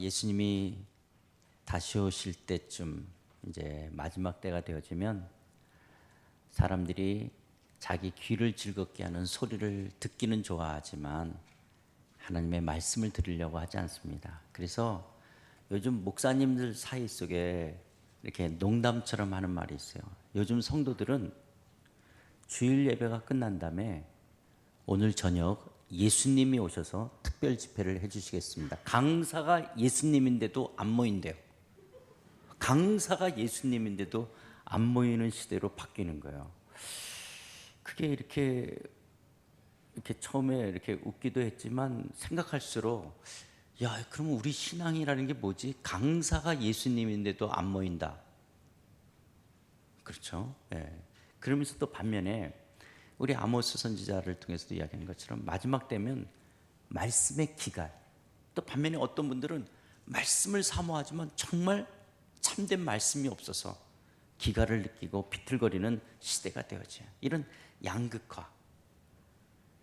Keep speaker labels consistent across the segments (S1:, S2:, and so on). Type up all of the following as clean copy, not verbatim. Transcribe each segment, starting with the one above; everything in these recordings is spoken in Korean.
S1: 예수님이 다시 오실 때쯤 이제 마지막 때가 되어지면 사람들이 자기 귀를 즐겁게 하는 소리를 듣기는 좋아하지만 하나님의 말씀을 들으려고 하지 않습니다. 그래서 요즘 목사님들 사이 속에 이렇게 농담처럼 하는 말이 있어요. 요즘 성도들은 주일 예배가 끝난 다음에 오늘 저녁 예수님이 오셔서 특별 집회를 해주시겠습니다. 강사가 예수님인데도 안 모인대요. 강사가 예수님인데도 안 모이는 시대로 바뀌는 거예요. 그게 이렇게 처음에 이렇게 웃기도 했지만 생각할수록 야, 그러면 우리 신앙이라는 게 뭐지? 강사가 예수님인데도 안 모인다. 그렇죠? 예. 그러면서 또 반면에 우리 아모스 선지자를 통해서도 이야기하는 것처럼 마지막 되면 말씀의 기갈, 또 반면에 어떤 분들은 말씀을 사모하지만 정말 참된 말씀이 없어서 기갈을 느끼고 비틀거리는 시대가 되어져요. 이런 양극화,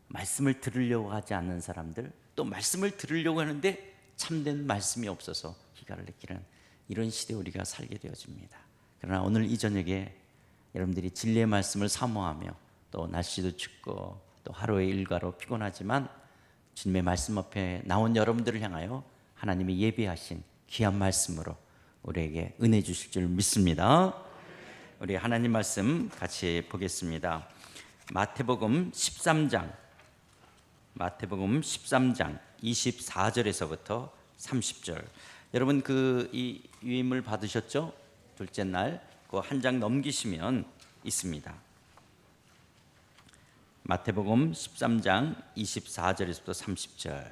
S1: 말씀을 들으려고 하지 않는 사람들, 또 말씀을 들으려고 하는데 참된 말씀이 없어서 기갈을 느끼는 이런 시대에 우리가 살게 되어집니다. 그러나 오늘 이 저녁에 여러분들이 진리의 말씀을 사모하며 또 날씨도 춥고 또 하루의 일과로 피곤하지만 주님의 말씀 앞에 나온 여러분들을 향하여 하나님이 예비하신 귀한 말씀으로 우리에게 은혜 주실 줄 믿습니다. 우리 하나님 말씀 같이 보겠습니다. 마태복음 13장 24절에서부터 30절. 여러분 이 유임을 받으셨죠? 둘째 날 그 한 장 넘기시면 있습니다. 마태복음 13장 24절에서부터 30절.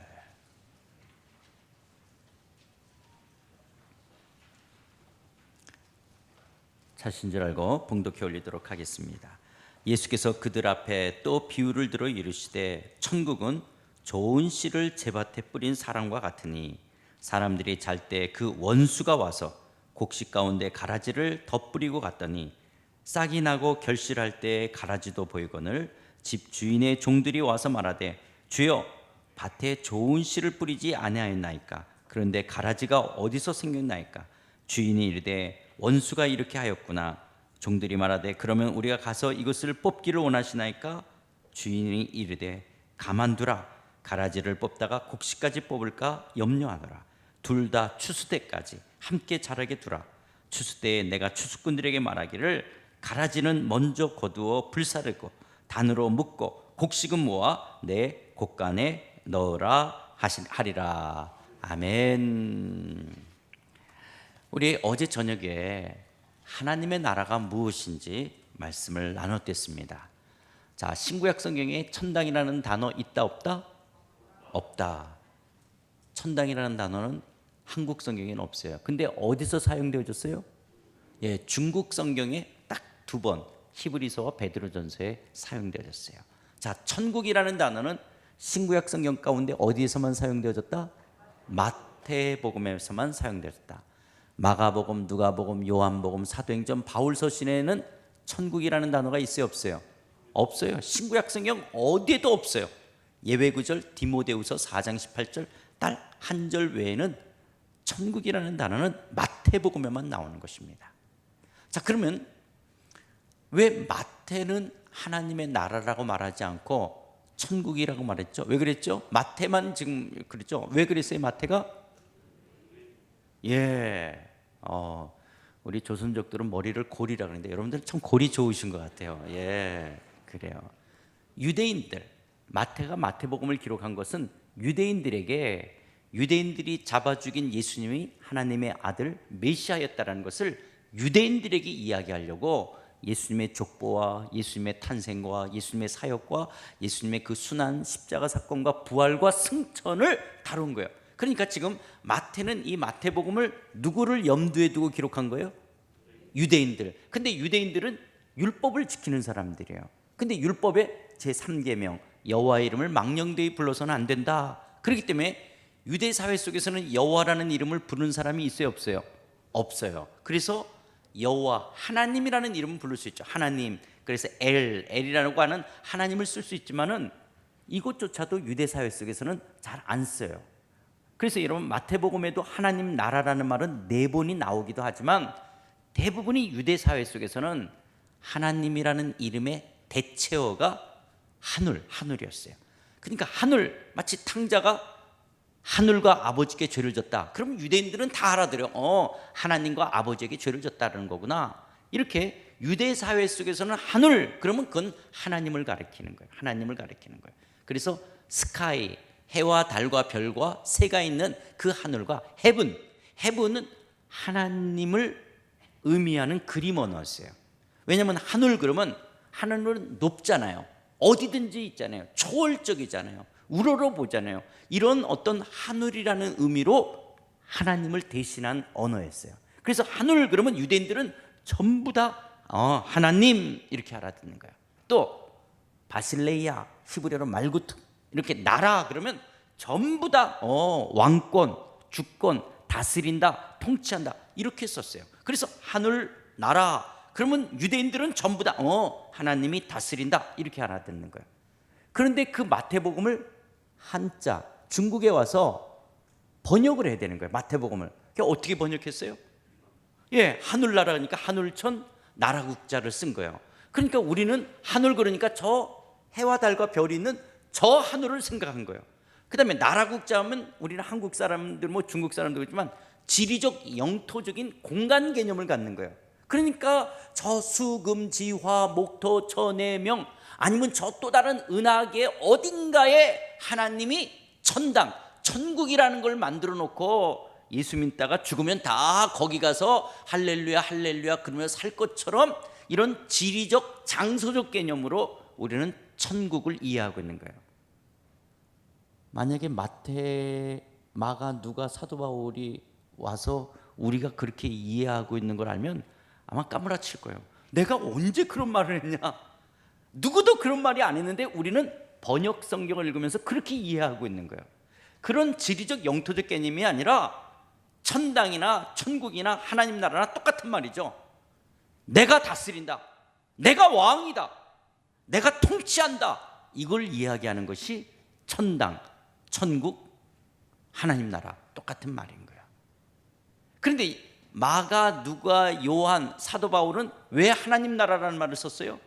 S1: 찾으신 줄 알고 봉독해 올리도록 하겠습니다. 예수께서 그들 앞에 또 비유를 들어 이르시되 천국은 좋은 씨를 제밭에 뿌린 사람과 같으니 사람들이 잘 때 그 원수가 와서 곡식 가운데 가라지를 덧뿌리고 갔더니 싹이 나고 결실할 때 가라지도 보이거늘 집 주인의 종들이 와서 말하되 주여 밭에 좋은 씨를 뿌리지 아니하였나이까? 그런데 가라지가 어디서 생겼나이까? 주인이 이르되 원수가 이렇게 하였구나. 종들이 말하되 그러면 우리가 가서 이것을 뽑기를 원하시나이까? 주인이 이르되 가만두라. 가라지를 뽑다가 곡식까지 뽑을까 염려하노라. 둘 다 추수 때까지 함께 자라게 두라. 추수 때에 내가 추수꾼들에게 말하기를 가라지는 먼저 거두어 불사르고 단으로 묶고 곡식은 모아 내 곡간에 넣으라 하리라. 아멘. 우리 어제 저녁에 하나님의 나라가 무엇인지 말씀을 나눴습니다. 자, 신구약 성경에 천당이라는 단어 있다 없다? 없다. 천당이라는 단어는 한국 성경에는 없어요. 근데 어디서 사용되어졌어요? 예, 중국 성경에 딱 2번 히브리서와 베드로전서에 사용되어졌어요. 자, 천국이라는 단어는 신구약 성경 가운데 어디에서만 사용되어졌다? 마태복음에서만 사용되어졌다. 마가복음, 누가복음, 요한복음, 사도행전, 바울서신에는 천국이라는 단어가 있어요, 없어요? 없어요. 신구약 성경 어디에도 없어요. 예외구절 디모데후서 4장 18절 딱 한 절 외에는 천국이라는 단어는 마태복음에만 나오는 것입니다. 자, 그러면 왜 마태는 하나님의 나라라고 말하지 않고 천국이라고 말했죠? 왜 그랬죠? 마태만 지금 그랬죠? 왜 그랬어요, 마태가? 예, 우리 조선족들은 머리를 고리라 그러는데 여러분들 참 고리 좋으신 것 같아요. 예, 그래요. 유대인들, 마태가 마태복음을 기록한 것은 유대인들이 잡아 죽인 예수님이 하나님의 아들 메시아였다는 것을 유대인들에게 이야기하려고 예수님의 족보와 예수님의 탄생과 예수님의 사역과 예수님의 그 순환 십자가 사건과 부활과 승천을 다룬 거예요. 그러니까 지금 마태는 이 마태복음을 누구를 염두에 두고 기록한 거예요? 유대인들. 근데 유대인들은 율법을 지키는 사람들이에요. 근데 율법의 제3계명 여호와의 이름을 망령되이 불러서는 안 된다. 그렇기 때문에 유대 사회 속에서는 여호와라는 이름을 부르는 사람이 있어요, 없어요? 없어요. 그래서 여호와 하나님이라는 이름은 부를 수 있죠. 하나님. 그래서 엘이라고 하는 하나님을 쓸 수 있지만은 이것조차도 유대 사회 속에서는 잘 안 써요. 그래서 여러분 마태복음에도 하나님 나라라는 말은 4번이 나오기도 하지만 대부분이 유대 사회 속에서는 하나님이라는 이름의 대체어가 하늘이었어요. 그러니까 하늘, 마치 탕자가 하늘과 아버지께 죄를 졌다. 그럼 유대인들은 다 알아들어요. 하나님과 아버지에게 죄를 졌다는 거구나. 이렇게 유대 사회 속에서는 하늘, 그러면 그건 하나님을 가리키는 거예요. 하나님을 가리키는 거예요. 그래서 스카이, 해와 달과 별과 새가 있는 그 하늘과 헤븐은 하나님을 의미하는 그림 언어였어요. 왜냐하면 하늘 그러면 하늘은 높잖아요. 어디든지 있잖아요. 초월적이잖아요. 우러러 보잖아요. 이런 어떤 하늘이라는 의미로 하나님을 대신한 언어였어요. 그래서 하늘 그러면 유대인들은 전부 다 하나님 이렇게 알아듣는 거예요. 또 바실레이아, 히브리어로 말구트, 이렇게 나라 그러면 전부 다 왕권, 주권, 다스린다, 통치한다 이렇게 썼어요. 그래서 하늘, 나라 그러면 유대인들은 전부 다 하나님이 다스린다 이렇게 알아듣는 거예요. 그런데 그 마태복음을 한자 중국에 와서 번역을 해야 되는 거예요. 마태복음을 어떻게 번역했어요? 하늘나라니까 하늘천 나라국자를 쓴 거예요. 그러니까 우리는 하늘 그러니까 저 해와 달과 별이 있는 저 하늘을 생각한 거예요. 그 다음에 나라국자하면 우리는 한국 사람들 중국 사람도 있지만 지리적 영토적인 공간 개념을 갖는 거예요. 그러니까 저 수금지화 목토 천해명 아니면 저 또 다른 은하계 어딘가에 하나님이 천당 천국이라는 걸 만들어 놓고 예수 믿다가 죽으면 다 거기 가서 할렐루야 할렐루야 그러면서 살 것처럼 이런 지리적 장소적 개념으로 우리는 천국을 이해하고 있는 거예요. 만약에 마태, 마가, 누가, 사도 바울이 와서 우리가 그렇게 이해하고 있는 걸 알면 아마 까무라칠 거예요. 내가 언제 그런 말을 했냐? 누구도 그런 말이 안 했는데 우리는 번역 성경을 읽으면서 그렇게 이해하고 있는 거예요. 그런 지리적 영토적 개념이 아니라 천당이나 천국이나 하나님 나라나 똑같은 말이죠. 내가 다스린다, 내가 왕이다, 내가 통치한다, 이걸 이야기하는 것이 천당, 천국, 하나님 나라 똑같은 말인 거예요. 그런데 마가, 누가, 요한, 사도 바울은 왜 하나님 나라라는 말을 썼어요?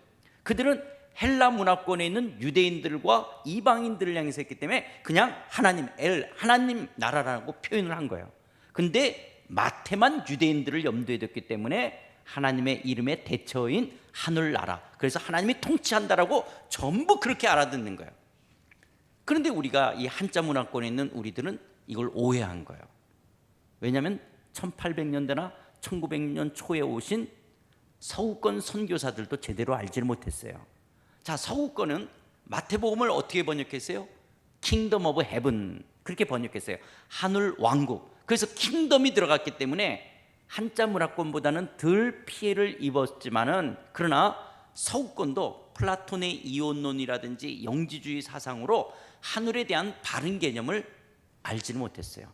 S1: 그들은 헬라 문화권에 있는 유대인들과 이방인들을 향해서 했기 때문에 그냥 하나님 나라라고 표현을 한 거예요. 근데 마태만 유대인들을 염두에 뒀기 때문에 하나님의 이름의 대처인 하늘나라, 그래서 하나님이 통치한다라고 전부 그렇게 알아듣는 거예요. 그런데 우리가 이 한자 문화권에 있는 우리들은 이걸 오해한 거예요. 왜냐하면 1800년대나 1900년 초에 오신 서구권 선교사들도 제대로 알지를 못했어요. 자, 서구권은 마태복음을 어떻게 번역했어요? 킹덤 오브 헤븐 그렇게 번역했어요. 하늘 왕국. 그래서 킹덤이 들어갔기 때문에 한자 문화권보다는 덜 피해를 입었지만은 그러나 서구권도 플라톤의 이혼론이라든지 영지주의 사상으로 하늘에 대한 바른 개념을 알지는 못했어요.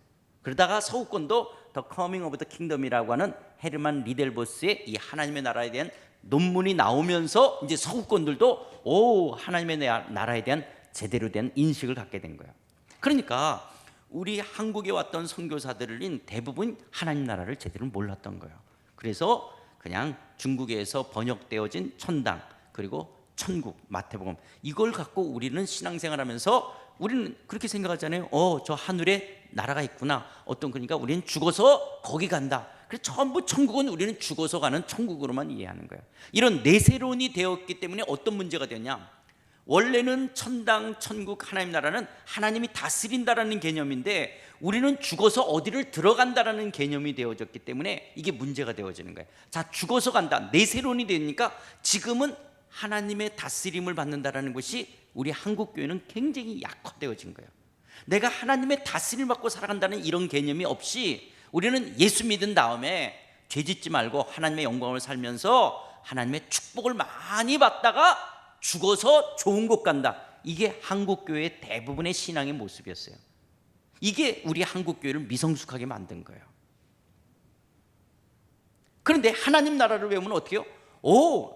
S1: 그러다가 서구권도 더 커밍 오브 더 킹덤이라고 하는 헤르만 리델보스의 이 하나님의 나라에 대한 논문이 나오면서 이제 서구권들도 하나님의 나라에 대한 제대로 된 인식을 갖게 된 거예요. 그러니까 우리 한국에 왔던 선교사들은 대부분 하나님 나라를 제대로 몰랐던 거예요. 그래서 그냥 중국에서 번역되어진 천당 그리고 천국, 마태복음 이걸 갖고 우리는 신앙생활하면서 우리는 그렇게 생각하잖아요. 저 하늘에 나라가 있구나. 그러니까 우리는 죽어서 거기 간다. 그래서 전부 천국은 우리는 죽어서 가는 천국으로만 이해하는 거예요. 이런 내세론이 되었기 때문에 어떤 문제가 되냐? 원래는 천당, 천국, 하나님 나라는 하나님이 다스린다라는 개념인데 우리는 죽어서 어디를 들어간다라는 개념이 되어졌기 때문에 이게 문제가 되어지는 거예요. 자, 죽어서 간다. 내세론이 되니까 지금은 하나님의 다스림을 받는다라는 것이 우리 한국 교회는 굉장히 약화되어진 거예요. 내가 하나님의 다스림을 받고 살아간다는 이런 개념이 없이 우리는 예수 믿은 다음에 죄 짓지 말고 하나님의 영광을 살면서 하나님의 축복을 많이 받다가 죽어서 좋은 곳 간다. 이게 한국 교회의 대부분의 신앙의 모습이었어요. 이게 우리 한국 교회를 미성숙하게 만든 거예요. 그런데 하나님 나라를 외우면 어떻게 해요?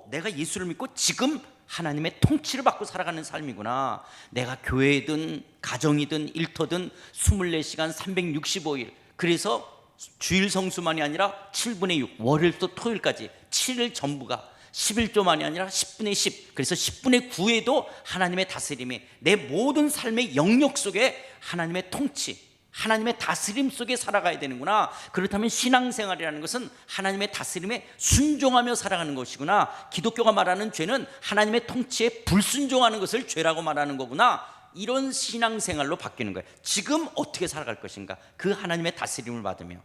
S1: 내가 예수를 믿고 지금 하나님의 통치를 받고 살아가는 삶이구나. 내가 교회든 가정이든 일터든 24시간 365일, 그래서 주일 성수만이 아니라 7분의 6, 월요일부터 토요일까지 7일 전부가 11조만이 아니라 10분의 10, 그래서 10분의 9에도 하나님의 다스림이 내 모든 삶의 영역 속에 하나님의 통치, 하나님의 다스림 속에 살아가야 되는구나. 그렇다면 신앙생활이라는 것은 하나님의 다스림에 순종하며 살아가는 것이구나. 기독교가 말하는 죄는 하나님의 통치에 불순종하는 것을 죄라고 말하는 거구나. 이런 신앙생활로 바뀌는 거예요. 지금 어떻게 살아갈 것인가? 그 하나님의 다스림을 받으며.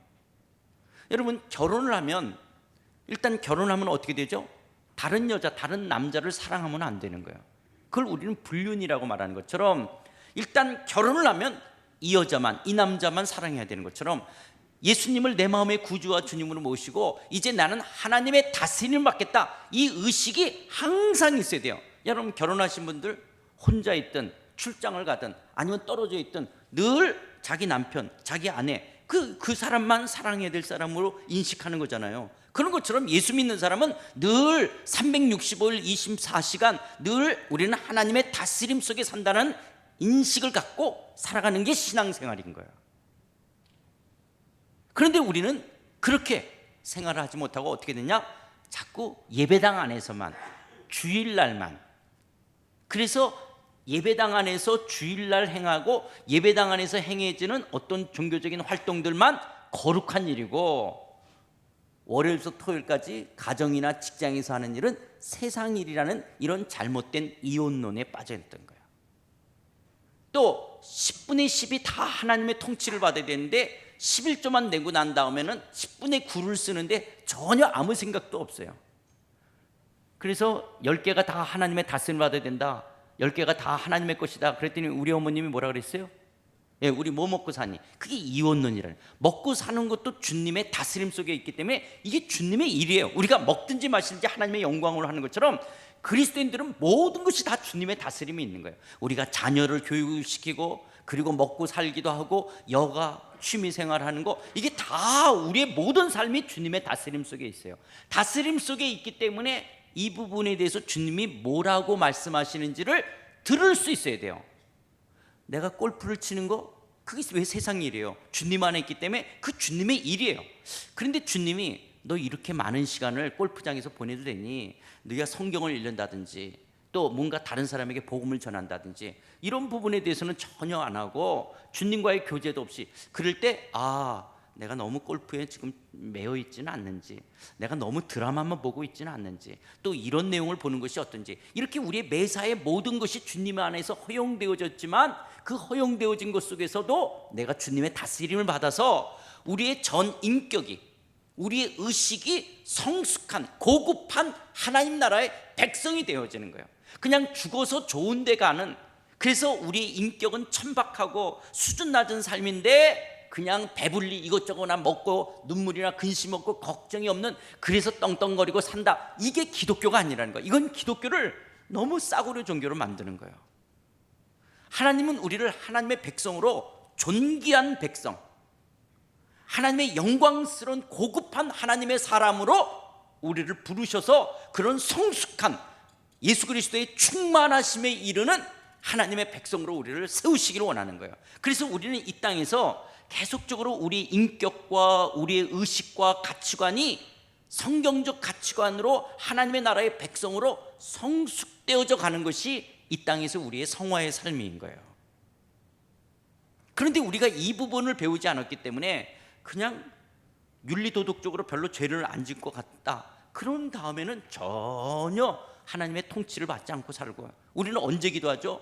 S1: 여러분, 결혼을 하면, 일단 결혼하면 어떻게 되죠? 다른 여자, 다른 남자를 사랑하면 안 되는 거예요. 그걸 우리는 불륜이라고 말하는 것처럼, 일단 결혼을 하면 이 여자만, 이 남자만 사랑해야 되는 것처럼, 예수님을 내 마음의 구주와 주님으로 모시고 이제 나는 하나님의 다스림을 받겠다, 이 의식이 항상 있어야 돼요. 여러분, 결혼하신 분들 혼자 있든 출장을 가든 아니면 떨어져 있든 늘 자기 남편, 자기 아내, 그 사람만 사랑해야 될 사람으로 인식하는 거잖아요. 그런 것처럼 예수 믿는 사람은 늘 365일 24시간 늘 우리는 하나님의 다스림 속에 산다는 인식을 갖고 살아가는 게 신앙생활인 거예요. 그런데 우리는 그렇게 생활을 하지 못하고 어떻게 되냐? 자꾸 예배당 안에서만, 주일날만, 그래서 예배당 안에서 주일날 행하고 예배당 안에서 행해지는 어떤 종교적인 활동들만 거룩한 일이고, 월요일부터 토요일까지 가정이나 직장에서 하는 일은 세상 일이라는 이런 잘못된 이혼론에 빠져있던 거예요. 또 10분의 10이 다 하나님의 통치를 받아야 되는데 11조만 내고 난 다음에는 10분의 9를 쓰는데 전혀 아무 생각도 없어요. 그래서 10개가 다 하나님의 다스림을 받아야 된다, 10개가 다 하나님의 것이다. 그랬더니 우리 어머님이 뭐라 그랬어요? 예, 우리 뭐 먹고 사니? 그게 이혼론이라는. 먹고 사는 것도 주님의 다스림 속에 있기 때문에 이게 주님의 일이에요. 우리가 먹든지 마시든지 하나님의 영광으로 하는 것처럼 그리스도인들은 모든 것이 다 주님의 다스림이 있는 거예요. 우리가 자녀를 교육시키고 그리고 먹고 살기도 하고 여가 취미생활하는 거, 이게 다 우리의 모든 삶이 주님의 다스림 속에 있어요. 다스림 속에 있기 때문에 이 부분에 대해서 주님이 뭐라고 말씀하시는지를 들을 수 있어야 돼요. 내가 골프를 치는 거, 그게 왜 세상 일이에요? 주님 안에 있기 때문에 그 주님의 일이에요. 그런데 주님이 너 이렇게 많은 시간을 골프장에서 보내도 되니? 네가 성경을 읽는다든지 또 뭔가 다른 사람에게 복음을 전한다든지 이런 부분에 대해서는 전혀 안 하고 주님과의 교제도 없이, 그럴 때 내가 너무 골프에 지금 매여 있지는 않는지, 내가 너무 드라마만 보고 있지는 않는지, 또 이런 내용을 보는 것이 어떤지, 이렇게 우리의 매사의 모든 것이 주님 안에서 허용되어졌지만 그 허용되어진 것 속에서도 내가 주님의 다스림을 받아서 우리의 전 인격이, 우리의 의식이 성숙한 고급한 하나님 나라의 백성이 되어지는 거예요. 그냥 죽어서 좋은 데 가는, 그래서 우리의 인격은 천박하고 수준 낮은 삶인데 그냥 배불리 이것저것나 먹고 눈물이나 근심 없고 걱정이 없는, 그래서 떵떵거리고 산다. 이게 기독교가 아니라는 거예요. 이건 기독교를 너무 싸구려 종교로 만드는 거예요. 하나님은 우리를 하나님의 백성으로, 존귀한 백성, 하나님의 영광스러운 고급한 하나님의 사람으로 우리를 부르셔서 그런 성숙한 예수 그리스도의 충만하심에 이르는 하나님의 백성으로 우리를 세우시기를 원하는 거예요. 그래서 우리는 이 땅에서 계속적으로 우리 인격과 우리의 의식과 가치관이 성경적 가치관으로 하나님의 나라의 백성으로 성숙되어져 가는 것이 이 땅에서 우리의 성화의 삶인 거예요. 그런데 우리가 이 부분을 배우지 않았기 때문에 그냥 윤리도덕적으로 별로 죄를 안 짓고 갔다, 그런 다음에는 전혀 하나님의 통치를 받지 않고 살고요. 우리는 언제 기도하죠?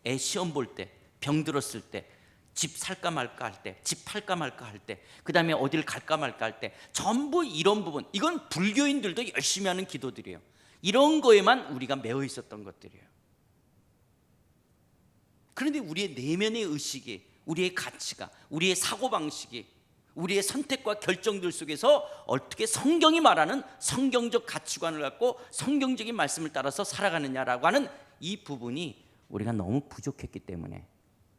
S1: 애 시험 볼 때, 병 들었을 때, 집 살까 말까 할 때, 집 팔까 말까 할 때, 그 다음에 어딜 갈까 말까 할 때, 전부 이런 부분, 이건 불교인들도 열심히 하는 기도들이에요. 이런 거에만 우리가 매여 있었던 것들이에요. 그런데 우리의 내면의 의식이, 우리의 가치가, 우리의 사고방식이, 우리의 선택과 결정들 속에서 어떻게 성경이 말하는 성경적 가치관을 갖고 성경적인 말씀을 따라서 살아가느냐라고 하는 이 부분이 우리가 너무 부족했기 때문에.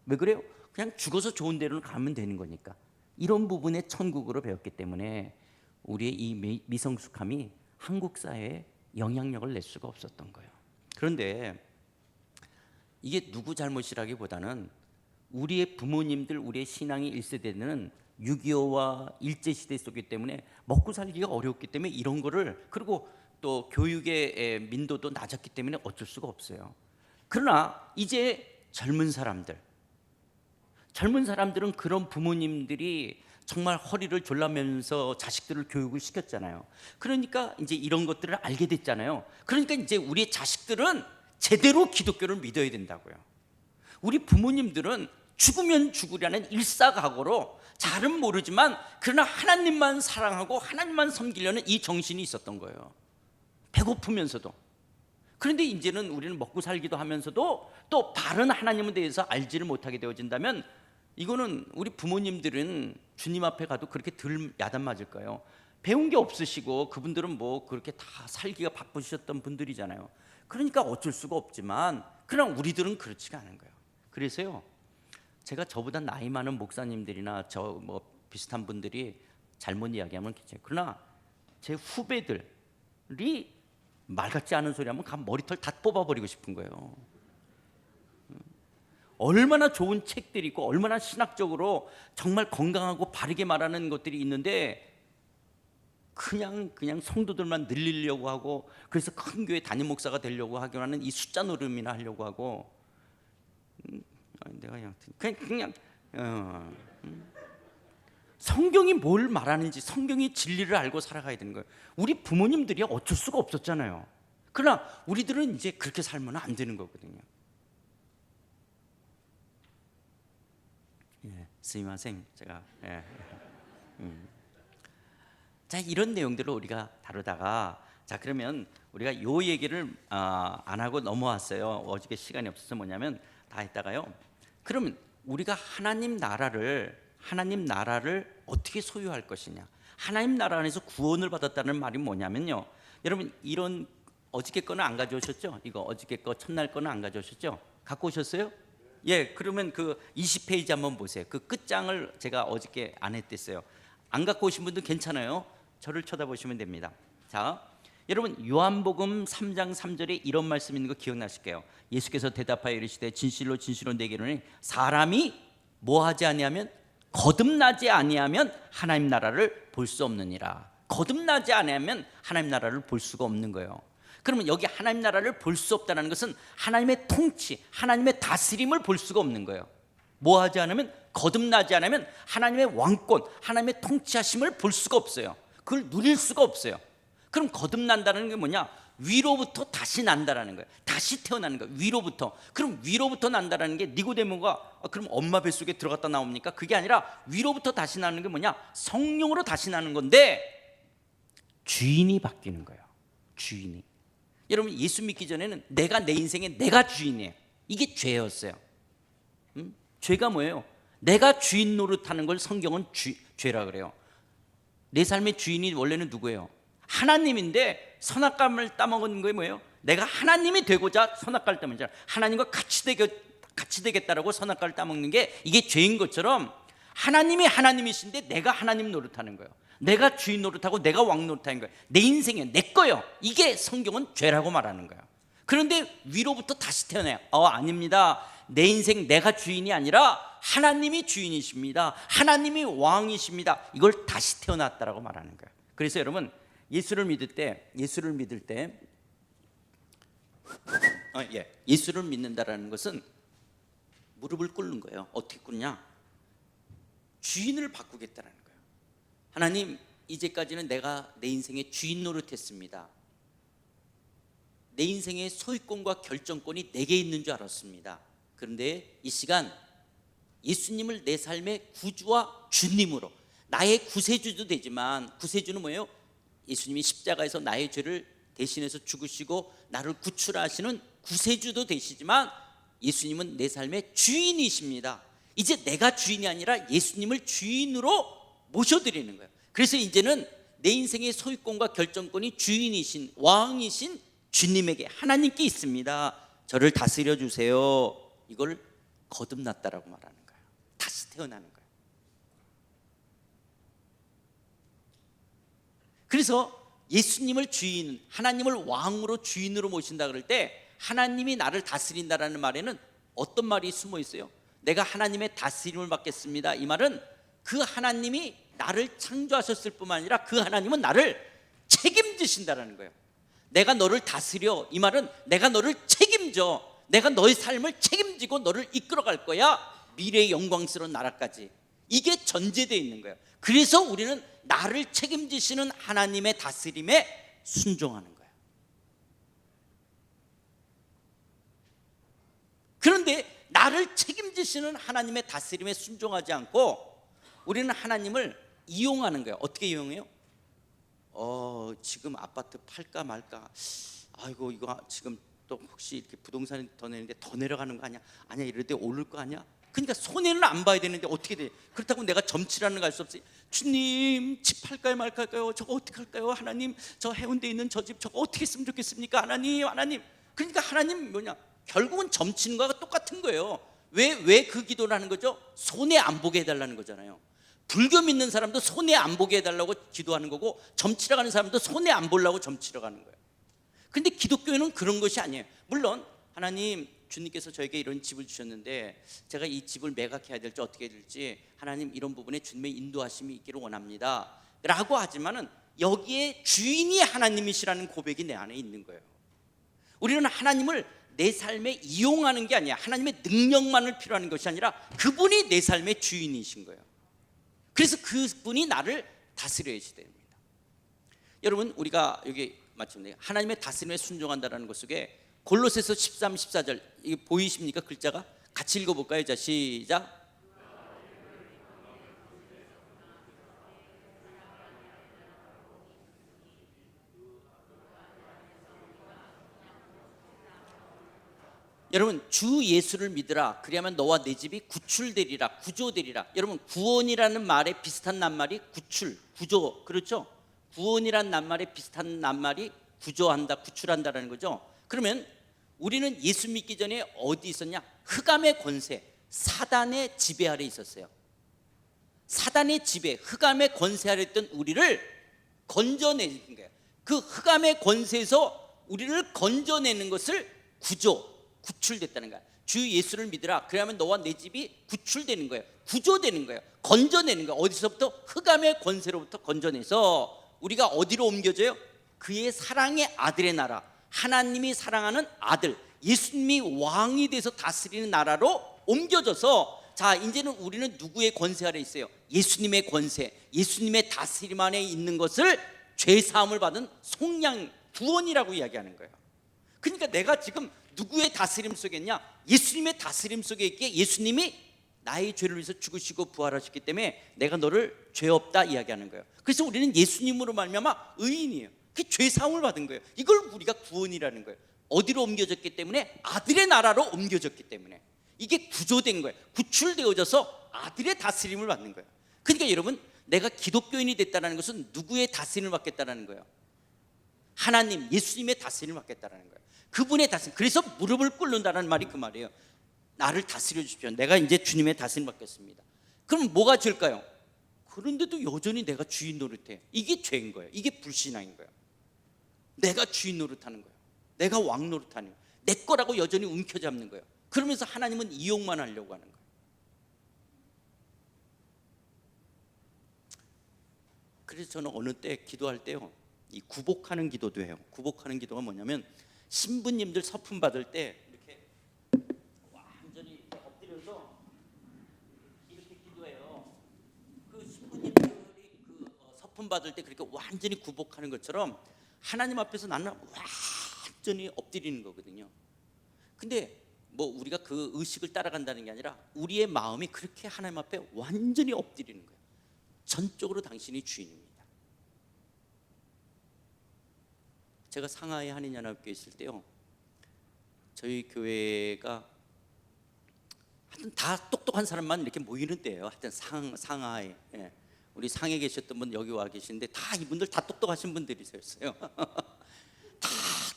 S1: 왜 그래요? 그냥 죽어서 좋은 데로 가면 되는 거니까. 이런 부분에 천국으로 배웠기 때문에 우리의 이 미성숙함이 한국 사회에 영향력을 낼 수가 없었던 거예요. 그런데 이게 누구 잘못이라기보다는 우리의 부모님들, 우리의 신앙의 1세대는 6.25와 일제시대 속이기 때문에 먹고 살기가 어려웠기 때문에 이런 거를, 그리고 또 교육의 민도도 낮았기 때문에 어쩔 수가 없어요. 그러나 이제 젊은 사람들은 그런 부모님들이 정말 허리를 졸라매면서 자식들을 교육을 시켰잖아요. 그러니까 이제 이런 것들을 알게 됐잖아요. 그러니까 이제 우리의 자식들은 제대로 기독교를 믿어야 된다고요. 우리 부모님들은 죽으면 죽으려는 일사각오로 잘은 모르지만 그러나 하나님만 사랑하고 하나님만 섬기려는 이 정신이 있었던 거예요. 배고프면서도. 그런데 이제는 우리는 먹고 살기도 하면서도 또 바른 하나님에 대해서 알지를 못하게 되어진다면 이거는 우리 부모님들은 주님 앞에 가도 그렇게 덜 야단 맞을까요? 배운 게 없으시고 그분들은 뭐 그렇게 다 살기가 바쁘셨던 분들이잖아요. 그러니까 어쩔 수가 없지만 그러나 우리들은 그렇지가 않은 거예요. 그래서요, 제가 저보다 나이 많은 목사님들이나 저 뭐 비슷한 분들이 잘못 이야기하면 괜찮아요. 그러나 제 후배들이 말 같지 않은 소리 하면 머리털 다 뽑아버리고 싶은 거예요. 얼마나 좋은 책들이 있고 얼마나 신학적으로 정말 건강하고 바르게 말하는 것들이 있는데 그냥 성도들만 늘리려고 하고, 그래서 큰 교회 담임 목사가 되려고 하는 이 숫자 노름이나 하려고 하고, 내가 그냥 성경이 뭘 말하는지, 성경의 진리를 알고 살아가야 되는 거예요. 우리 부모님들이 어쩔 수가 없었잖아요. 그러나 우리들은 이제 그렇게 살면 안 되는 거거든요. 스미마셍. 제가 자, 이런 내용들을 우리가 다루다가, 자 그러면 우리가 요 얘기를 안 하고 넘어왔어요. 어저께 시간이 없어서. 뭐냐면 다 했다가요, 그러면 우리가 하나님 나라를 어떻게 소유할 것이냐, 하나님 나라 안에서 구원을 받았다는 말이 뭐냐면요, 여러분 이런 어저께 거는 안 가져오셨죠? 이거 어저께 거 첫날 거는 안 가져오셨죠? 갖고 오셨어요? 예, 그러면 그 20페이지 한번 보세요. 그 끝장을 제가 어저께 안 했댔어요. 안 갖고 오신 분들 괜찮아요. 저를 쳐다보시면 됩니다. 자, 여러분 요한복음 3장 3절에 이런 말씀 있는 거 기억나실게요. 예수께서 대답하여 이르시되 진실로 진실로 내게 이르노니 사람이 뭐하지 아니하면, 거듭나지 아니하면 하나님 나라를 볼 수 없느니라. 거듭나지 아니하면 하나님 나라를 볼 수가 없는 거예요. 그러면 여기 하나님 나라를 볼 수 없다는 것은 하나님의 통치, 하나님의 다스림을 볼 수가 없는 거예요. 뭐하지 않으면, 거듭나지 않으면 하나님의 왕권, 하나님의 통치하심을 볼 수가 없어요. 그걸 누릴 수가 없어요. 그럼 거듭난다는 게 뭐냐? 위로부터 다시 난다라는 거예요. 다시 태어나는 거예요. 위로부터. 그럼 위로부터 난다라는 게 니고데모가 그럼 엄마 뱃속에 들어갔다 나옵니까? 그게 아니라 위로부터 다시 나는 게 뭐냐? 성령으로 다시 나는 건데 주인이 바뀌는 거예요. 주인이. 여러분 예수 믿기 전에는 내가 내 인생에 내가 주인이에요. 이게 죄였어요. 죄가 뭐예요? 내가 주인 노릇하는 걸 성경은 죄라 그래요. 내 삶의 주인이 원래는 누구예요? 하나님인데 선악과를 따먹은 게 뭐예요? 내가 하나님이 되고자 선악과를 따먹잖아요. 하나님과 같이 되겠다라고 선악과를 따먹는 게 이게 죄인 것처럼 하나님이 하나님이신데 내가 하나님 노릇하는 거예요. 내가 주인 노릇하고 내가 왕 노릇하는 거예요. 내 인생에 내 거예요. 이게 성경은 죄라고 말하는 거예요. 그런데 위로부터 다시 태어나요. 아닙니다. 내 인생 내가 주인이 아니라 하나님이 주인이십니다. 하나님이 왕이십니다. 이걸 다시 태어났다라고 말하는 거예요. 그래서 여러분 예수를 믿을 때 예수를 믿는다라는 것은 무릎을 꿇는 거예요. 어떻게 꿇냐? 주인을 바꾸겠다라는 거예요. 하나님, 이제까지는 내가 내 인생의 주인 노릇했습니다. 내 인생의 소유권과 결정권이 내게 있는 줄 알았습니다. 그런데 이 시간 예수님을 내 삶의 구주와 주님으로, 나의 구세주도 되지만, 구세주는 뭐예요? 예수님이 십자가에서 나의 죄를 대신해서 죽으시고 나를 구출하시는 구세주도 되시지만 예수님은 내 삶의 주인이십니다. 이제 내가 주인이 아니라 예수님을 주인으로 모셔드리는 거예요. 그래서 이제는 내 인생의 소유권과 결정권이 주인이신, 왕이신 주님에게, 하나님께 있습니다. 저를 다스려 주세요. 이걸 거듭났다라고 말하는 거예요. 다시 태어나는 거예요. 그래서 예수님을 주인, 하나님을 왕으로 주인으로 모신다 그럴 때 하나님이 나를 다스린다라는 말에는 어떤 말이 숨어 있어요? 내가 하나님의 다스림을 받겠습니다. 이 말은 그 하나님이 나를 창조하셨을 뿐만 아니라 그 하나님은 나를 책임지신다라는 거예요. 내가 너를 다스려, 이 말은 내가 너를 책임져, 내가 너의 삶을 책임지고 너를 이끌어갈 거야, 미래의 영광스러운 나라까지. 이게 전제되어 있는 거예요. 그래서 우리는 나를 책임지시는 하나님의 다스림에 순종하는 거예요. 그런데 나를 책임지시는 하나님의 다스림에 순종하지 않고 우리는 하나님을 이용하는 거예요. 어떻게 이용해요? 지금 아파트 팔까 말까, 아이고 이거 지금 또 혹시 이렇게 부동산이 더 내는데 더 내려가는 거 아니야? 아니야, 이럴 때 오를 거 아니야? 그러니까 손해는 안 봐야 되는데 어떻게 돼? 그렇다고 내가 점치라는 거 할 수 없지. 주님, 집 팔까요 말까요? 저거 어떻게 할까요? 하나님, 저 해운대에 있는 저 집 저거 어떻게 했으면 좋겠습니까? 하나님. 그러니까 하나님 뭐냐? 결국은 점치는 거가 똑같은 거예요. 왜 그 기도를 하는 거죠? 손해 안 보게 해달라는 거잖아요. 불교 믿는 사람도 손해 안 보게 해달라고 기도하는 거고, 점치러 가는 사람도 손해 안 보려고 점치러 가는 거예요. 근데 기독교는 그런 것이 아니에요. 물론 하나님, 주님께서 저에게 이런 집을 주셨는데 제가 이 집을 매각해야 될지 어떻게 해야 될지 하나님 이런 부분에 주님의 인도하심이 있기를 원합니다 라고 하지만은 여기에 주인이 하나님이시라는 고백이 내 안에 있는 거예요. 우리는 하나님을 내 삶에 이용하는 게 아니야. 하나님의 능력만을 필요하는 것이 아니라 그분이 내 삶의 주인이신 거예요. 그래서 그분이 나를 다스려야 됩니다. 여러분, 우리가 여기 마침내 하나님의 다스림에 순종한다는 것 속에 골로새서 13, 14절 이게 보이십니까? 글자가 같이 읽어볼까요? 자, 시작. 여러분, 주 예수를 믿으라. 그리하면 너와 내 집이 구출되리라, 구조되리라. 여러분, 구원이라는 말에 비슷한 낱말이 구출, 구조, 그렇죠? 구원이라는 낱말에 비슷한 낱말이 구조한다, 구출한다라는 거죠. 그러면 우리는 예수 믿기 전에 어디 있었냐? 흑암의 권세, 사단의 지배 아래 있었어요. 사단의 지배, 흑암의 권세 아래 있던 우리를 건져내는 거예요. 그 흑암의 권세에서 우리를 건져내는 것을 구출됐다는 거야. 주 예수를 믿으라. 그러면 너와 내 집이 구출되는 거예요. 구조되는 거예요. 건져내는 거예요. 어디서부터? 흑암의 권세로부터 건져내서 우리가 어디로 옮겨져요? 그의 사랑의 아들의 나라, 하나님이 사랑하는 아들, 예수님이 왕이 돼서 다스리는 나라로 옮겨져서, 자, 이제는 우리는 누구의 권세 아래 있어요? 예수님의 권세, 예수님의 다스림 안에 있는 것을 죄사함을 받은 속량, 구원이라고 이야기하는 거예요. 그러니까 내가 지금 누구의 다스림 속에 있냐? 예수님의 다스림 속에 있기에 예수님이 나의 죄를 위해서 죽으시고 부활하셨기 때문에 내가 너를 죄 없다 이야기하는 거예요. 그래서 우리는 예수님으로 말미암아 의인이에요. 그게 죄 사함을 받은 거예요. 이걸 우리가 구원이라는 거예요. 어디로 옮겨졌기 때문에? 아들의 나라로 옮겨졌기 때문에. 이게 구조된 거예요. 구출되어져서 아들의 다스림을 받는 거예요. 그러니까 여러분, 내가 기독교인이 됐다는 것은 누구의 다스림을 받겠다는 거예요? 하나님, 예수님의 다스림을 받겠다는 거예요. 그분의 다스림. 그래서 무릎을 꿇는다는 말이 그 말이에요. 나를 다스려 주십시오. 내가 이제 주님의 다스림 받겠습니다. 그럼 뭐가 죄일까요? 그런데도 여전히 내가 주인 노릇해. 이게 죄인 거예요. 이게 불신앙인 거예요. 내가 주인 노릇하는 거예요. 내가 왕 노릇하는 거예요. 내 거라고 여전히 움켜잡는 거예요. 그러면서 하나님은 이용만 하려고 하는 거예요. 그래서 저는 어느 때 기도할 때요, 이 구복하는 기도도 해요. 구복하는 기도가 뭐냐면, 신부님들 서품 받을 때 이렇게 완전히 이렇게 엎드려서 이렇게 기도해요. 그 신부님들이 그 서품 받을 때 그렇게 완전히 구복하는 것처럼 하나님 앞에서 나는 완전히 엎드리는 거거든요. 근데 뭐 우리가 그 의식을 따라간다는 게 아니라 우리의 마음이 그렇게 하나님 앞에 완전히 엎드리는 거예요. 전적으로 당신이 주인입니다. 제가 상하이 한인연합교회 있을 때요, 저희 교회가 하여튼 다 똑똑한 사람만 이렇게 모이는 때예요. 하여튼 상하이, 예. 우리 상해 계셨던 분 여기 와 계시는데 다 이분들 다 똑똑하신 분들이셨어요. 다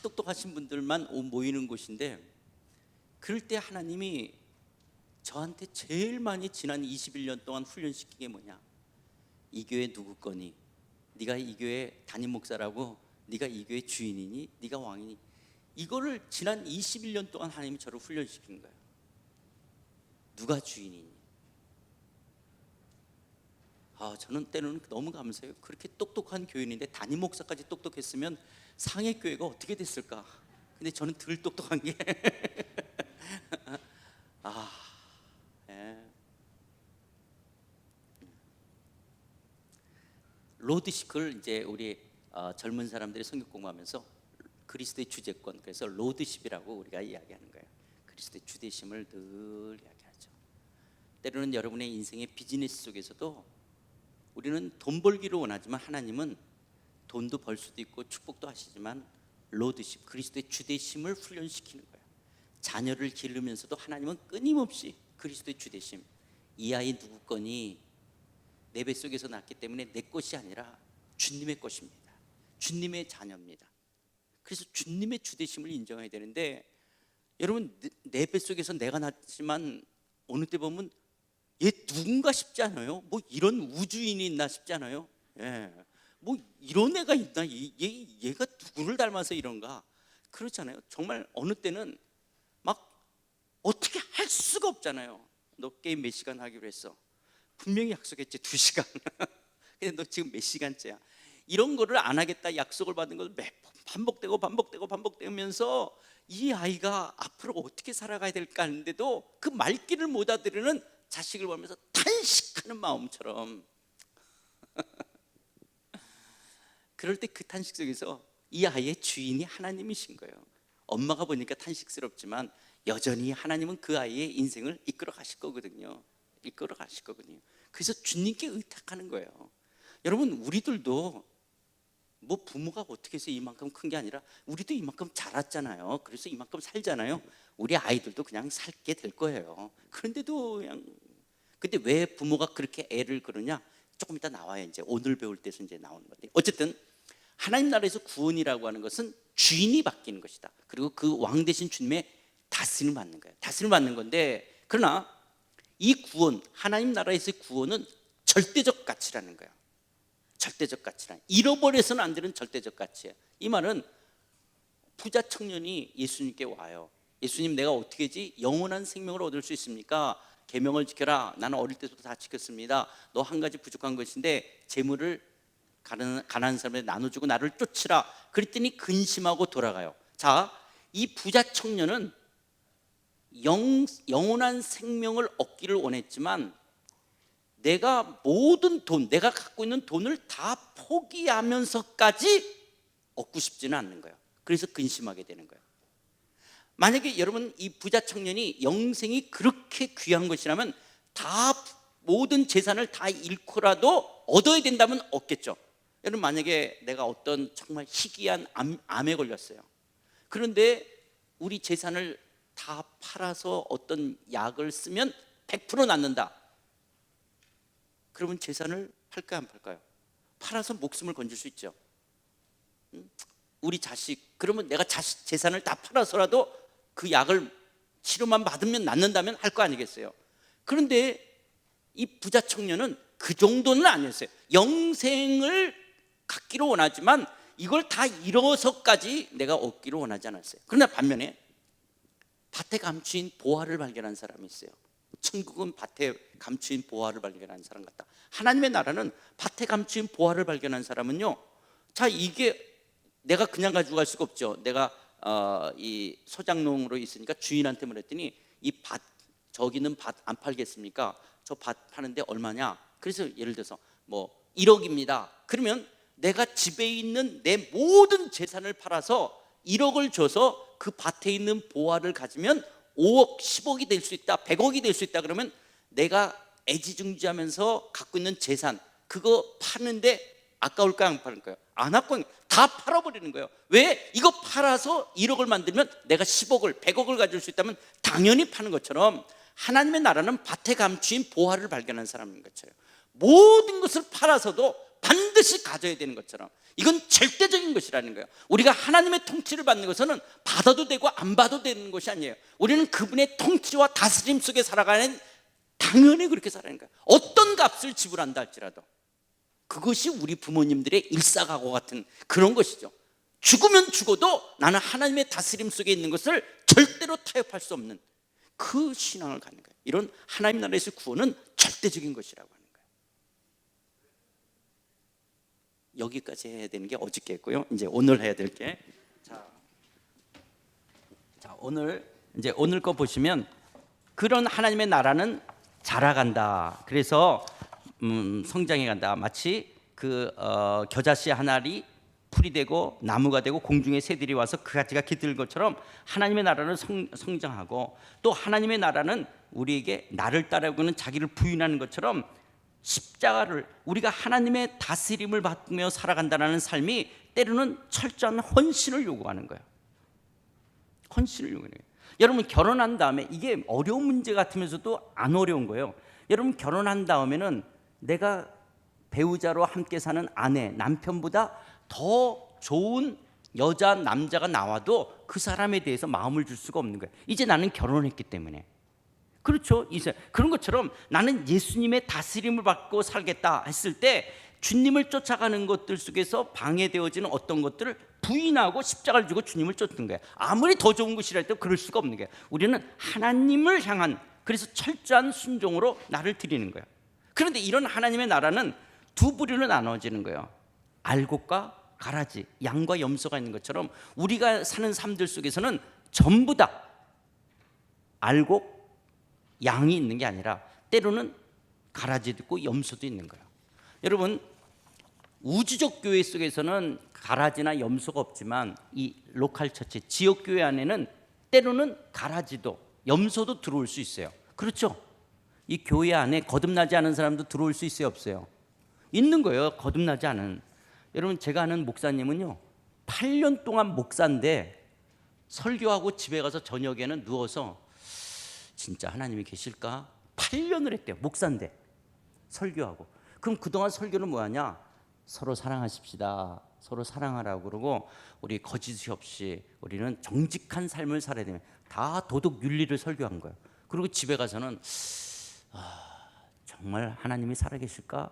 S1: 똑똑하신 분들만 모이는 곳인데, 그럴 때 하나님이 저한테 제일 많이 지난 21년 동안 훈련시킨 게 뭐냐? 이 교회 누구 거니? 네가 이 교회 담임 목사라고, 네가 이 교회 주인이니? 네가 왕이니? 이거를 지난 21년 동안 하나님이 저를 훈련시킨 거예요. 누가 주인이니? 저는 때로는 너무 감사해요. 그렇게 똑똑한 교인인데 담임 목사까지 똑똑했으면 상해교회가 어떻게 됐을까? 근데 저는 덜 똑똑한 게 예. 로드십을 이제 우리 젊은 사람들이 성경 공부하면서 그리스도의 주제권, 그래서 로드십이라고 우리가 이야기하는 거예요. 그리스도의 주대심을 늘 이야기하죠. 때로는 여러분의 인생의 비즈니스 속에서도 우리는 돈 벌기를 원하지만 하나님은 돈도 벌 수도 있고 축복도 하시지만 로드십, 그리스도의 주대심을 훈련시키는 거예요. 자녀를 기르면서도 하나님은 끊임없이 그리스도의 주대심, 이 아이 누구 거니? 내 뱃속에서 낳기 때문에 내 것이 아니라 주님의 것입니다. 주님의 자녀입니다. 그래서 주님의 주대심을 인정해야 되는데, 여러분 내 뱃속에서 내가 낳지만 어느 때 보면 얘 누군가 싶지 않아요? 뭐 이런 우주인이 있나 싶지 않아요? 예. 뭐 이런 애가 있나? 얘가 누구를 닮아서 이런가? 그렇잖아요. 정말 어느 때는 막 어떻게 할 수가 없잖아요. 너 게임 몇 시간 하기로 했어? 분명히 약속했지 2시간. 근데 너 지금 몇 시간째야? 이런 거를 안 하겠다 약속을 받은 걸 매번 반복되면서 이 아이가 앞으로 어떻게 살아가야 될까 하는데도 그 말귀를 못 알아들으는 자식을 보면서 탄식하는 마음처럼 그럴 때 그 탄식 속에서 이 아이의 주인이 하나님이신 거예요. 엄마가 보니까 탄식스럽지만 여전히 하나님은 그 아이의 인생을 이끌어 가실 거거든요. 그래서 주님께 의탁하는 거예요. 여러분 우리들도 뭐 부모가 어떻게 해서 이만큼 큰 게 아니라 우리도 이만큼 자랐잖아요. 그래서 이만큼 살잖아요. 우리 아이들도 그냥 살게 될 거예요. 그런데도 그냥, 근데 왜 부모가 그렇게 애를 그러냐? 조금 이따 나와요. 이제 오늘 배울 때서 이제 나오는 건데, 어쨌든 하나님 나라에서 구원이라고 하는 것은 주인이 바뀌는 것이다. 그리고 그 왕 대신 주님의 다스림을 받는 거예요. 다스림을 받는 건데, 그러나 이 구원, 하나님 나라에서의 구원은 절대적 가치라는 거예요. 절대적 가치라, 잃어버려서는 안 되는 절대적 가치예요. 이 말은 부자 청년이 예수님께 와요. 예수님, 내가 어떻게 하지 영원한 생명을 얻을 수 있습니까? 계명을 지켜라. 나는 어릴 때부터 다 지켰습니다. 너 한 가지 부족한 것인데 재물을 가난한 사람에게 나눠주고 나를 쫓으라. 그랬더니 근심하고 돌아가요. 자, 이 부자 청년은 영원한 생명을 얻기를 원했지만 내가 모든 돈, 내가 갖고 있는 돈을 다 포기하면서까지 얻고 싶지는 않는 거예요. 그래서 근심하게 되는 거예요. 만약에 여러분 이 부자 청년이 영생이 그렇게 귀한 것이라면 다 모든 재산을 다 잃고라도 얻어야 된다면 얻겠죠. 여러분 만약에 내가 어떤 정말 희귀한 암에 걸렸어요. 그런데 우리 재산을 다 팔아서 어떤 약을 쓰면 100% 낫는다. 그러면 재산을 팔까요, 안 팔까요? 팔아서 목숨을 건질 수 있죠. 우리 자식, 그러면 내가 재산을 다 팔아서라도 그 약을 치료만 받으면 낫는다면 할 거 아니겠어요? 그런데 이 부자 청년은 그 정도는 아니었어요. 영생을 갖기로 원하지만 이걸 다 잃어서까지 내가 얻기로 원하지 않았어요. 그러나 반면에 밭에 감추인 보화를 발견한 사람이 있어요. 천국은 밭에 감추인 보화를 발견한 사람 같다. 하나님의 나라는 밭에 감추인 보화를 발견한 사람은요, 자, 이게 내가 그냥 가지고 갈 수가 없죠. 내가 이 소장농으로 있으니까 주인한테 말했더니 이 밭, 저기는 밭 안 팔겠습니까? 저 밭 파는데 얼마냐? 그래서 예를 들어서 뭐 1억입니다. 그러면 내가 집에 있는 내 모든 재산을 팔아서 1억을 줘서 그 밭에 있는 보화를 가지면 5억, 10억이 될 수 있다, 100억이 될 수 있다. 그러면 내가 애지중지하면서 갖고 있는 재산, 그거 파는데 아까울까요, 안 팔을까요? 안 아까워요. 다 팔아버리는 거예요. 왜? 이거 팔아서 1억을 만들면 내가 10억을, 100억을 가질 수 있다면 당연히 파는 것처럼 하나님의 나라는 밭에 감추인 보화를 발견한 사람인 것처럼 모든 것을 팔아서도 반드시 가져야 되는 것처럼 이건 절대적인 것이라는 거예요. 우리가 하나님의 통치를 받는 것은 받아도 되고 안 받아도 되는 것이 아니에요. 우리는 그분의 통치와 다스림 속에 살아가는, 당연히 그렇게 살아가는 거예요. 어떤 값을 지불한다 할지라도 그것이 우리 부모님들의 일사각오 같은 그런 것이죠. 죽으면 죽어도 나는 하나님의 다스림 속에 있는 것을 절대로 타협할 수 없는 그 신앙을 갖는 거예요. 이런 하나님 나라에서 구원은 절대적인 것이라고 하는 거예요. 여기까지 해야 되는 게 어저께였고요. 이제 오늘 해야 될 게, 자 오늘 거 보시면, 그런 하나님의 나라는 자라간다. 그래서 성장해 간다. 마치 겨자씨 한 알이 풀이 되고 나무가 되고 공중의 새들이 와서 그 가지가 깃들 것처럼 하나님의 나라는 성장하고, 또 하나님의 나라는 우리에게 나를 따르고는 자기를 부인하는 것처럼 십자가를, 우리가 하나님의 다스림을 받으며 살아간다는 삶이 때로는 철저한 헌신을 요구하는 거예요. 헌신을 요구하는 거예요. 여러분, 결혼한 다음에, 이게 어려운 문제 같으면서도 안 어려운 거예요. 여러분, 결혼한 다음에는 내가 배우자로 함께 사는 아내, 남편보다 더 좋은 여자, 남자가 나와도 그 사람에 대해서 마음을 줄 수가 없는 거예요. 이제 나는 결혼했기 때문에. 그렇죠? 이제 그런 것처럼 나는 예수님의 다스림을 받고 살겠다 했을 때 주님을 쫓아가는 것들 속에서 방해되어지는 어떤 것들을 부인하고 십자가를 지고 주님을 쫓는 거예요. 아무리 더 좋은 것이라 해도 그럴 수가 없는 거예요. 우리는 하나님을 향한, 그래서 철저한 순종으로 나를 드리는 거예요. 그런데 이런 하나님의 나라는 두 부류로 나눠지는 거예요. 알곡과 가라지, 양과 염소가 있는 것처럼 우리가 사는 삶들 속에서는 전부 다 알곡, 양이 있는 게 아니라 때로는 가라지도 있고 염소도 있는 거예요. 여러분, 우주적 교회 속에서는 가라지나 염소가 없지만 이 로컬 처치, 지역 교회 안에는 때로는 가라지도 염소도 들어올 수 있어요. 그렇죠? 이 교회 안에 거듭나지 않은 사람도 들어올 수 있어요, 없어요? 있는 거예요. 거듭나지 않은. 여러분, 제가 아는 목사님은요 8년 동안 목사인데 설교하고 집에 가서 저녁에는 누워서 진짜 하나님이 계실까? 8년을 했대요. 목사인데 설교하고. 그럼 그동안 설교는 뭐하냐? 서로 사랑하십시다, 서로 사랑하라고 그러고, 우리 거짓이 없이 우리는 정직한 삶을 살아야 되면 다 도덕 윤리를 설교한 거예요. 그리고 집에 가서는 정말 하나님이 살아계실까?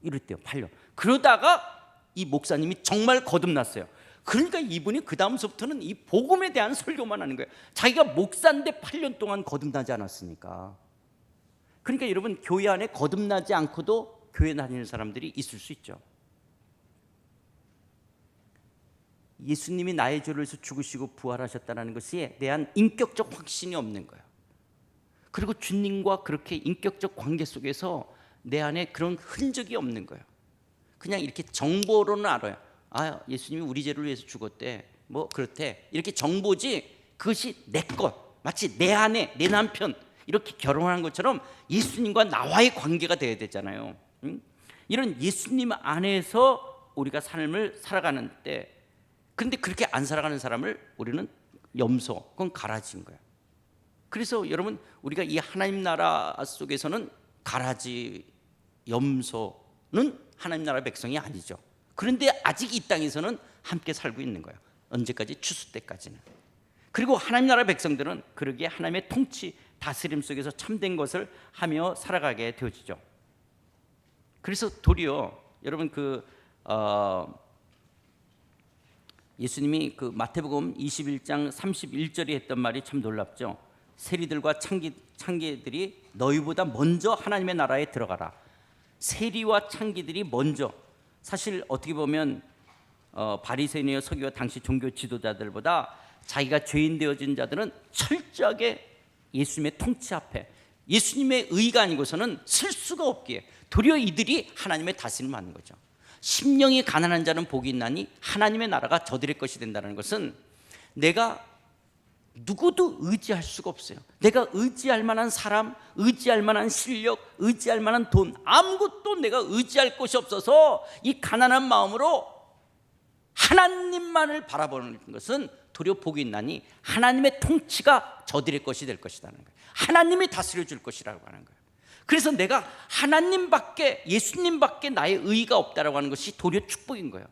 S1: 이랬대요. 8년. 그러다가 이 목사님이 정말 거듭났어요. 그러니까 이분이 그 다음서부터는 이 복음에 대한 설교만 하는 거예요. 자기가 목사인데 8년 동안 거듭나지 않았으니까. 그러니까 여러분, 교회 안에 거듭나지 않고도 교회 다니는 사람들이 있을 수 있죠. 예수님이 나의 죄를 위해서 죽으시고 부활하셨다는 것에 대한 인격적 확신이 없는 거예요. 그리고 주님과 그렇게 인격적 관계 속에서 내 안에 그런 흔적이 없는 거예요. 그냥 이렇게 정보로는 알아요. 예수님이 우리 죄를 위해서 죽었대, 뭐 그렇대, 이렇게 정보지 그것이 내 것, 마치 내 아내, 내 남편 이렇게 결혼한 것처럼 예수님과 나와의 관계가 돼야 되잖아요. 이런 예수님 안에서 우리가 삶을 살아가는 때, 그런데 그렇게 안 살아가는 사람을 우리는 염소, 그건 가라지인 거예요. 그래서 여러분, 우리가 이 하나님 나라 속에서는 가라지, 염소는 하나님 나라 백성이 아니죠. 그런데 아직 이 땅에서는 함께 살고 있는 거예요. 언제까지? 추수 때까지는. 그리고 하나님 나라 백성들은 그러기에 하나님의 통치, 다스림 속에서 참된 것을 하며 살아가게 되어지죠. 그래서 도리어 여러분, 예수님이 마태복음 21장 31절에 했던 말이 참 놀랍죠. 세리들과 창기들이 너희보다 먼저 하나님의 나라에 들어가라. 세리와 창기들이 먼저, 사실 어떻게 보면 바리새인이요 서기와 당시 종교 지도자들보다 자기가 죄인 되어진 자들은 철저하게 예수님의 통치 앞에, 예수님의 의가 아니고서는 쓸 수가 없기에 도리어 이들이 하나님의 다스림을 받는 거죠. 심령이 가난한 자는 복이 있나니 하나님의 나라가 저들의 것이 된다는 것은, 내가 누구도 의지할 수가 없어요. 내가 의지할 만한 사람, 의지할 만한 실력, 의지할 만한 돈, 아무것도 내가 의지할 곳이 없어서 이 가난한 마음으로 하나님만을 바라보는 것은 도리어 복이 있나니 하나님의 통치가 저들의 것이 될 것이라는 거예요. 하나님이 다스려 줄 것이라고 하는 거예요. 그래서 내가 하나님밖에, 예수님밖에 나의 의의가 없다라고 하는 것이 도리어 축복인 거예요.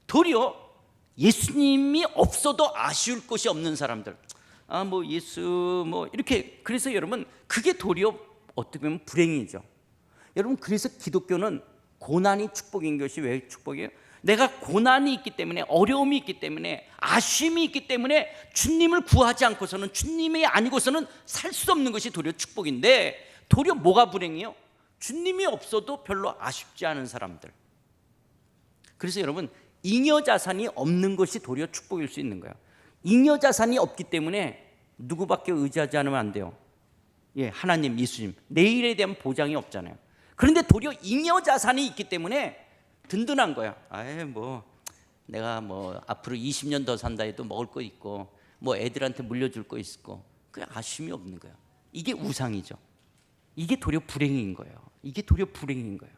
S1: 도리어 예수님이 없어도 아쉬울 것이 없는 사람들, 예수 이렇게, 그래서 여러분, 그게 도리어 어떻게 보면 불행이죠. 여러분, 그래서 기독교는 고난이 축복인 것이 왜 축복이에요? 내가 고난이 있기 때문에, 어려움이 있기 때문에, 아쉬움이 있기 때문에 주님을 구하지 않고서는, 주님이 아니고서는 살 수 없는 것이 도리어 축복인데, 도리어 뭐가 불행이요? 주님이 없어도 별로 아쉽지 않은 사람들. 그래서 여러분, 잉여 자산이 없는 것이 도리어 축복일 수 있는 거예요. 잉여 자산이 없기 때문에 누구밖에 의지하지 않으면 안 돼요. 예, 하나님, 예수님. 내일에 대한 보장이 없잖아요. 그런데 도리어 잉여 자산이 있기 때문에 든든한 거야. 내가 앞으로 20년 더 산다 해도 먹을 거 있고, 애들한테 물려줄 거 있고, 그냥 아쉬움이 없는 거야. 이게 우상이죠. 이게 도리어 불행인 거예요. 이게 도리어 불행인 거예요.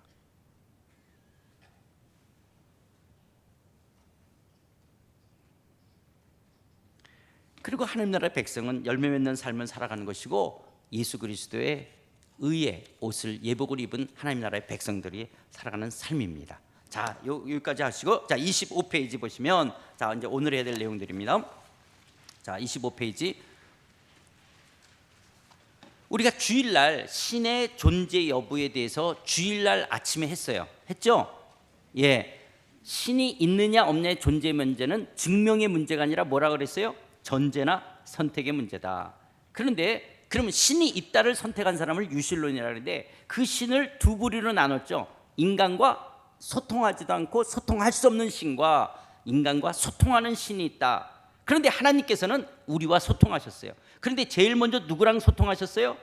S1: 그리고 하나님 나라의 백성은 열매 맺는 삶을 살아가는 것이고, 예수 그리스도의 의의 옷을, 예복을 입은 하나님 나라의 백성들이 살아가는 삶입니다. 자, 여기까지 하시고, 자, 25페이지 보시면, 자, 이제 오늘 해야 될 내용들입니다. 자, 25페이지. 우리가 주일날 신의 존재 여부에 대해서 주일날 아침에 했죠? 예. 신이 있느냐 없느냐의 존재 문제는 증명의 문제가 아니라 뭐라 그랬어요? 전제나 선택의 문제다. 그런데 그러면 신이 있다를 선택한 사람을 유실론이라고 하는데, 그 신을 두 부류로 나눴죠. 인간과 소통하지도 않고 소통할 수 없는 신과 인간과 소통하는 신이 있다. 그런데 하나님께서는 우리와 소통하셨어요. 그런데 제일 먼저 누구랑 소통하셨어요?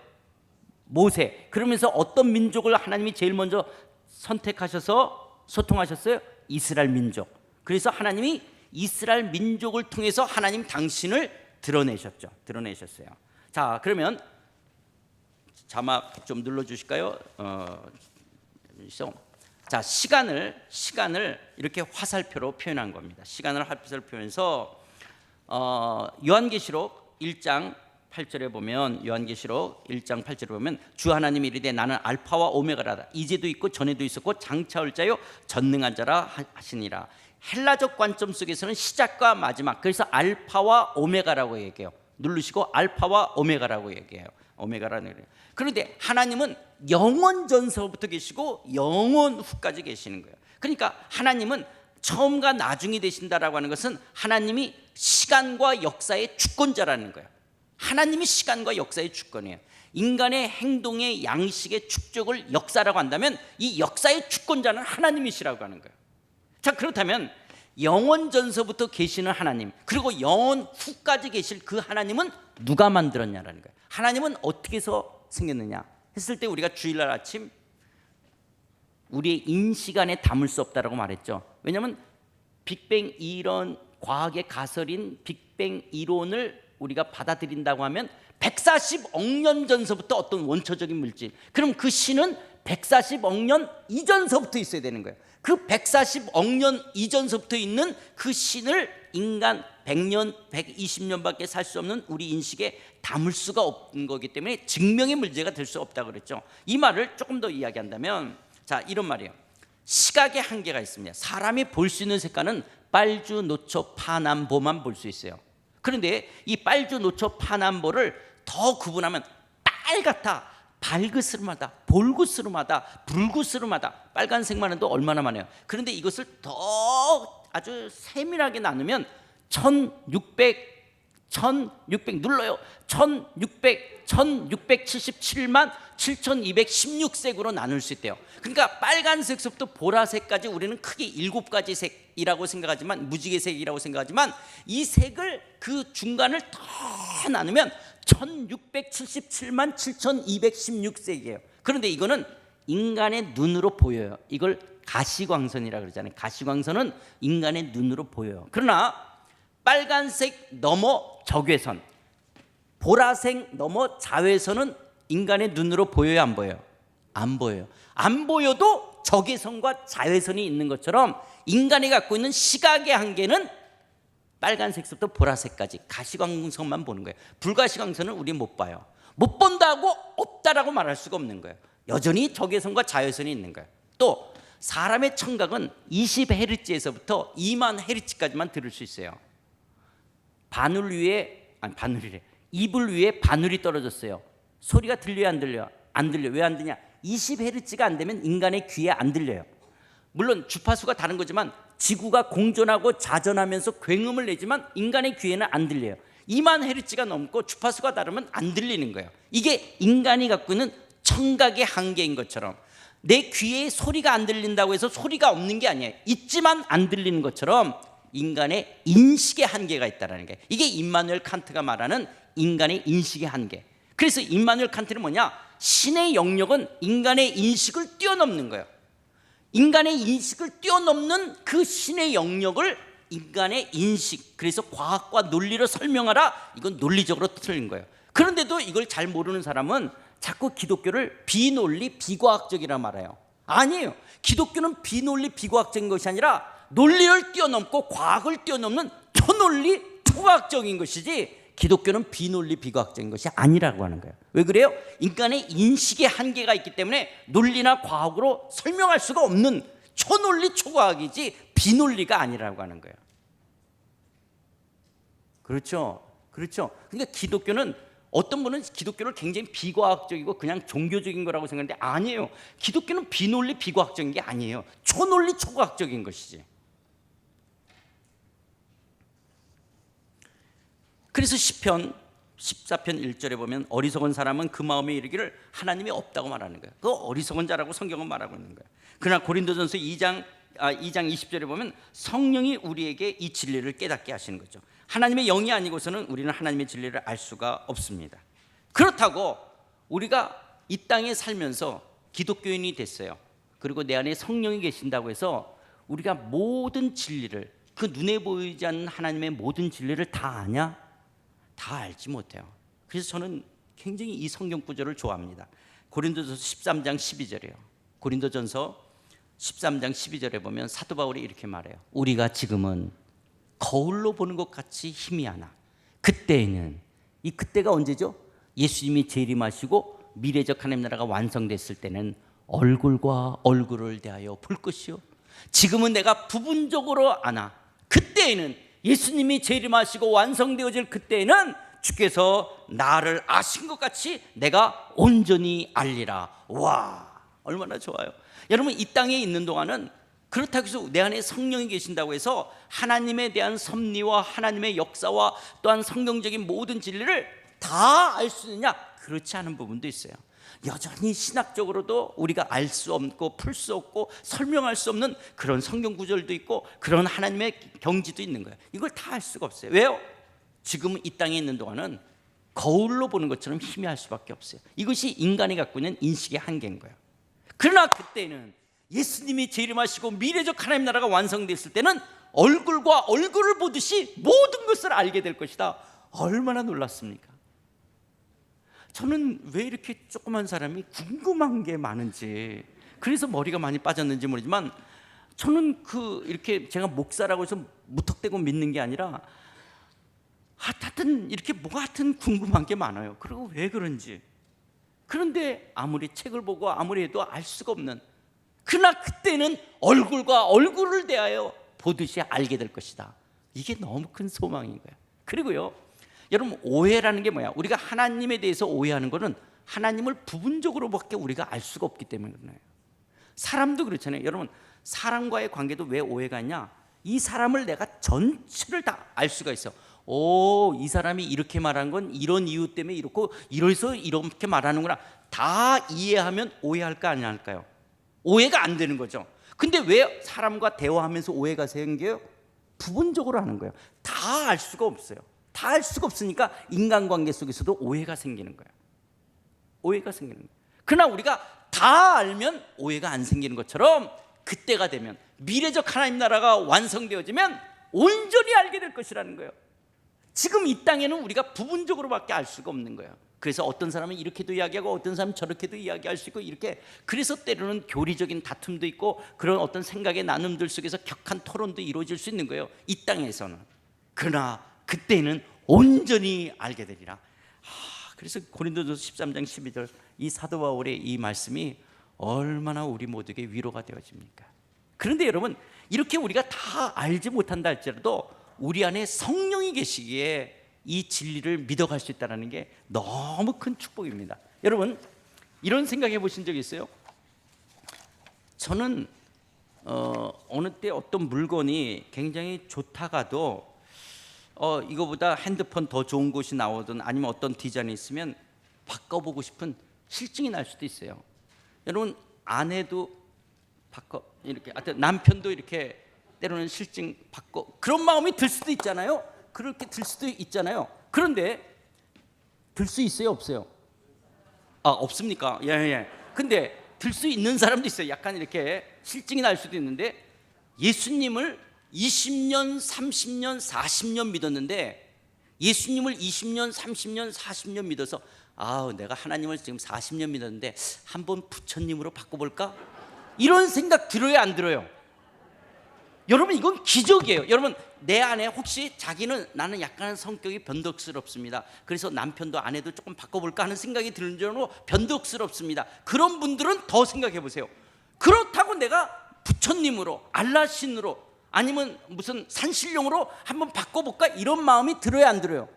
S1: 모세. 그러면서 어떤 민족을 하나님이 제일 먼저 선택하셔서 소통하셨어요? 이스라엘 민족. 그래서 하나님이 이스라엘 민족을 통해서 하나님 당신을 드러내셨어요. 자, 그러면 자막 좀 눌러주실까요? 자, 시간을 이렇게 화살표로 표현한 겁니다. 시간을 화살표로 표현해서 요한계시록 1장 8절에 보면, 요한계시록 1장 8절에 보면, 주 하나님이 이르되 나는 알파와 오메가라다. 이제도 있고 전에도 있었고 장차 올 자요 전능한 자라 하시니라. 헬라적 관점 속에서는 시작과 마지막, 그래서 알파와 오메가라고 얘기해요. 누르시고 알파와 오메가라고 얘기해요. 오메가라는 얘기해요. 그런데 하나님은 영원 전서부터 계시고 영원 후까지 계시는 거예요. 그러니까 하나님은 처음과 나중이 되신다라고 하는 것은 하나님이 시간과 역사의 주권자라는 거예요. 하나님이 시간과 역사의 주권이에요. 인간의 행동의 양식의 축적을 역사라고 한다면 이 역사의 주권자는 하나님이시라고 하는 거예요. 자, 그렇다면 영원 전서부터 계시는 하나님, 그리고 영원 후까지 계실 그 하나님은 누가 만들었냐라는 거예요. 하나님은 어떻게 해서 생겼느냐 했을 때, 우리가 주일날 아침 우리의 인시간에 담을 수 없다라고 말했죠. 왜냐하면 빅뱅 이론, 과학의 가설인 빅뱅 이론을 우리가 받아들인다고 하면 140억 년 전서부터 어떤 원초적인 물질, 그럼 그 신은 140억 년 이전서부터 있어야 되는 거예요. 그 140억 년 이전서부터 있는 그 신을 인간 100년, 120년밖에 살 수 없는 우리 인식에 담을 수가 없는 거기 때문에 증명의 문제가 될 수 없다고 그랬죠. 이 말을 조금 더 이야기한다면, 자, 이런 말이에요. 시각의 한계가 있습니다. 사람이 볼 수 있는 색깔은 빨주, 노초, 파남보만 볼 수 있어요. 그런데 이 빨주, 노초, 파남보를 더 구분하면 빨갛다, 발그스름하다, 볼그스름하다, 불그스름하다, 빨간색만 해도 얼마나 많아요. 그런데 이것을 더 아주 세밀하게 나누면 1600 눌러요. 1677만 7216색으로 나눌 수 있대요. 그러니까 빨간색부터 보라색까지 우리는 크게 7가지 색이라고 생각하지만, 무지개색이라고 생각하지만, 이 색을 그 중간을 더 나누면 1677만 7216색이에요. 그런데 이거는 인간의 눈으로 보여요. 이걸 가시광선이라고 그러잖아요. 가시광선은 인간의 눈으로 보여요. 그러나 빨간색 넘어 적외선, 보라색 넘어 자외선은 인간의 눈으로 보여요, 안 보여요? 안 보여요. 안 보여도 적외선과 자외선이 있는 것처럼 인간이 갖고 있는 시각의 한계는 빨간색부터 보라색까지 가시광선만 보는 거예요. 불가시광선은 우리 못 봐요. 못 본다고 없다라고 말할 수가 없는 거예요. 여전히 적외선과 자외선이 있는 거예요. 또 사람의 청각은 20Hz에서부터 2만 Hz까지만 들을 수 있어요. 이불 위에 바늘이 떨어졌어요. 소리가 들려요, 안 들려요? 안 들려. 왜 안 들냐? 20Hz가 안 되면 인간의 귀에 안 들려요. 물론 주파수가 다른 거지만 지구가 공전하고 자전하면서 굉음을 내지만 인간의 귀에는 안 들려요. 2만 헤르츠가 넘고 주파수가 다르면 안 들리는 거예요. 이게 인간이 갖고 있는 청각의 한계인 것처럼 내 귀에 소리가 안 들린다고 해서 소리가 없는 게 아니에요. 있지만 안 들리는 것처럼 인간의 인식의 한계가 있다는 게, 이게 임마누엘 칸트가 말하는 인간의 인식의 한계. 그래서 임마누엘 칸트는 뭐냐? 신의 영역은 인간의 인식을 뛰어넘는 거예요. 인간의 인식을 뛰어넘는 그 신의 영역을 인간의 인식, 그래서 과학과 논리로 설명하라, 이건 논리적으로 틀린 거예요. 그런데도 이걸 잘 모르는 사람은 자꾸 기독교를 비논리 비과학적이라 말해요. 아니에요. 기독교는 비논리 비과학적인 것이 아니라 논리를 뛰어넘고 과학을 뛰어넘는 초논리 초과학적인 것이지, 기독교는 비논리 비과학적인 것이 아니라고 하는 거예요. 왜 그래요? 인간의 인식의 한계가 있기 때문에 논리나 과학으로 설명할 수가 없는 초논리 초과학이지 비논리가 아니라고 하는 거예요. 그렇죠? 그렇죠. 그러니까 기독교는, 어떤 분은 기독교를 굉장히 비과학적이고 그냥 종교적인 거라고 생각하는데 아니에요. 기독교는 비논리 비과학적인 게 아니에요. 초논리 초과학적인 것이지. 그래서 시편 14편 1절에 보면 어리석은 사람은 그 마음에 이르기를 하나님이 없다고 말하는 거예요. 그 어리석은 자라고 성경은 말하고 있는 거예요. 그러나 고린도전서 2장 20절에 보면 성령이 우리에게 이 진리를 깨닫게 하시는 거죠. 하나님의 영이 아니고서는 우리는 하나님의 진리를 알 수가 없습니다. 그렇다고 우리가 이 땅에 살면서 기독교인이 됐어요. 그리고 내 안에 성령이 계신다고 해서 우리가 모든 진리를, 그 눈에 보이지 않는 하나님의 모든 진리를 다 아냐? 다 알지 못해요. 그래서 저는 굉장히 이 성경 구절을 좋아합니다. 고린도전서 13장 12절이에요. 고린도전서 13장 12절에 보면 사도 바울이 이렇게 말해요. 우리가 지금은 거울로 보는 것 같이 희미하나 그때에는, 이 그때가 언제죠? 예수님이 재림하시고 미래적 하나님 나라가 완성됐을 때는 얼굴과 얼굴을 대하여 볼 것이요, 지금은 내가 부분적으로 아나 그때에는, 예수님이 재림하시고 완성되어질 그때에는 주께서 나를 아신 것 같이 내가 온전히 알리라. 와, 얼마나 좋아요. 여러분, 이 땅에 있는 동안은 그렇다고 해서 내 안에 성령이 계신다고 해서 하나님에 대한 섭리와 하나님의 역사와 또한 성경적인 모든 진리를 다 알 수 있느냐? 그렇지 않은 부분도 있어요. 여전히 신학적으로도 우리가 알 수 없고 풀 수 없고 설명할 수 없는 그런 성경 구절도 있고 그런 하나님의 경지도 있는 거예요. 이걸 다 알 수가 없어요. 왜요? 지금 이 땅에 있는 동안은 거울로 보는 것처럼 희미할 수밖에 없어요. 이것이 인간이 갖고 있는 인식의 한계인 거예요. 그러나 그때는 예수님이 재림하시고 미래적 하나님 나라가 완성됐을 때는 얼굴과 얼굴을 보듯이 모든 것을 알게 될 것이다. 얼마나 놀랐습니까? 저는 왜 이렇게 조그만 사람이 궁금한 게 많은지, 그래서 머리가 많이 빠졌는지 모르지만, 저는 이렇게 제가 목사라고 해서 무턱대고 믿는 게 아니라 하여튼 이렇게 하여튼 궁금한 게 많아요. 그리고 왜 그런지. 그런데 아무리 책을 보고 아무리 해도 알 수가 없는, 그러나 그때는 얼굴과 얼굴을 대하여 보듯이 알게 될 것이다. 이게 너무 큰 소망인 거예요. 그리고요, 여러분, 오해라는 게 뭐야? 우리가 하나님에 대해서 오해하는 거는 하나님을 부분적으로밖에 우리가 알 수가 없기 때문에 그래요. 사람도 그렇잖아요. 여러분, 사람과의 관계도 왜 오해가 있냐? 이 사람을 내가 전체를 다 알 수가 있어. 이 사람이 이렇게 말한 건 이런 이유 때문에 이렇고 이래서 이렇게 말하는구나. 다 이해하면 오해할까 안 할까요? 오해가 안 되는 거죠. 근데 왜 사람과 대화하면서 오해가 생겨요? 부분적으로 하는 거예요. 다 알 수가 없어요. 다 알 수가 없으니까 인간관계 속에서도 오해가 생기는 거예요. 오해가 생기는 거예요. 그러나 우리가 다 알면 오해가 안 생기는 것처럼 그때가 되면, 미래적 하나님 나라가 완성되어지면 온전히 알게 될 것이라는 거예요. 지금 이 땅에는 우리가 부분적으로밖에 알 수가 없는 거예요. 그래서 어떤 사람은 이렇게도 이야기하고 어떤 사람은 저렇게도 이야기할 수 있고, 이렇게, 그래서 때로는 교리적인 다툼도 있고 그런 어떤 생각의 나눔들 속에서 격한 토론도 이루어질 수 있는 거예요, 이 땅에서는. 그러나 그때는 온전히 알게 되리라. 그래서 고린도전서 13장 12절 이 사도 바울의 이 말씀이 얼마나 우리 모두에게 위로가 되어집니까? 그런데 여러분, 이렇게 우리가 다 알지 못한다 할지라도 우리 안에 성령이 계시기에 이 진리를 믿어갈 수 있다는 게 너무 큰 축복입니다. 여러분, 이런 생각해 보신 적 있어요? 저는 어느 때 어떤 물건이 굉장히 좋다가도 이거보다 핸드폰 더 좋은 곳이 나오든 아니면 어떤 디자인이 있으면 바꿔보고 싶은 실증이 날 수도 있어요. 여러분 아내도 이렇게 하여튼 남편도 이렇게 때로는 실증 바꿔 그런 마음이 들 수도 있잖아요. 그렇게 들 수도 있잖아요. 그런데 들 수 있어요, 없어요? 없습니까? 예. 근데 들 수 있는 사람도 있어요. 약간 이렇게 실증이 날 수도 있는데 예수님을 20년, 30년, 40년 믿었는데 예수님을 20년, 30년, 40년 믿어서 내가 하나님을 지금 40년 믿었는데 한번 부처님으로 바꿔볼까? 이런 생각 들어요, 안 들어요? 여러분 이건 기적이에요. 여러분 내 안에 혹시 자기는 나는 약간 성격이 변덕스럽습니다. 그래서 남편도 아내도 조금 바꿔볼까 하는 생각이 드는 정도로 변덕스럽습니다. 그런 분들은 더 생각해 보세요. 그렇다고 내가 부처님으로 알라신으로 아니면 무슨 산신령으로 한번 바꿔볼까 이런 마음이 들어야 안 들어요?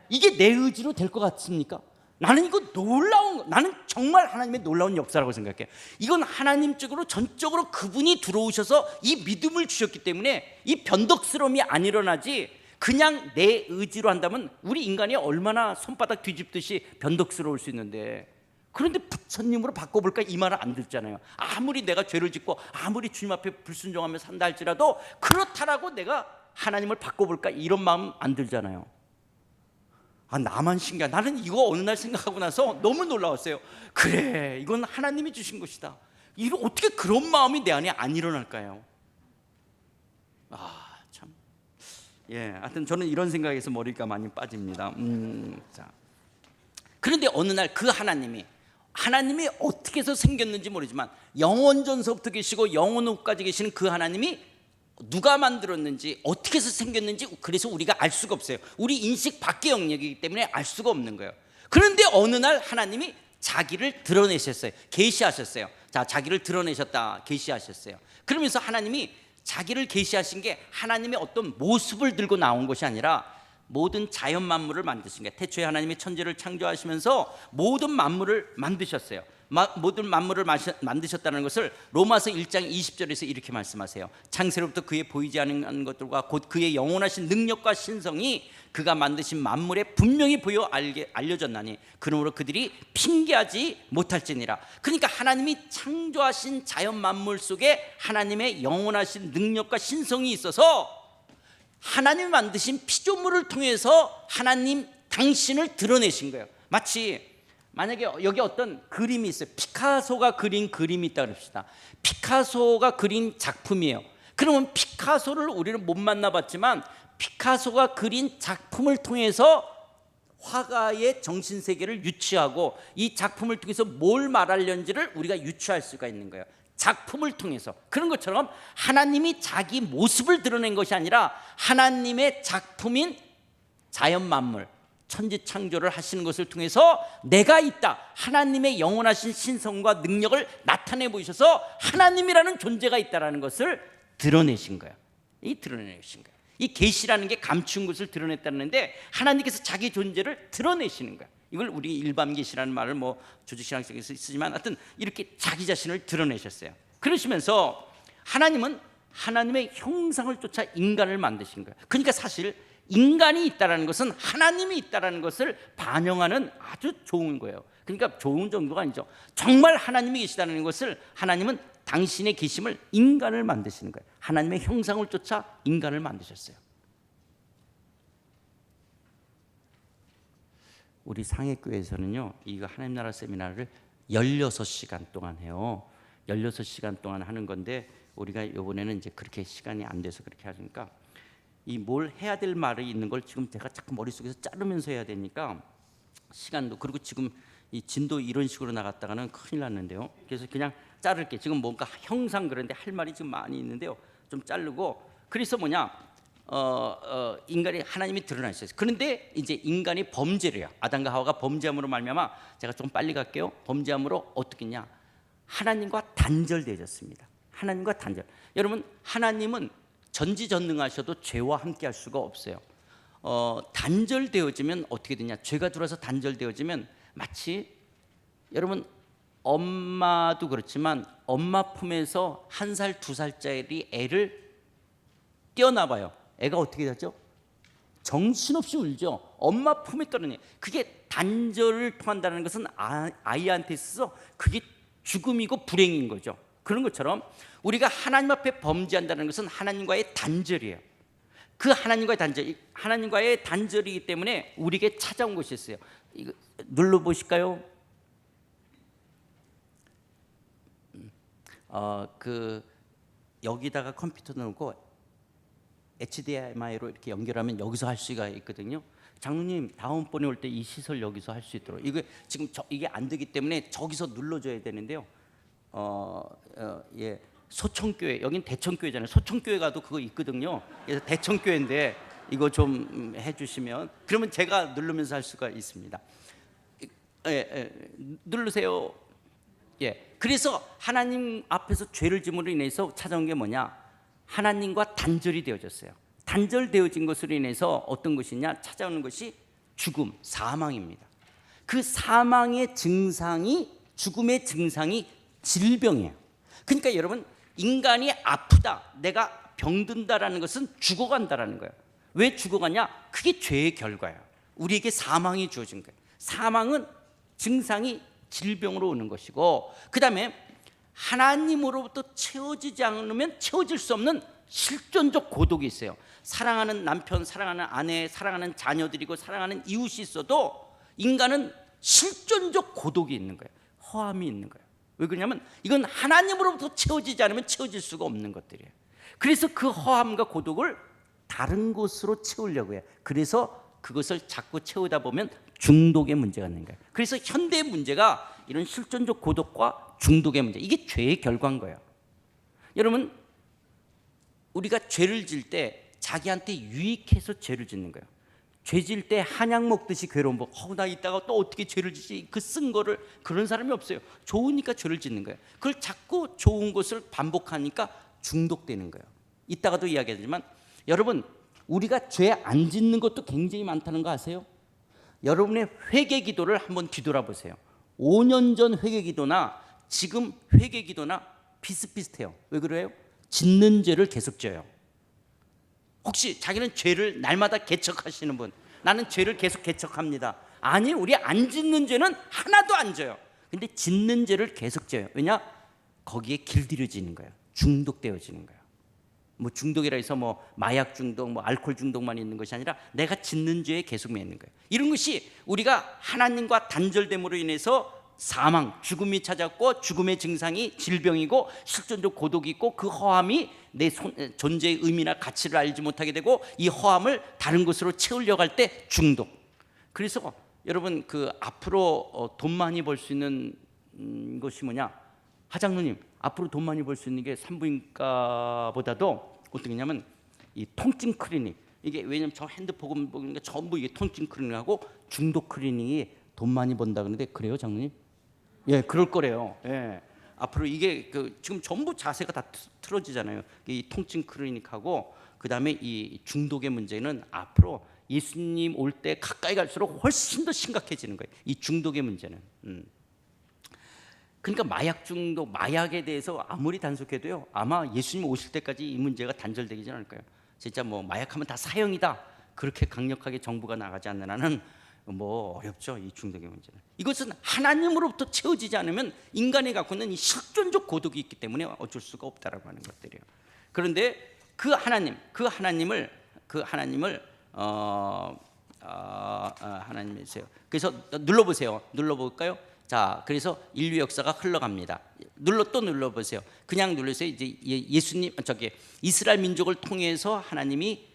S1: 이게 내 의지로 될 것 같습니까? 나는 이거 나는 정말 하나님의 놀라운 역사라고 생각해요. 이건 하나님 쪽으로 전적으로 그분이 들어오셔서 이 믿음을 주셨기 때문에 이 변덕스러움이 안 일어나지 그냥 내 의지로 한다면 우리 인간이 얼마나 손바닥 뒤집듯이 변덕스러울 수 있는데 그런데 부처님으로 바꿔볼까 이 말은 안 듣잖아요. 아무리 내가 죄를 짓고 아무리 주님 앞에 불순종하며 산다 할지라도 그렇다라고 내가 하나님을 바꿔볼까 이런 마음 안 들잖아요. 나만 신기하다. 나는 이거 어느 날 생각하고 나서 너무 놀라웠어요. 그래, 이건 하나님이 주신 것이다. 이거 어떻게 그런 마음이 내 안에 안 일어날까요? 참. 하여튼 저는 이런 생각에서 머리가 많이 빠집니다. 자. 그런데 어느 날 그 하나님이 어떻게 해서 생겼는지 모르지만 영원전서부터 계시고 영원 후까지 계시는 그 하나님이 누가 만들었는지 어떻게 해서 생겼는지 그래서 우리가 알 수가 없어요. 우리 인식 밖의 영역이기 때문에 알 수가 없는 거예요. 그런데 어느 날 하나님이 자기를 드러내셨어요. 계시하셨어요. 자, 자기를 드러내셨다, 계시하셨어요. 그러면서 하나님이 자기를 계시하신 게 하나님의 어떤 모습을 들고 나온 것이 아니라 모든 자연 만물을 만드신 거예요. 태초에 하나님이 천지를 창조하시면서 모든 만물을 만드셨어요. 모든 만물을 만드셨다는 것을 로마서 1장 20절에서 이렇게 말씀하세요. 창세로부터 그의 보이지 않은 것들과 곧 그의 영원하신 능력과 신성이 그가 만드신 만물에 분명히 보여 알려졌나니 그러므로 그들이 핑계하지 못할지니라. 그러니까 하나님이 창조하신 자연 만물 속에 하나님의 영원하신 능력과 신성이 있어서 하나님이 만드신 피조물을 통해서 하나님 당신을 드러내신 거예요. 마치 만약에 여기 어떤 그림이 있어요. 피카소가 그린 그림이 있다 그럽시다. 피카소가 그린 작품이에요. 그러면 피카소를 우리는 못 만나봤지만 피카소가 그린 작품을 통해서 화가의 정신세계를 유추하고 이 작품을 통해서 뭘 말하려는지를 우리가 유추할 수가 있는 거예요. 작품을 통해서. 그런 것처럼 하나님이 자기 모습을 드러낸 것이 아니라 하나님의 작품인 자연 만물 천지 창조를 하시는 것을 통해서 내가 있다, 하나님의 영원하신 신성과 능력을 나타내 보이셔서 하나님이라는 존재가 있다라는 것을 드러내신 거예요. 드러내신 거예요. 이 계시라는 게 감춘 것을 드러냈다는데 하나님께서 자기 존재를 드러내시는 거예요. 이걸 우리 일반 계시라는 말을 조직신학에서 쓰지만 하여튼 이렇게 자기 자신을 드러내셨어요. 그러시면서 하나님은 하나님의 형상을 쫓아 인간을 만드신 거예요. 그러니까 사실 인간이 있다라는 것은 하나님이 있다라는 것을 반영하는 아주 좋은 거예요. 그러니까 좋은 정도가 아니죠. 정말 하나님이 계시다는 것을 하나님은 당신의 계심을 인간을 만드시는 거예요. 하나님의 형상을 쫓아 인간을 만드셨어요. 우리 상해교회에서는요, 이거 하나님 나라 세미나를 16시간 동안 해요. 16시간 동안 하는 건데 우리가 이번에는 이제 그렇게 시간이 안 돼서 그렇게 하니까 이 뭘 해야 될 말이 있는 걸 지금 제가 자꾸 머릿속에서 자르면서 해야 되니까 시간도, 그리고 지금 이 진도 이런 식으로 나갔다가는 큰일 났는데요. 그래서 그냥 자를게. 지금 뭔가 형상 그런데 할 말이 지금 많이 있는데요. 좀 자르고. 그래서 인간이 하나님이 드러나셨어요. 그런데 이제 인간이 범죄를 해요. 아담과 하와가 범죄함으로 말미암아, 제가 좀 빨리 갈게요. 범죄함으로 어떻겠냐? 하나님과 단절되어졌습니다. 하나님과 단절. 여러분, 하나님은 전지전능하셔도 죄와 함께할 수가 없어요. 단절되어지면 어떻게 되냐? 죄가 들어와서 단절되어지면 마치 여러분 엄마도 그렇지만 엄마 품에서 1살, 2살짜리 애를 떼어놔봐요. 애가 어떻게 되죠? 정신없이 울죠. 엄마 품에 떨어져. 그게 단절을 통한다는 것은 아이한테 있어서 그게 죽음이고 불행인 거죠. 그런 것처럼 우리가 하나님 앞에 범죄한다는 것은 하나님과의 단절이에요. 그 하나님과의 단절이기 때문에 우리에게 찾아온 것이 있어요. 이거 눌러보실까요? 여기다가 컴퓨터 넣고 HDMI로 이렇게 연결하면 여기서 할 수가 있거든요. 장로님 다음번에 올 때 이 시설 여기서 할 수 있도록. 이거 지금 이게 안 되기 때문에 저기서 눌러줘야 되는데요. 예, 소청교회, 여긴 대청교회잖아요. 소청교회 가도 그거 있거든요. 그래서 대청교회인데 이거 좀 해주시면, 그러면 제가 누르면서 할 수가 있습니다. 누르세요. 예, 그래서 하나님 앞에서 죄를 짐으로 인해서 찾아온 게 뭐냐? 하나님과 단절이 되어졌어요. 단절되어진 것으로 인해서 어떤 것이냐? 찾아오는 것이 죽음, 사망입니다. 그 사망의 증상이, 죽음의 증상이 질병이에요. 그러니까 여러분, 인간이 아프다, 내가 병든다라는 것은 죽어간다라는 거예요. 왜 죽어가냐? 그게 죄의 결과예요. 우리에게 사망이 주어진 거예요. 사망은 증상이 질병으로 오는 것이고, 그 다음에 하나님으로부터 채워지지 않으면 채워질 수 없는 실존적 고독이 있어요. 사랑하는 남편, 사랑하는 아내, 사랑하는 자녀들이고 사랑하는 이웃이 있어도 인간은 실존적 고독이 있는 거예요. 허함이 있는 거예요. 왜 그러냐면 이건 하나님으로부터 채워지지 않으면 채워질 수가 없는 것들이에요. 그래서 그 허함과 고독을 다른 곳으로 채우려고 해요. 그래서 그것을 자꾸 채우다 보면 중독의 문제가 있는 거예요. 그래서 현대의 문제가 이런 실존적 고독과 중독의 문제, 이게 죄의 결과인 거예요. 여러분, 우리가 죄를 질 때 자기한테 유익해서 죄를 짓는 거예요. 죄 질 때 한약 먹듯이 괴로운 법, 나 이따가 또 어떻게 죄를 짓지? 그 쓴 거를, 그런 사람이 없어요. 좋으니까 죄를 짓는 거예요. 그걸 자꾸 좋은 것을 반복하니까 중독되는 거예요. 이따가도 이야기하지만 여러분, 우리가 죄 안 짓는 것도 굉장히 많다는 거 아세요? 여러분의 회개 기도를 한번 뒤돌아 보세요. 5년 전 회개 기도나 지금 회개 기도나 비슷비슷해요. 왜 그래요? 짓는 죄를 계속 져요. 혹시 자기는 죄를 날마다 개척하시는 분, 나는 죄를 계속 개척합니다. 아니, 우리 안 짓는 죄는 하나도 안 져요. 근데 짓는 죄를 계속 져요. 왜냐? 거기에 길들여지는 거예요. 중독되어지는 거예요. 뭐 중독이라 해서 뭐 마약 중독, 뭐 알코올 중독만 있는 것이 아니라 내가 짓는 죄에 계속 맺는 거예요. 이런 것이 우리가 하나님과 단절됨으로 인해서 사망, 죽음이 찾았고, 죽음의 증상이 질병이고 실존적 고독이 있고, 그 허함이 내 존재의 의미나 가치를 알지 못하게 되고, 이 허함을 다른 것으로 채우려고 할 때 중독. 그래서 여러분, 그 앞으로 돈 많이 벌 수 있는 것이 뭐냐? 하장로님, 앞으로 돈 많이 벌 수 있는 게 산부인과보다도 어떻게 냐면 이 통증 클리닉. 이게 왜냐면 저 핸드폰 보는 게 전부 이게 통증 클리닉하고 중독 클리닉이 돈 많이 번다 그러는데, 그래요, 장로님? 예, 그럴 거래요. 예. 앞으로 이게 지금 전부 자세가 다 틀어지잖아요. 이 통증 클리닉하고 그다음에 이 중독의 문제는 앞으로 예수님 올 때 가까이 갈수록 훨씬 더 심각해지는 거예요. 이 중독의 문제는. 그러니까 마약 중독, 마약에 대해서 아무리 단속해도요, 아마 예수님 오실 때까지 이 문제가 단절되지 않을 거예요. 진짜 뭐 마약하면 다 사형이다, 그렇게 강력하게 정부가 나가지 않는 한은 뭐 어렵죠, 이 중독의 문제는. 이것은 하나님으로부터 채워지지 않으면 인간이 갖고 있는 이 실존적 고독이 있기 때문에 어쩔 수가 없다라고 하는 것들이에요. 그런데 그 하나님을 하나님이세요. 그래서 눌러보세요. 눌러볼까요? 자, 그래서 인류 역사가 흘러갑니다. 또 눌러보세요. 그냥 눌러세요. 이제 예수님, 이스라엘 민족을 통해서 하나님이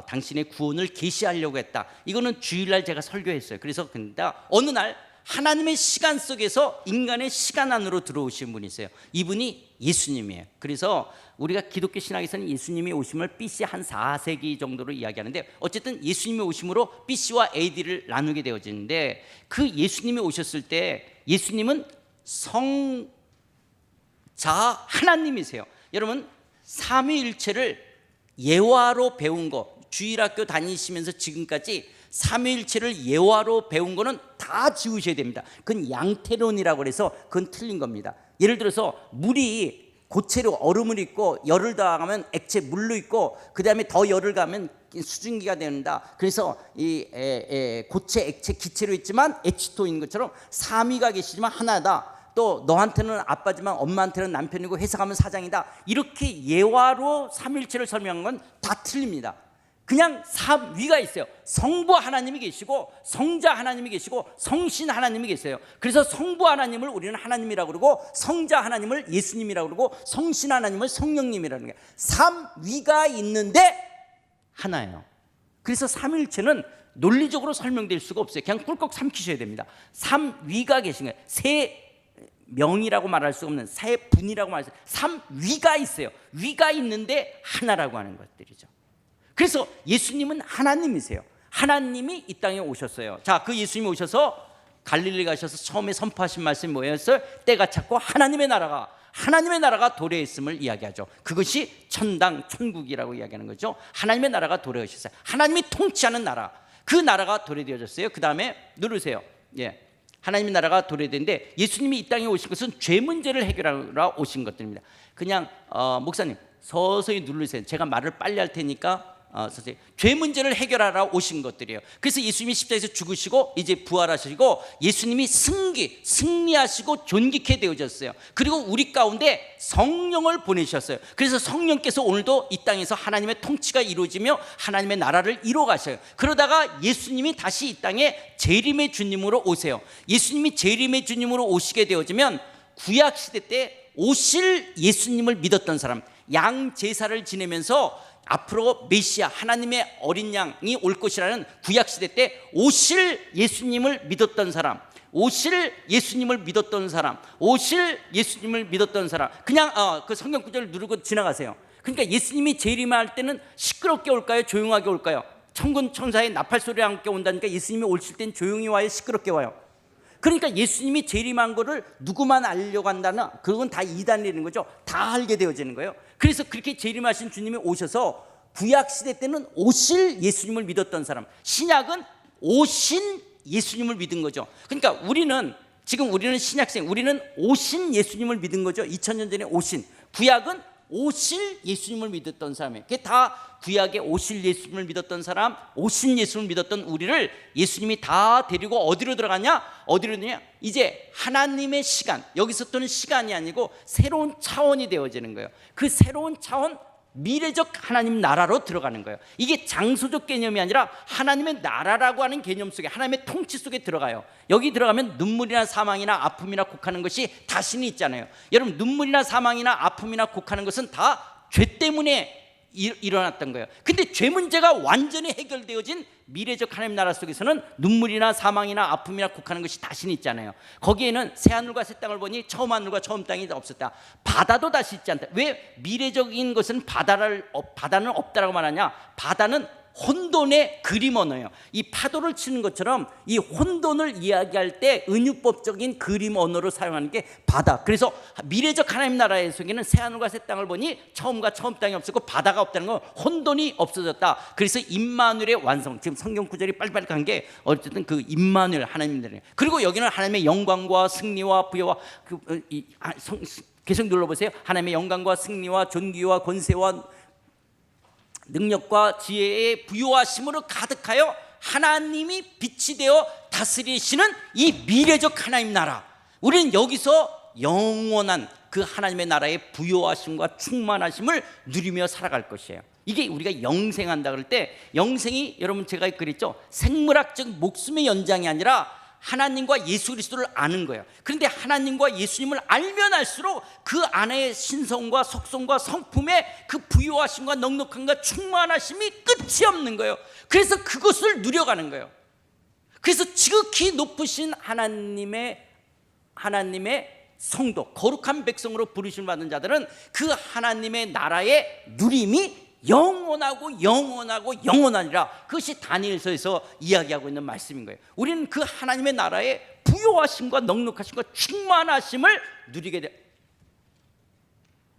S1: 당신의 구원을 계시하려고 했다. 이거는 주일날 제가 설교했어요. 그래서 근데 어느 날 하나님의 시간 속에서 인간의 시간 안으로 들어오신 분이 있어요. 이분이 예수님이에요. 그래서 우리가 기독교 신학에서는 예수님이 오심을 BC 한 4세기 정도로 이야기하는데, 어쨌든 예수님이 오심으로 BC와 AD를 나누게 되어지는데, 그 예수님이 오셨을 때 예수님은 성자 하나님이세요. 여러분, 삼위일체를 예화로 배운 거, 주일학교 다니시면서 지금까지 삼위일체를 예화로 배운 거는 다 다 지우셔야 됩니다. 그건 양태론이라고 해서 그건 틀린 겁니다. 예를 들어서 물이 고체로 얼음을 있고 열을 더하면 액체 물로 있고 그 다음에 더 열을 가면 수증기가 된다. 그래서 이 고체, 액체, 기체로 있지만 H2O인 것처럼 삼위가 계시지만 하나다. 또 너한테는 아빠지만 엄마한테는 남편이고 회사 가면 사장이다. 이렇게 예화로 삼일체를 설명한 건 다 틀립니다. 그냥 삼위가 있어요. 성부 하나님이 계시고 성자 하나님이 계시고 성신 하나님이 계세요. 그래서 성부 하나님을 우리는 하나님이라고 그러고 성자 하나님을 예수님이라고 그러고 성신 하나님을 성령님이라는 거예요. 삼위가 있는데 하나예요. 그래서 삼일체는 논리적으로 설명될 수가 없어요. 그냥 꿀꺽 삼키셔야 됩니다. 삼위가 계신 거예요. 세 명이라고 말할 수 없는 세 분이라고 말할 수 없는 삼위가 있어요. 위가 있는데 하나라고 하는 것들이죠. 그래서 예수님은 하나님이세요. 하나님이 이 땅에 오셨어요. 자, 그 예수님이 오셔서 갈릴리 가셔서 처음에 선포하신 말씀이 뭐였어요? 때가 찼고 하나님의 나라가 도래에 있음을 이야기하죠. 그것이 천당 천국이라고 이야기하는 거죠. 하나님의 나라가 도래에 오셨어요. 하나님이 통치하는 나라, 그 나라가 도래되어졌어요. 그 다음에 누르세요. 예, 하나님의 나라가 도래되는데 예수님이 이 땅에 오신 것은 죄 문제를 해결하러 오신 것들입니다. 그냥 목사님 서서히 누르세요. 제가 말을 빨리 할 테니까 서서히. 죄 문제를 해결하러 오신 것들이에요. 그래서 예수님이 십자가에서 죽으시고 이제 부활하시고 예수님이 승리하시고 존귀케 되어졌어요. 그리고 우리 가운데 성령을 보내셨어요. 그래서 성령께서 오늘도 이 땅에서 하나님의 통치가 이루어지며 하나님의 나라를 이루어 가셔요. 그러다가 예수님이 다시 이 땅에 재림의 주님으로 오세요. 예수님이 재림의 주님으로 오시게 되어지면 구약 시대 때 오실 예수님을 믿었던 사람, 양 제사를 지내면서 앞으로 메시아 하나님의 어린 양이 올 것이라는 구약 시대 때 오실 예수님을 믿었던 사람, 오실 예수님을 믿었던 사람, 오실 예수님을 믿었던 사람, 그냥 그 성경 구절을 누르고 지나가세요. 그러니까 예수님이 재림할 때는 시끄럽게 올까요? 조용하게 올까요? 천군 천사의 나팔 소리와 함께 온다니까 예수님이 오실 땐 조용히 와요? 시끄럽게 와요? 그러니까 예수님이 재림한 거를 누구만 알려고 한다나 그건 다 이단이라는 거죠. 다 알게 되어지는 거예요. 그래서 그렇게 재림하신 주님이 오셔서 구약 시대 때는 오실 예수님을 믿었던 사람, 신약은 오신 예수님을 믿은 거죠. 그러니까 우리는 신약생, 우리는 오신 예수님을 믿은 거죠. 2000년 전에 오신. 구약은 오실 예수님을 믿었던 사람이에요. 그게 다 구약에 오실 예수님을 믿었던 사람, 오신 예수님을 믿었던 우리를 예수님이 다 데리고 어디로 들어가냐? 이제 하나님의 시간, 여기서부터는 시간이 아니고 새로운 차원이 되어지는 거예요. 그 새로운 차원, 미래적 하나님 나라로 들어가는 거예요. 이게 장소적 개념이 아니라 하나님의 나라라고 하는 개념 속에, 하나님의 통치 속에 들어가요. 여기 들어가면 눈물이나 사망이나 아픔이나 곡하는 것이 다시는 있잖아요. 여러분, 눈물이나 사망이나 아픔이나 곡하는 것은 다 죄 때문에 일어났던 거예요. 근데 죄 문제가 완전히 해결되어진 미래적 하나님 나라 속에서는 눈물이나 사망이나 아픔이나 곡하는 것이 다시는 있잖아요. 거기에는 새 하늘과 새 땅을 보니 처음 하늘과 처음 땅이 없었다. 바다도 다시 있지 않다. 왜 미래적인 것은 바다는 없다라고 말하냐? 바다는 혼돈의 그림 언어예요. 이 파도를 치는 것처럼 이 혼돈을 이야기할 때 은유법적인 그림 언어로 사용하는 게 바다. 그래서 미래적 하나님 나라의 속에는 새 하늘과 새 땅을 보니 처음과 처음 땅이 없었고 바다가 없다는 건 혼돈이 없어졌다. 그래서 임마누엘의 완성. 지금 성경 구절이 빨리빨리 간 게 어쨌든 그 임마누엘 하나님들이에요. 그리고 여기는 하나님의 영광과 승리와 부여와 계속 눌러보세요. 하나님의 영광과 승리와 존귀와 권세와 능력과 지혜의 부요하심으로 가득하여 하나님이 빛이 되어 다스리시는 이 미래적 하나님 나라, 우리는 여기서 영원한 그 하나님의 나라의 부요하심과 충만하심을 누리며 살아갈 것이에요. 이게 우리가 영생한다 그럴 때, 영생이 여러분 제가 그랬죠, 생물학적 목숨의 연장이 아니라 하나님과 예수 그리스도를 아는 거예요. 그런데 하나님과 예수님을 알면 알수록 그 안에 신성과 속성과 성품의 그 부요하심과 넉넉함과 충만하심이 끝이 없는 거예요. 그래서 그것을 누려가는 거예요. 그래서 지극히 높으신 하나님의 성도, 거룩한 백성으로 부르심을 받은 자들은 그 하나님의 나라의 누림이 영원하니라. 그것이 다니엘서에서 이야기하고 있는 말씀인 거예요. 우리는 그 하나님의 나라의 부요하심과 넉넉하심과 충만하심을 누리게 돼.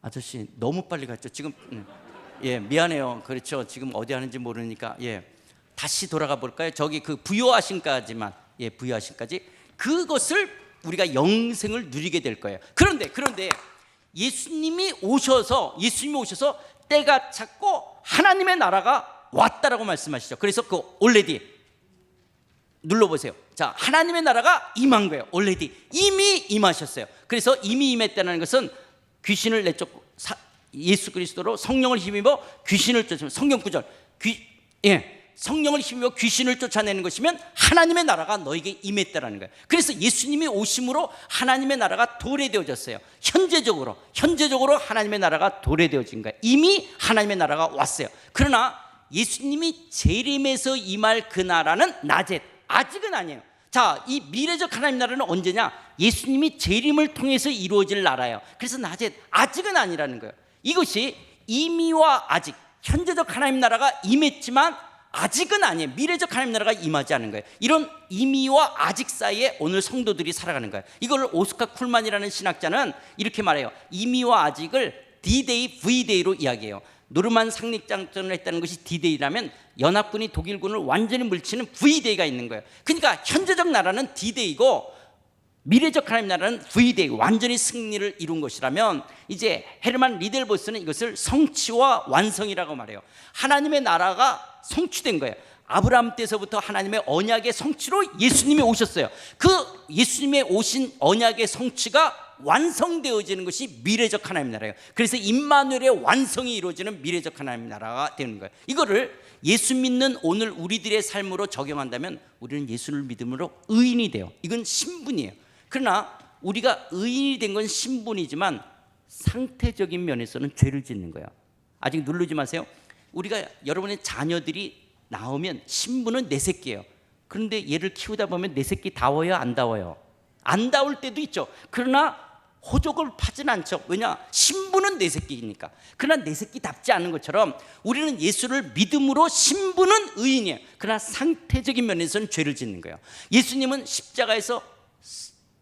S1: 아저씨 너무 빨리 갔죠 지금. 예, 미안해요. 그렇죠. 지금 어디 하는지 모르니까 다시 돌아가 볼까요? 저기 그 부요하심까지만. 부여하심까지 그것을 우리가 영생을 누리게 될 거예요. 그런데 예수님이 오셔서 때가 찼고 하나님의 나라가 왔다라고 말씀하시죠. 그래서 그 already 눌러보세요. 자, 하나님의 나라가 임한 거예요. already 이미 임하셨어요. 그래서 이미 임했다는 것은 귀신을 내쫓고 예수 그리스도로 성령을 힘입어 귀신을 쫓으면 성경 구절 성령을 힘입어 귀신을 쫓아내는 것이면 하나님의 나라가 너에게 임했다라는 거예요. 그래서 예수님이 오심으로 하나님의 나라가 도래되어졌어요. 현재적으로 하나님의 나라가 도래되어진 거예요. 이미 하나님의 나라가 왔어요. 그러나 예수님이 재림에서 임할 그 나라는 낮에 아직은 아니에요. 자, 이 미래적 하나님 나라는 언제냐? 예수님이 재림을 통해서 이루어질 나라예요. 그래서 낮에 아직은 아니라는 거예요. 이것이 이미와 아직, 현재적 하나님 나라가 임했지만 아직은 아니에요. 미래적 하나님 나라가 임하지 않은 거예요. 이런 이미와 아직 사이에 오늘 성도들이 살아가는 거예요. 이걸 오스카 쿨만이라는 신학자는 이렇게 말해요. 이미와 아직을 D-Day, V-Day로 이야기해요. 노르만 상륙작전을 했다는 것이 D-Day라면 연합군이 독일군을 완전히 물리치는 V-Day가 있는 거예요. 그러니까 현재적 나라는 D-Day고 미래적 하나님 나라는 V-Day, 완전히 승리를 이룬 것이라면 이제 헤르만 리델보스는 이것을 성취와 완성이라고 말해요. 하나님의 나라가 성취된 거예요. 아브라함 때서부터 하나님의 언약의 성취로 예수님이 오셨어요. 그 예수님의 오신 언약의 성취가 완성되어지는 것이 미래적 하나님 나라예요. 그래서 임마누엘의 완성이 이루어지는 미래적 하나님 나라가 되는 거예요. 이거를 예수 믿는 오늘 우리들의 삶으로 적용한다면 우리는 예수를 믿음으로 의인이 돼요. 이건 신분이에요. 그러나 우리가 의인이 된 건 신분이지만 상태적인 면에서는 죄를 짓는 거예요. 아직 누르지 마세요. 우리가 여러분의 자녀들이 나오면 신분은 내 새끼예요. 그런데 얘를 키우다 보면 내 새끼 다워요, 안 다워요? 안 다울 때도 있죠. 그러나 호적을 파진 않죠. 왜냐? 신분은 내 새끼니까. 그러나 내 새끼답지 않은 것처럼 우리는 예수를 믿음으로 신분은 의인이에요. 그러나 상태적인 면에서는 죄를 짓는 거예요. 예수님은 십자가에서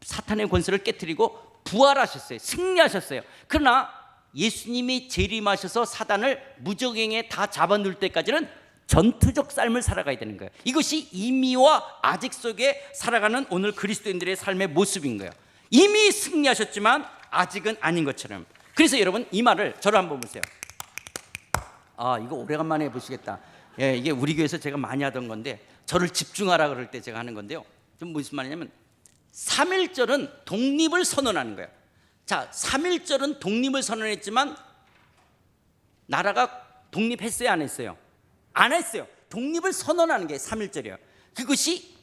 S1: 사탄의 권세를 깨뜨리고 부활하셨어요. 승리하셨어요. 그러나 예수님이 재림하셔서 사단을 무적행에 다 잡아놓을 때까지는 전투적 삶을 살아가야 되는 거예요. 이것이 이미와 아직 속에 살아가는 오늘 그리스도인들의 삶의 모습인 거예요. 이미 승리하셨지만 아직은 아닌 것처럼. 그래서 여러분 이 말을 저를 한번 보세요. 이거 오래간만에 해보시겠다. 이게 우리 교회에서 제가 많이 하던 건데 저를 집중하라 그럴 때 제가 하는 건데요. 좀 무슨 말이냐면 3.1절은 독립을 선언하는 거예요. 자, 3.1절은 독립을 선언했지만 나라가 독립했어요, 안 했어요? 안 했어요. 독립을 선언하는 게 3.1절이에요. 그것이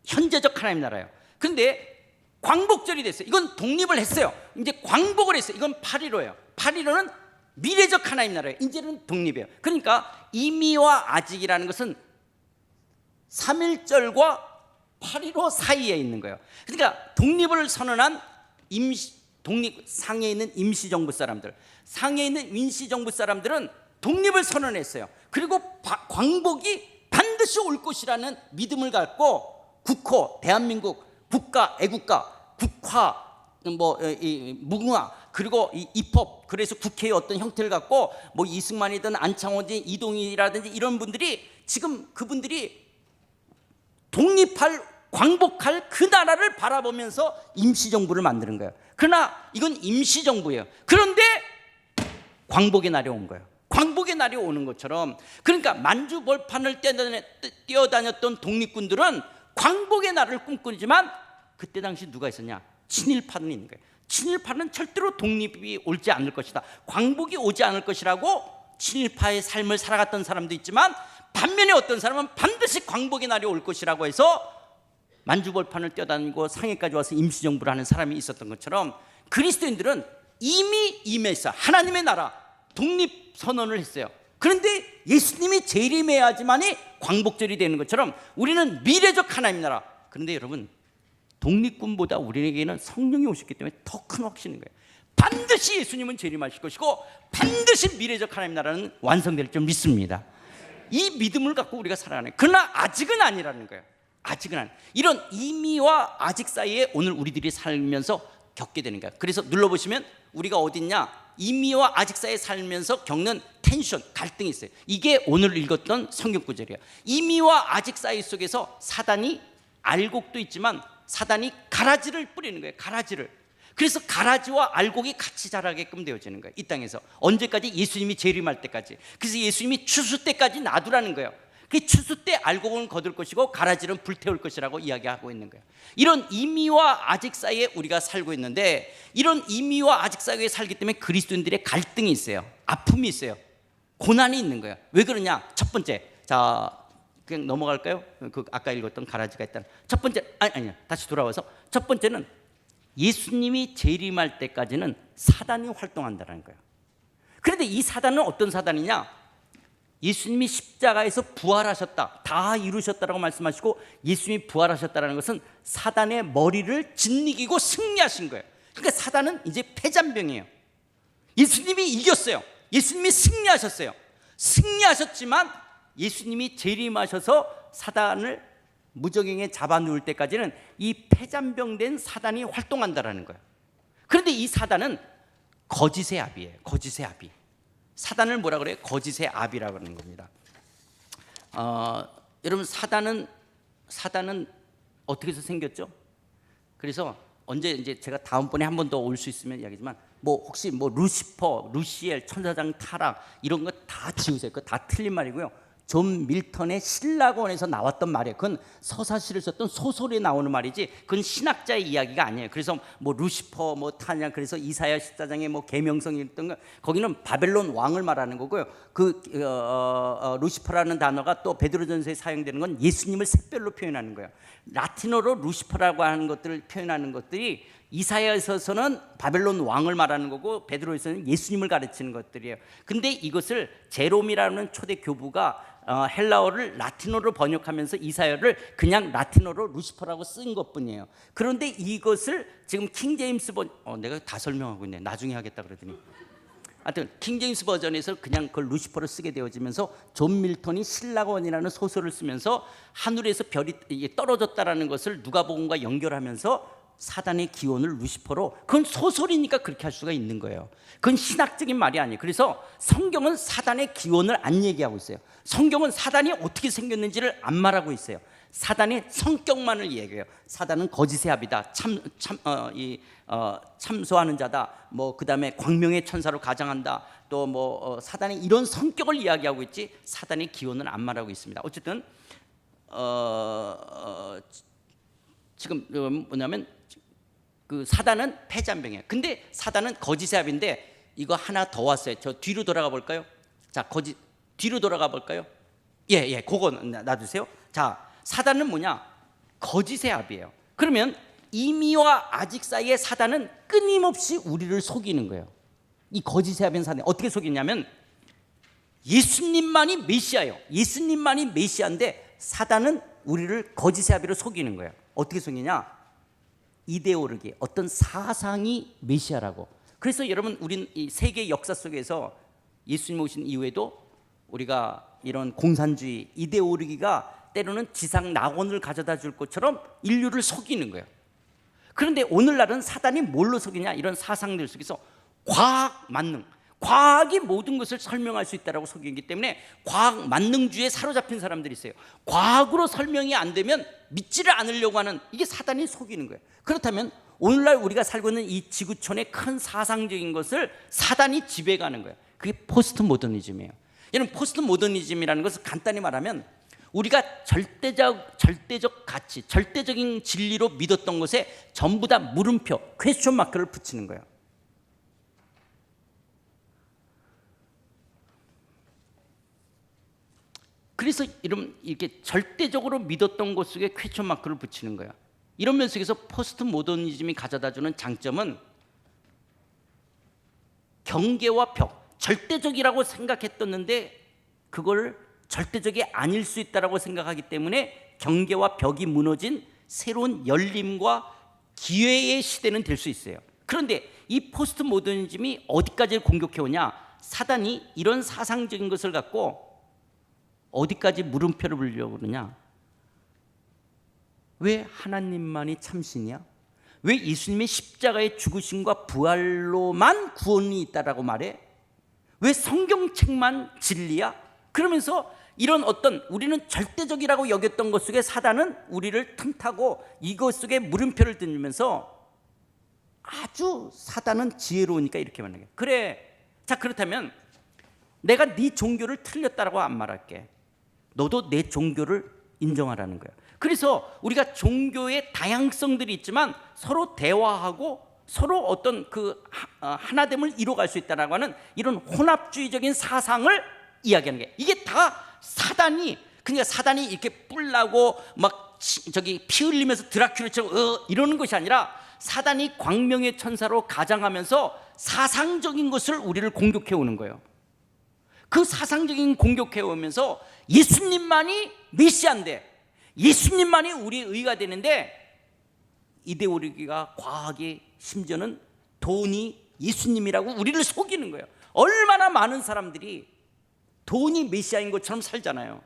S1: 현재적 하나님 나라예요. 근데 광복절이 됐어요. 이건 독립을 했어요. 이제 광복을 했어요. 이건 8.15예요. 8.15는 미래적 하나님 나라예요. 이제는 독립이에요. 그러니까 이미와 아직이라는 것은 3.1절과 8.15 사이에 있는 거예요. 그러니까 독립을 선언한 독립 상해에 있는 임시정부 사람들, 상해에 있는 임시정부 사람들은 독립을 선언했어요. 그리고 광복이 반드시 올 것이라는 믿음을 갖고 국호, 대한민국, 국가, 애국가, 국화, 무궁화, 그리고 입법, 그래서 국회의 어떤 형태를 갖고 이승만이든 안창호든 이동희라든지 이런 분들이 지금 그분들이 독립할, 광복할 그 나라를 바라보면서 임시정부를 만드는 거예요. 그러나 이건 임시정부예요. 그런데 광복의 날이 온 거예요. 광복의 날이 오는 것처럼, 그러니까 만주벌판을 뛰어다녔던 독립군들은 광복의 날을 꿈꾸지만 그때 당시 누가 있었냐? 친일파는 있는 거예요. 친일파는 절대로 독립이 오지 않을 것이다, 광복이 오지 않을 것이라고 친일파의 삶을 살아갔던 사람도 있지만, 반면에 어떤 사람은 반드시 광복의 날이 올 것이라고 해서 만주벌판을 뛰어다니고 상해까지 와서 임시정부를 하는 사람이 있었던 것처럼 그리스도인들은 이미 임했어. 하나님의 나라 독립 선언을 했어요. 그런데 예수님이 재림해야지만이 광복절이 되는 것처럼 우리는 미래적 하나님 나라. 그런데 여러분, 독립군보다 우리에게는 성령이 오셨기 때문에 더 큰 확신인 거예요. 반드시 예수님은 재림하실 것이고 반드시 미래적 하나님 나라는 완성될 줄 믿습니다. 이 믿음을 갖고 우리가 살아가는 거예요. 그러나 아직은 아니라는 거예요. 아직은 아니. 이런 이미와 아직 사이에 오늘 우리들이 살면서 겪게 되는 거예요. 그래서 눌러보시면 우리가 어딨냐? 이미와 아직 사이에 살면서 겪는 텐션, 갈등이 있어요. 이게 오늘 읽었던 성경 구절이에요. 이미와 아직 사이 속에서 사단이 알곡도 있지만 사단이 가라지를 뿌리는 거예요. 가라지를. 그래서 가라지와 알곡이 같이 자라게끔 되어지는 거예요. 이 땅에서 언제까지? 예수님이 재림할 때까지. 그래서 예수님이 추수 때까지 놔두라는 거예요. 그 추수 때 알곡은 거둘 것이고 가라지는 불태울 것이라고 이야기하고 있는 거예요. 이런 이미와 아직 사이에 우리가 살고 있는데, 이런 이미와 아직 사이에 살기 때문에 그리스도인들의 갈등이 있어요. 아픔이 있어요. 고난이 있는 거예요. 왜 그러냐? 첫 번째, 자 그냥 넘어갈까요? 그 아까 읽었던 가라지가 있다는 첫 번째, 아니 다시 돌아와서 첫 번째는 예수님이 재림할 때까지는 사단이 활동한다는 거예요. 그런데 이 사단은 어떤 사단이냐? 예수님이 십자가에서 부활하셨다, 다 이루셨다라고 말씀하시고, 예수님이 부활하셨다는 것은 사단의 머리를 짓이기고 승리하신 거예요. 그러니까 사단은 이제 패잔병이에요. 예수님이 이겼어요. 예수님이 승리하셨어요. 승리하셨지만 예수님이 재림하셔서 사단을 무적행에 잡아 누울 때까지는 이 패잔병된 사단이 활동한다라는 거예요. 그런데 이 사단은 거짓의 아비예요. 거짓의 아비. 사단을 뭐라 그래요? 거짓의 아비라고 그러는 겁니다. 여러분, 사단은 어떻게 해서 생겼죠? 그래서 언제 이제 제가 다음번에 한 번 더 올 수 있으면 이야기지만, 뭐 혹시 뭐 루시퍼, 루시엘, 천사장 타락 이런 거 다 지우세요. 그거 다 틀린 말이고요. 존 밀턴의 신라권에서 나왔던 말이에요. 그건 서사시를 썼던 소설에 나오는 말이지, 그건 신학자의 이야기가 아니에요. 그래서 뭐 루시퍼 뭐 타냐, 그래서 이사야 14장에 뭐 계명성이 있던 거, 거기는 바벨론 왕을 말하는 거고요. 그 루시퍼라는 단어가 또 베드로전서에 사용되는 건 예수님을 샛별로 표현하는 거예요. 라틴어로 루시퍼라고 하는 것들을 표현하는 것들이 이사야에서는 바벨론 왕을 말하는 거고, 베드로에서는 예수님을 가르치는 것들이에요. 근데 이것을 제롬이라는 초대 교부가 헬라어를 라틴어로 번역하면서 이사야를 그냥 라틴어로 루시퍼라고 쓴 것뿐이에요. 그런데 이것을 지금 킹제임스 내가 다 설명하고 있네. 나중에 하겠다 그러더니. 하여튼 킹제임스 버전에서 그냥 그걸 루시퍼를 쓰게 되어지면서, 존 밀턴이 신라권이라는 소설을 쓰면서 하늘에서 별이 떨어졌다라는 것을 누가복음과 연결하면서 사단의 기원을 루시퍼로, 그건 소설이니까 그렇게 할 수가 있는 거예요. 그건 신학적인 말이 아니에요. 그래서 성경은 사단의 기원을 안 얘기하고 있어요. 성경은 사단이 어떻게 생겼는지를 안 말하고 있어요. 사단의 성격만을 얘기해요. 사단은 거짓의 아비다, 참소하는 자다, 뭐 그다음에 광명의 천사로 가장한다, 또 뭐 사단의 이런 성격을 이야기하고 있지, 사단의 기원은 안 말하고 있습니다. 어쨌든 지금 뭐냐면, 그 사단은 패잔병이에요. 근데 사단은 거짓의 아비인데, 이거 하나 더 왔어요. 저 뒤로 돌아가 볼까요? 자, 뒤로 돌아가 볼까요? 예, 그거 놔두세요. 자, 사단은 뭐냐? 거짓의 아비예요. 그러면 이미와 아직 사이에 사단은 끊임없이 우리를 속이는 거예요. 이 거짓의 아비인 사단이 어떻게 속이냐면, 예수님만이 메시아예요. 예수님만이 메시아인데 사단은 우리를 거짓의 아비로 속이는 거예요. 어떻게 속이냐? 이데올로기, 어떤 사상이 메시아라고. 그래서 여러분, 우린 이 세계 역사 속에서 예수님 오신 이후에도 우리가 이런 공산주의 이데올로기가 때로는 지상 낙원을 가져다 줄 것처럼 인류를 속이는 거예요. 그런데 오늘날은 사단이 뭘로 속이냐? 이런 사상들 속에서 과학 만능, 과학이 모든 것을 설명할 수 있다라고 속이기 때문에 과학 만능주의에 사로잡힌 사람들이 있어요. 과학으로 설명이 안 되면 믿지를 않으려고 하는, 이게 사단이 속이는 거예요. 그렇다면 오늘날 우리가 살고 있는 이 지구촌의 큰 사상적인 것을 사단이 지배가는 거예요. 그게 포스트 모더니즘이에요. 여러분, 포스트 모더니즘이라는 것을 간단히 말하면, 우리가 절대적 가치, 절대적인 진리로 믿었던 것에 전부 다 물음표, 퀘스천 마크를 붙이는 거예요. 그래서 이렇게 절대적으로 믿었던 것 속에 퀘스천 마크를 붙이는 거예요. 이런 면 속에서 포스트 모더니즘이 가져다주는 장점은, 경계와 벽, 절대적이라고 생각했었는데 그걸 절대적이 아닐 수 있다라고 생각하기 때문에 경계와 벽이 무너진 새로운 열림과 기회의 시대는 될 수 있어요. 그런데 이 포스트 모더니즘이 어디까지 공격해 오냐? 사단이 이런 사상적인 것을 갖고 어디까지 물음표를 불려고 그러냐? 왜 하나님만이 참신이야? 왜 예수님의 십자가의 죽으심과 부활로만 구원이 있다라고 말해? 왜 성경책만 진리야? 그러면서 이런 어떤 우리는 절대적이라고 여겼던 것 속에 사단은 우리를 틈타고 이것 속에 물음표를 던지면서 아주 사단은 지혜로우니까 이렇게 말하는 거예요. 그래, 자 그렇다면 내가 네 종교를 틀렸다라고 안 말할게. 너도 내 종교를 인정하라는 거예요. 그래서 우리가 종교의 다양성들이 있지만 서로 대화하고 서로 어떤 그 하나됨을 이루어갈 수 있다라고 하는 이런 혼합주의적인 사상을 이야기하는 게, 이게 다 사단이, 그러니까 사단이 이렇게 뿔나고 막 저기 피 흘리면서 드라큘라처럼 이러는 것이 아니라 사단이 광명의 천사로 가장하면서 사상적인 것을 우리를 공격해 오는 거예요. 그 사상적인 공격해 오면서 예수님만이 메시아인데, 예수님만이 우리의 의가 되는데, 이데올로기가 과학이 심지어는 돈이 예수님이라고 우리를 속이는 거예요. 얼마나 많은 사람들이 돈이 메시아인 것처럼 살잖아요.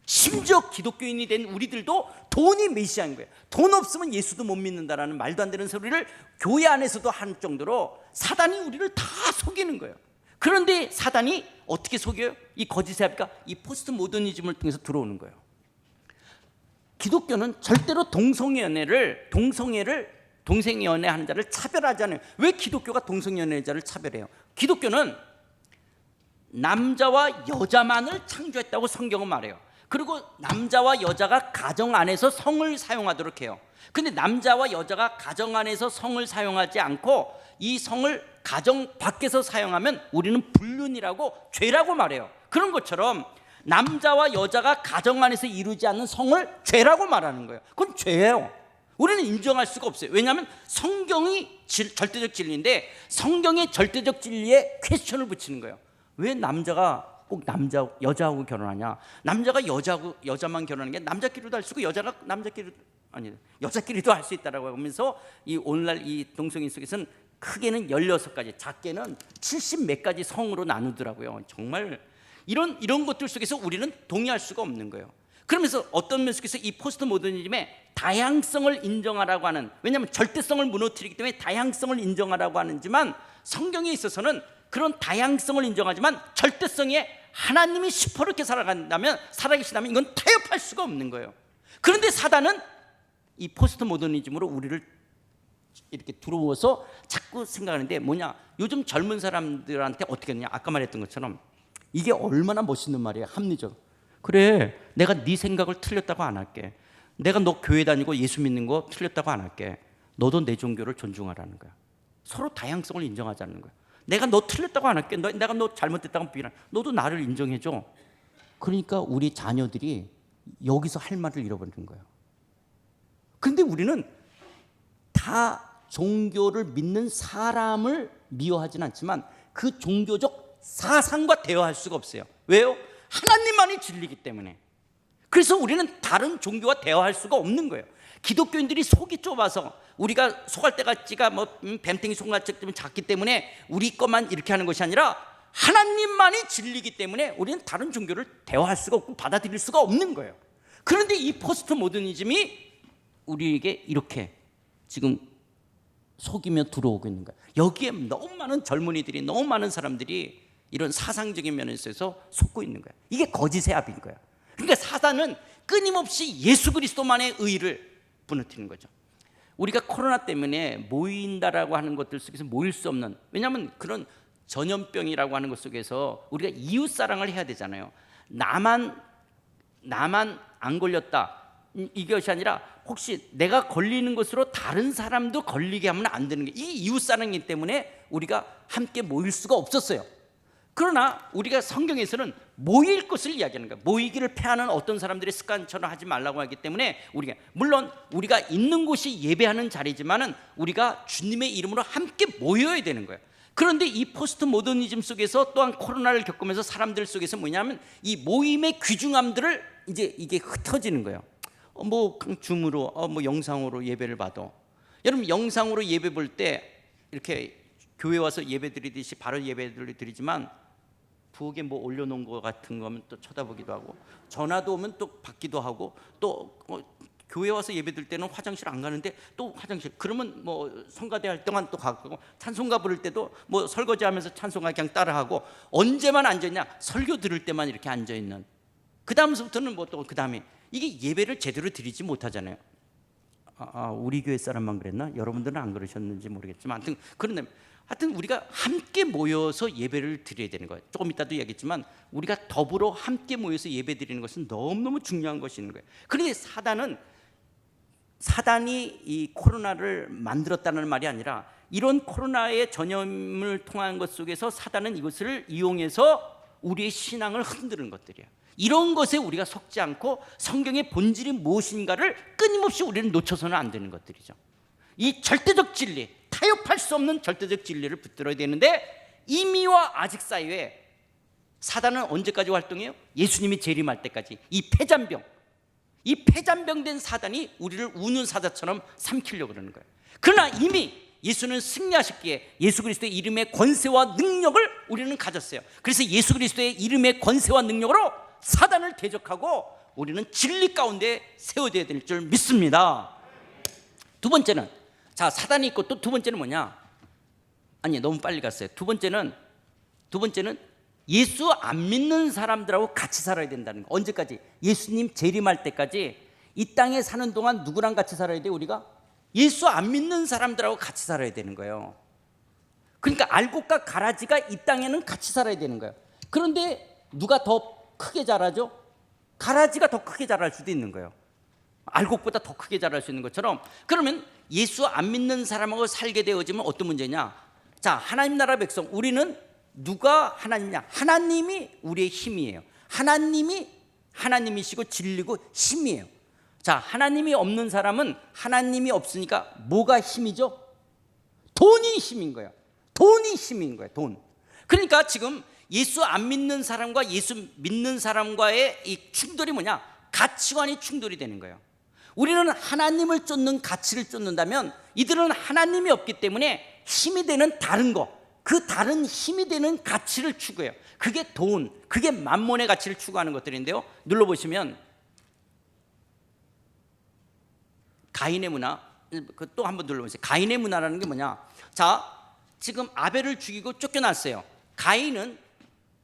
S1: 심지어 기독교인이 된 우리들도 돈이 메시아인 거예요. 돈 없으면 예수도 못 믿는다라는 말도 안 되는 소리를 교회 안에서도 할 정도로 사단이 우리를 다 속이는 거예요. 그런데 사단이 어떻게 속여요? 이 거짓의 합의가 이 포스트 모더니즘을 통해서 들어오는 거예요. 기독교는 절대로 동성연애를 동성연애하는 자를 차별하지 않아요. 왜 기독교가 동성연애자를 차별해요? 기독교는 남자와 여자만을 창조했다고 성경은 말해요. 그리고 남자와 여자가 가정 안에서 성을 사용하도록 해요. 근데 남자와 여자가 가정 안에서 성을 사용하지 않고 이 성을 가정 밖에서 사용하면 우리는 불륜이라고, 죄라고 말해요. 그런 것처럼 남자와 여자가 가정 안에서 이루지 않는 성을 죄라고 말하는 거예요. 그건 죄예요. 우리는 인정할 수가 없어요. 왜냐하면 성경이 절대적 진리인데 성경의 절대적 진리에 퀘스천을 붙이는 거예요. 왜 남자가 꼭 여자하고 결혼하냐? 남자가 여자만 결혼하는 게 남자끼리도 할 수 있고 여자가 여자끼리도 할 수 있다라고 하면서 이 오늘날 이 동성애 속에서는 크게는 16가지, 작게는 70 몇 가지 성으로 나누더라고요. 정말 이런 것들 속에서 우리는 동의할 수가 없는 거예요. 그러면서 어떤 면 속에서 이 포스트 모더니즘의 다양성을 인정하라고 하는, 왜냐하면 절대성을 무너뜨리기 때문에 다양성을 인정하라고 하는지만 성경에 있어서는 그런 다양성을 인정하지만 절대성에 하나님이 시퍼렇게 살아계시다면 이건 타협할 수가 없는 거예요. 그런데 사단은 이 포스트 모더니즘으로 우리를 이렇게 들어오서 자꾸 생각하는데 뭐냐, 요즘 젊은 사람들한테 어떻게 하느냐, 아까 말했던 것처럼 이게 얼마나 멋있는 말이에요. 합리적. 그래, 내가 네 생각을 틀렸다고 안 할게. 내가 너 교회 다니고 예수 믿는 거 틀렸다고 안 할게. 너도 내 종교를 존중하라는 거야. 서로 다양성을 인정하자는 거야. 내가 너 틀렸다고 안 할게. 내가 너 잘못됐다고 비난. 너도 나를 인정해줘. 그러니까 우리 자녀들이 여기서 할 말을 잃어버리는 거예요. 그런데 우리는 다 종교를 믿는 사람을 미워하지는 않지만 그 종교적 사상과 대화할 수가 없어요. 왜요? 하나님만이 진리이기 때문에. 그래서 우리는 다른 종교와 대화할 수가 없는 거예요. 기독교인들이 속이 좁아서 우리가 소갈대가지가 뱀탱이 송아지 때문에 작기 때문에 우리 것만 이렇게 하는 것이 아니라 하나님만이 진리이기 때문에 우리는 다른 종교를 대화할 수가 없고 받아들일 수가 없는 거예요. 그런데 이 포스트 모더니즘이 우리에게 이렇게 지금 속이며 들어오고 있는 거예요. 여기에 너무 많은 젊은이들이, 너무 많은 사람들이 이런 사상적인 면에 있어서 속고 있는 거예요. 이게 거짓의 합인 거예요. 그러니까 사단은 끊임없이 예수 그리스도만의 의를 무너뜨리는 거죠. 우리가 코로나 때문에 모인다라고 하는 것들 속에서 모일 수 없는, 왜냐하면 그런 전염병이라고 하는 것 속에서 우리가 이웃 사랑을 해야 되잖아요. 나만 안 걸렸다, 이것이 아니라 혹시 내가 걸리는 것으로 다른 사람도 걸리게 하면 안 되는 게 이 이웃 사랑이기 때문에 우리가 함께 모일 수가 없었어요. 그러나 우리가 성경에서는 모일 것을 이야기하는 거예요. 모이기를 패하는 어떤 사람들의 습관처럼 하지 말라고 하기 때문에 물론 우리가 있는 곳이 예배하는 자리지만은 우리가 주님의 이름으로 함께 모여야 되는 거예요. 그런데 이 포스트 모더니즘 속에서 또한 코로나를 겪으면서 사람들 속에서 뭐냐면 이 모임의 귀중함들을 이제 이게 흩어지는 거예요. 줌으로 영상으로 예배를 봐도, 여러분 영상으로 예배 볼 때 이렇게 교회 와서 예배 드리듯이 바로 예배를 드리지만 부엌에 올려놓은 것 같은 거면 또 쳐다보기도 하고, 전화도 오면 또 받기도 하고, 또 교회 와서 예배 드릴 때는 화장실 안 가는데 또 화장실, 그러면 성가대 할 동안 또 가고, 찬송가 부를 때도 설거지하면서 찬송가 그냥 따라하고, 언제만 앉아있냐, 설교 들을 때만 이렇게 앉아있는, 그 다음부터는 뭐 또 그 다음에 이게 예배를 제대로 드리지 못하잖아요. 우리 교회 사람만 그랬나? 여러분들은 안 그러셨는지 모르겠지만 하여튼 우리가 함께 모여서 예배를 드려야 되는 거예요. 조금 이따도 얘기했지만 우리가 더불어 함께 모여서 예배 드리는 것은 너무너무 중요한 것인 거예요. 그런데 사단이 이 코로나를 만들었다는 말이 아니라 이런 코로나의 전염을 통한 것 속에서 사단은 이것을 이용해서 우리의 신앙을 흔드는 것들이에요. 이런 것에 우리가 속지 않고 성경의 본질이 무엇인가를 끊임없이 우리는 놓쳐서는 안 되는 것들이죠. 이 절대적 진리, 타협할 수 없는 절대적 진리를 붙들어야 되는데 이미와 아직 사이에 사단은 언제까지 활동해요? 예수님이 재림할 때까지. 이 폐잔병된 사단이 우리를 우는 사자처럼 삼키려고 그러는 거예요. 그러나 이미 예수는 승리하셨기에 예수 그리스도의 이름의 권세와 능력을 우리는 가졌어요. 그래서 예수 그리스도의 이름의 권세와 능력으로 사단을 대적하고 우리는 진리 가운데 세워져야 될 줄 믿습니다. 두 번째는, 자, 사단이 있고 또 두 번째는 뭐냐? 아니, 너무 빨리 갔어요. 두 번째는 예수 안 믿는 사람들하고 같이 살아야 된다는 거. 언제까지? 예수님 재림할 때까지 이 땅에 사는 동안 누구랑 같이 살아야 돼요? 우리가 예수 안 믿는 사람들하고 같이 살아야 되는 거예요. 그러니까 알곡과 가라지가 이 땅에는 같이 살아야 되는 거예요. 그런데 누가 더 크게 자라죠? 가라지가 더 크게 자랄 수도 있는 거예요. 알곡보다 더 크게 자랄 수 있는 것처럼. 그러면 예수 안 믿는 사람하고 살게 되어지면 어떤 문제냐? 자, 하나님 나라 백성, 우리는 누가 하나님이냐? 하나님이 우리의 힘이에요. 하나님이시고 진리고 힘이에요. 자, 하나님이 없는 사람은 하나님이 없으니까 뭐가 힘이죠? 돈이 힘인 거예요. 돈. 그러니까 지금 예수 안 믿는 사람과 예수 믿는 사람과의 이 충돌이 뭐냐? 가치관이 충돌이 되는 거예요. 우리는 하나님을 쫓는 가치를 쫓는다면 이들은 하나님이 없기 때문에 힘이 되는 다른 거, 그 다른 힘이 되는 가치를 추구해요. 그게 돈, 그게 만몬의 가치를 추구하는 것들인데요. 눌러보시면 가인의 문화, 또 한번 눌러보세요. 가인의 문화라는 게 뭐냐? 자, 지금 아벨을 죽이고 쫓겨났어요. 가인은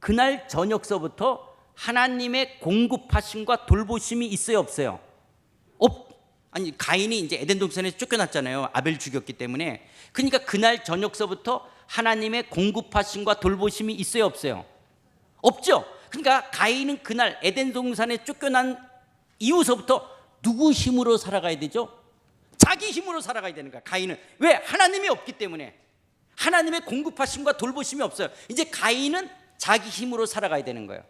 S1: 그날 저녁서부터 하나님의 공급하심과 돌보심이 있어요, 없어요? 아니, 가인이 이제 에덴 동산에서 쫓겨났잖아요. 아벨 죽였기 때문에. 그러니까 그날 저녁서부터 하나님의 공급하심과 돌보심이 있어요, 없어요? 없죠. 그러니까 가인은 그날 에덴 동산에 쫓겨난 이후서부터 누구 힘으로 살아가야 되죠? 자기 힘으로 살아가야 되는 거야. 가인은. 왜? 하나님이 없기 때문에. 하나님의 공급하심과 돌보심이 없어요. 이제 가인은 자기 힘으로 살아가야 되는 거예요.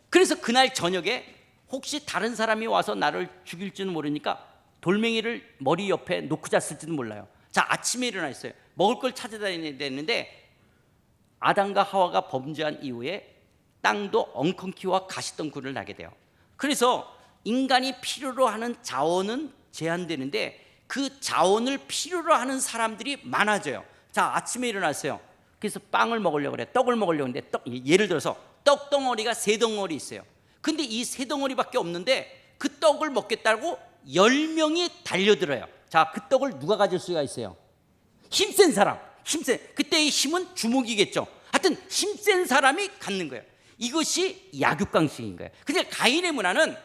S1: 그래서 그날 저녁에 혹시 다른 사람이 와서 나를 죽일지는 모르니까 돌멩이를 머리 옆에 놓고 잤을지도 몰라요. 자, 아침에 일어나 있어요. 먹을 걸 찾아다녀야 되는데 아담과 하와가 범죄한 이후에 땅도 엉겅퀴와 가시덩굴을 나게 돼요. 그래서 인간이 필요로 하는 자원은 제한되는데 그 자원을 필요로 하는 사람들이 많아져요. 자, 아침에 일어났어요. 그래서 빵을 먹으려고 그래. 떡을 먹으려고 하는데 예를 들어서 떡 덩어리가 3덩어리 있어요. 근데 이 3덩어리밖에 없는데 그 떡을 먹겠다고 10명이 달려들어요. 자, 그 떡을 누가 가질 수가 있어요? 힘센 사람. 그때의 힘은 주먹이겠죠. 하여튼 힘센 사람이 갖는 거예요. 이것이 약육강식인 거예요. 그러니까 가인의 문화는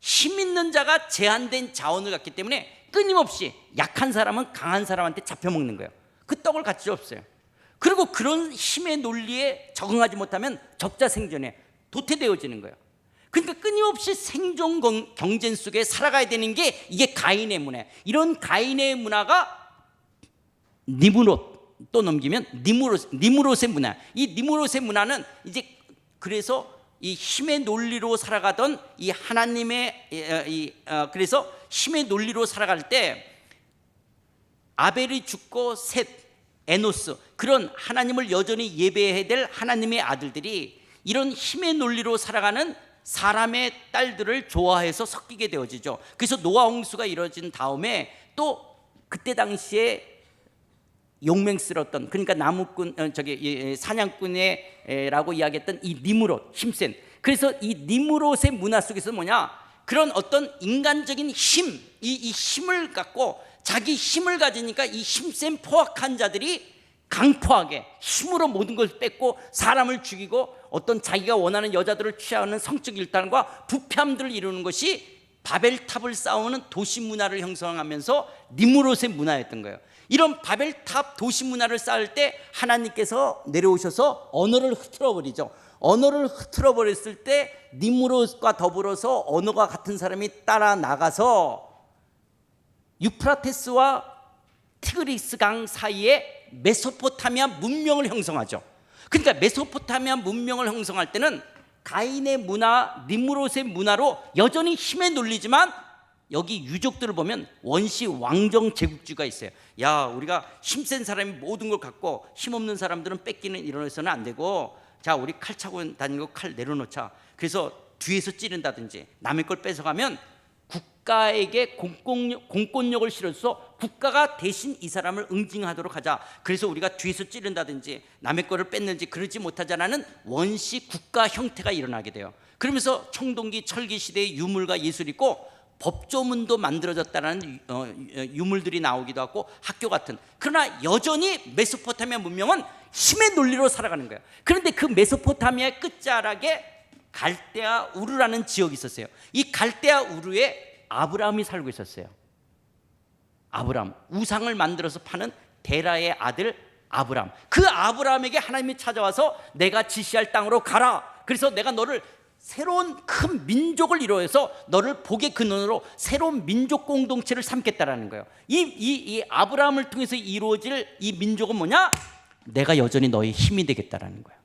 S1: 힘 있는 자가 제한된 자원을 갖기 때문에 끊임없이 약한 사람은 강한 사람한테 잡혀먹는 거예요. 그 떡을 가질 수 없어요. 그리고 그런 힘의 논리에 적응하지 못하면 적자생존에 도태되어지는 거예요. 그러니까 끊임없이 생존 경쟁 속에 살아가야 되는 게 이게 가인의 문화예요. 이런 가인의 문화가 니므롯, 또 넘기면 니므롯의 문화. 이 니므롯의 문화는 이제 그래서 이 힘의 논리로 살아가던 이 하나님의 그래서 힘의 논리로 살아갈 때 아벨이 죽고 셋, 에노스, 그런 하나님을 여전히 예배해야 될 하나님의 아들들이 이런 힘의 논리로 살아가는 사람의 딸들을 좋아해서 섞이게 되어지죠. 그래서 노아 홍수가 이루어진 다음에 또 그때 당시에 용맹스러웠던, 그러니까 나무꾼 사냥꾼이라고 이야기했던 이 니므롯, 힘센. 그래서 이 니므롯의 문화 속에서 뭐냐, 그런 어떤 인간적인 힘, 이 힘을 갖고 자기 힘을 가지니까 이 힘센 포악한 자들이 강포하게 힘으로 모든 것을 뺏고 사람을 죽이고 어떤 자기가 원하는 여자들을 취하는 성적 일탈과 부패함들을 이루는 것이 바벨탑을 쌓아오는 도시 문화를 형성하면서 니무롯의 문화였던 거예요. 이런 바벨탑 도시 문화를 쌓을 때 하나님께서 내려오셔서 언어를 흐트러 버리죠. 언어를 흐트러 버렸을 때 니무롯과 더불어서 언어가 같은 사람이 따라 나가서 유프라테스와 티그리스 강 사이에 메소포타미아 문명을 형성하죠. 그러니까 메소포타미아 문명을 형성할 때는 가인의 문화, 니무롯의 문화로 여전히 힘에 놀리지만 여기 유족들을 보면 원시 왕정 제국주의가 있어요. 야, 우리가 힘센 사람이 모든 걸 갖고 힘없는 사람들은 뺏기는 일어나서는 안 되고, 자, 우리 칼 차고 다니고 칼 내려놓자. 그래서 뒤에서 찌른다든지 남의 걸 뺏어가면 국가에게 공권력을 실어서 국가가 대신 이 사람을 응징하도록 하자. 그래서 우리가 뒤에서 찌른다든지 남의 거를 뺏는지 그러지 못하자라는 원시 국가 형태가 일어나게 돼요. 그러면서 청동기 철기 시대의 유물과 예술이 있고 법조문도 만들어졌다는 유물들이 나오기도 하고 학교 같은. 그러나 여전히 메소포타미아 문명은 힘의 논리로 살아가는 거예요. 그런데 그 메소포타미아의 끝자락에 갈대아 우르라는 지역이 있었어요. 이 갈대아 우르에 아브라함이 살고 있었어요. 아브라함, 우상을 만들어서 파는 데라의 아들 아브라함. 그 아브라함에게 하나님이 찾아와서 내가 지시할 땅으로 가라. 그래서 내가 너를 새로운 큰 민족을 이루어서 너를 복의 근원으로 새로운 민족 공동체를 삼겠다라는 거예요. 이 아브라함을 통해서 이루어질 이 민족은 뭐냐? 내가 여전히 너의 힘이 되겠다라는 거예요.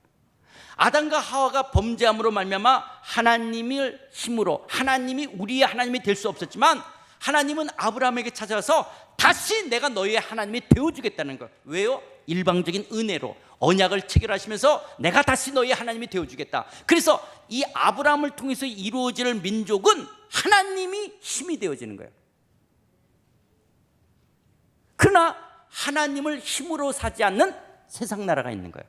S1: 아담과 하와가 범죄함으로 말미암아 하나님을 힘으로 하나님이 우리의 하나님이 될 수 없었지만 하나님은 아브라함에게 찾아와서 다시 내가 너희의 하나님이 되어주겠다는 거예요. 왜요? 일방적인 은혜로 언약을 체결하시면서 내가 다시 너희의 하나님이 되어주겠다. 그래서 이 아브라함을 통해서 이루어질 민족은 하나님이 힘이 되어지는 거예요. 그러나 하나님을 힘으로 사지 않는 세상 나라가 있는 거예요.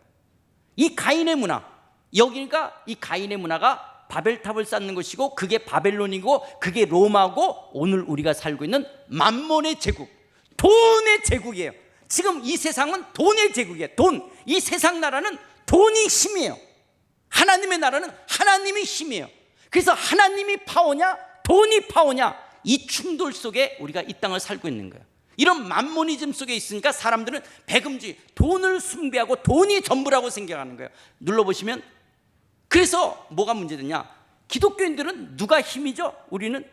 S1: 이 가인의 문화, 여기가 이 가인의 문화가 바벨탑을 쌓는 것이고 그게 바벨론이고 그게 로마고 오늘 우리가 살고 있는 만몬의 제국, 돈의 제국이에요. 지금 이 세상은 돈의 제국이에요. 돈. 이 세상 나라는 돈이 힘이에요. 하나님의 나라는 하나님이 힘이에요. 그래서 하나님이 파워냐 돈이 파워냐, 이 충돌 속에 우리가 이 땅을 살고 있는 거예요. 이런 만모니즘 속에 있으니까 사람들은 배금주의, 돈을 숭배하고 돈이 전부라고 생각하는 거예요. 눌러보시면, 그래서 뭐가 문제되냐? 기독교인들은 누가 힘이죠? 우리는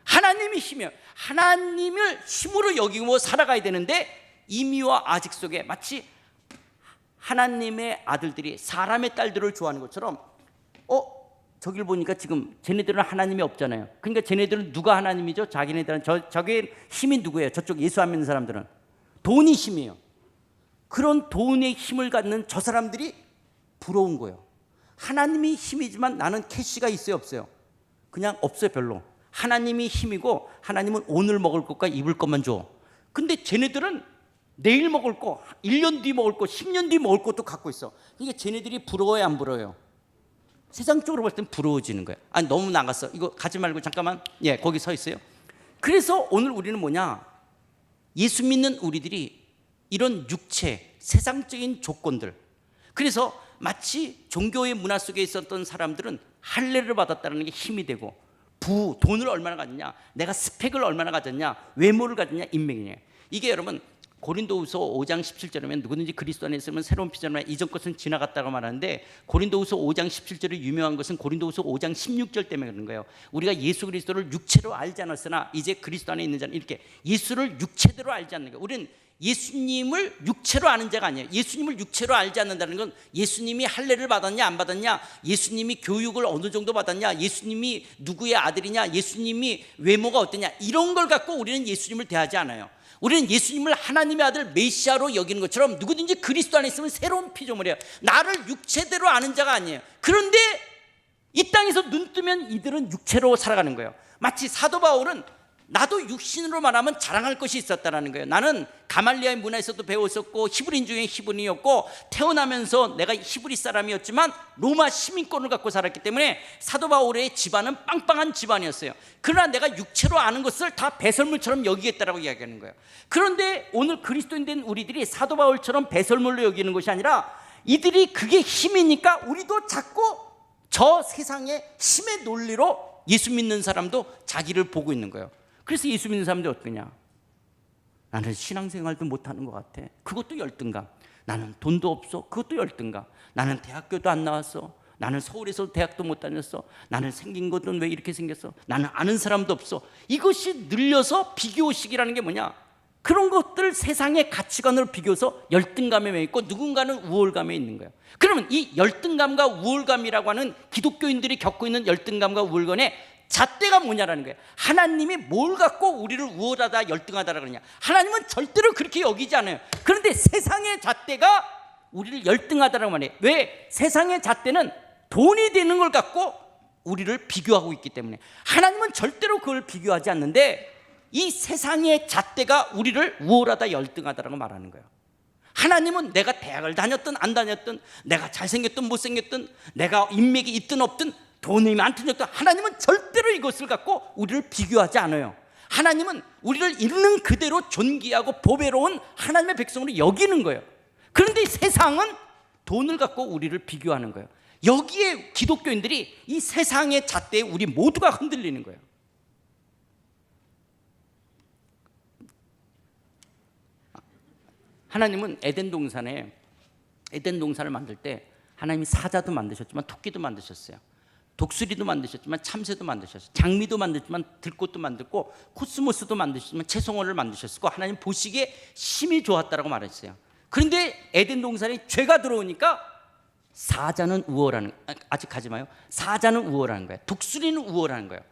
S1: 하나님이 힘이에요. 하나님을 힘으로 여기고 살아가야 되는데 이미와 아직 속에 마치 하나님의 아들들이 사람의 딸들을 좋아하는 것처럼 저길 보니까 지금 쟤네들은 하나님이 없잖아요. 그러니까 쟤네들은 누가 하나님이죠? 자기네들은 저게 힘이 누구예요? 저쪽 예수 안 믿는 사람들은 돈이 힘이에요. 그런 돈의 힘을 갖는 저 사람들이 부러운 거예요. 하나님이 힘이지만 나는 캐시가 있어요 없어요? 그냥 없어요. 별로. 하나님이 힘이고 하나님은 오늘 먹을 것과 입을 것만 줘. 근데 쟤네들은 내일 먹을 거, 1년 뒤 먹을 거, 10년 뒤 먹을 것도 갖고 있어. 그러니까 쟤네들이 부러워요 안 부러워요? 세상적으로 볼 땐 부러워지는 거예요. 아니 너무 나갔어. 이거 가지 말고 잠깐만, 예, 거기 서 있어요. 그래서 오늘 우리는 뭐냐? 예수 믿는 우리들이 이런 육체, 세상적인 조건들, 그래서 마치 종교의 문화 속에 있었던 사람들은 할례를 받았다는 게 힘이 되고, 돈을 얼마나 가졌냐, 내가 스펙을 얼마나 가졌냐, 외모를 가졌냐, 인맥이냐. 이게 여러분 고린도후서 5장 17절이면 누구든지 그리스도 안에 있으면 새로운 피조물이라, 이전 것은 지나갔다고 말하는데 고린도후서 5장 17절이 유명한 것은 고린도후서 5장 16절 때문에 그런 거예요. 우리가 예수 그리스도를 육체로 알지 않았으나 이제 그리스도 안에 있는 자는, 이렇게 예수를 육체대로 알지 않는 거예요. 우리는 예수님을 육체로 아는 자가 아니에요. 예수님을 육체로 알지 않는다는 건 예수님이 할례를 받았냐 안 받았냐, 예수님이 교육을 어느 정도 받았냐, 예수님이 누구의 아들이냐, 예수님이 외모가 어떠냐, 이런 걸 갖고 우리는 예수님을 대하지 않아요. 우리는 예수님을 하나님의 아들 메시아로 여기는 것처럼 누구든지 그리스도 안에 있으면 새로운 피조물이에요. 나를 육체대로 아는 자가 아니에요. 그런데 이 땅에서 눈 뜨면 이들은 육체로 살아가는 거예요. 마치 사도 바울은 나도 육신으로 말하면 자랑할 것이 있었다라는 거예요. 나는 가말리아의 문화에서도 배웠었고 히브리인 중에 히브리였고 태어나면서 내가 히브리 사람이었지만 로마 시민권을 갖고 살았기 때문에 사도 바울의 집안은 빵빵한 집안이었어요. 그러나 내가 육체로 아는 것을 다 배설물처럼 여기겠다라고 이야기하는 거예요. 그런데 오늘 그리스도인 된 우리들이 사도 바울처럼 배설물로 여기는 것이 아니라 이들이 그게 힘이니까 우리도 자꾸 저 세상의 힘의 논리로 예수 믿는 사람도 자기를 보고 있는 거예요. 그래서 예수 믿는 사람들이 어떠냐? 나는 신앙생활도 못하는 것 같아. 그것도 열등감. 나는 돈도 없어. 그것도 열등감. 나는 대학교도 안 나왔어. 나는 서울에서 대학도 못 다녔어. 나는 생긴 것은 왜 이렇게 생겼어? 나는 아는 사람도 없어. 이것이 늘려서 비교식이라는 게 뭐냐? 그런 것들 세상의 가치관으로 비교해서 열등감에 매 있고 누군가는 우월감에 있는 거예요. 그러면 이 열등감과 우월감이라고 하는 기독교인들이 겪고 있는 열등감과 우월감의 잣대가 뭐냐라는 거예요. 하나님이 뭘 갖고 우리를 우월하다 열등하다라 그러냐? 하나님은 절대로 그렇게 여기지 않아요. 그런데 세상의 잣대가 우리를 열등하다라고 말해요. 왜? 세상의 잣대는 돈이 되는 걸 갖고 우리를 비교하고 있기 때문에. 하나님은 절대로 그걸 비교하지 않는데 이 세상의 잣대가 우리를 우월하다 열등하다라고 말하는 거예요. 하나님은 내가 대학을 다녔든 안 다녔든, 내가 잘생겼든 못생겼든, 내가 인맥이 있든 없든, 돈이 많든 적든, 하나님은 절대로 이것을 갖고 우리를 비교하지 않아요. 하나님은 우리를 있는 그대로 존귀하고 보배로운 하나님의 백성으로 여기는 거예요. 그런데 세상은 돈을 갖고 우리를 비교하는 거예요. 여기에 기독교인들이 이 세상의 잣대에 우리 모두가 흔들리는 거예요. 하나님은 에덴 동산을 만들 때 하나님이 사자도 만드셨지만 토끼도 만드셨어요. 독수리도 만드셨지만 참새도 만드셨어요. 장미도 만드셨지만 들꽃도 만들고 코스모스도 만드셨지만 채송화를 만드셨고 하나님 보시기에 심히 좋았다라고 말했어요. 그런데 에덴 동산에 죄가 들어오니까 사자는 우월하는, 아직 가지 마요. 사자는 우월한 거예요. 독수리는 우월한 거예요.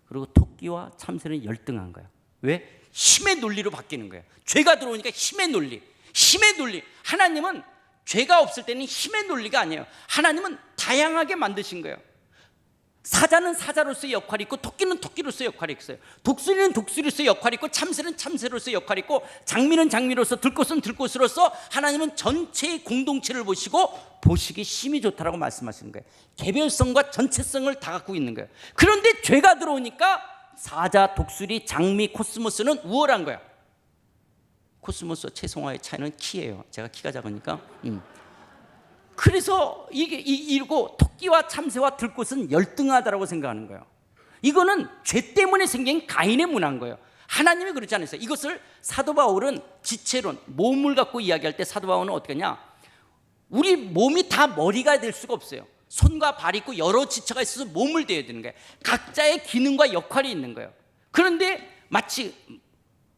S1: 그리고 토끼와 참새는 열등한 거예요. 왜? 힘의 논리로 바뀌는 거예요. 죄가 들어오니까 힘의 논리. 하나님은 죄가 없을 때는 힘의 논리가 아니에요. 하나님은 다양하게 만드신 거예요. 사자는 사자로서의 역할이 있고 토끼는 토끼로서의 역할이 있어요. 독수리는 독수리로서의 역할이 있고 참새는 참새로서의 역할이 있고 장미는 장미로서, 들꽃은 들꽃으로서 하나님은 전체의 공동체를 보시기 심히 좋다라고 말씀하시는 거예요. 개별성과 전체성을 다 갖고 있는 거예요. 그런데 죄가 들어오니까 사자, 독수리, 장미, 코스모스는 우월한 거예요. 코스모스 채송화의 차이는 키예요. 제가 키가 작으니까. 그래서 이러고 토끼와 참새와 들꽃은 열등하다라고 생각하는 거예요. 이거는 죄 때문에 생긴 가인의 문화인 거예요. 하나님이 그렇지 않았어요. 이것을 사도 바울은 지체론, 몸을 갖고 이야기할 때 사도 바울은 어떻게 하냐? 우리 몸이 다 머리가 될 수가 없어요. 손과 발이 있고 여러 지체가 있어서 몸을 대야 되는 거예요. 각자의 기능과 역할이 있는 거예요. 그런데 마치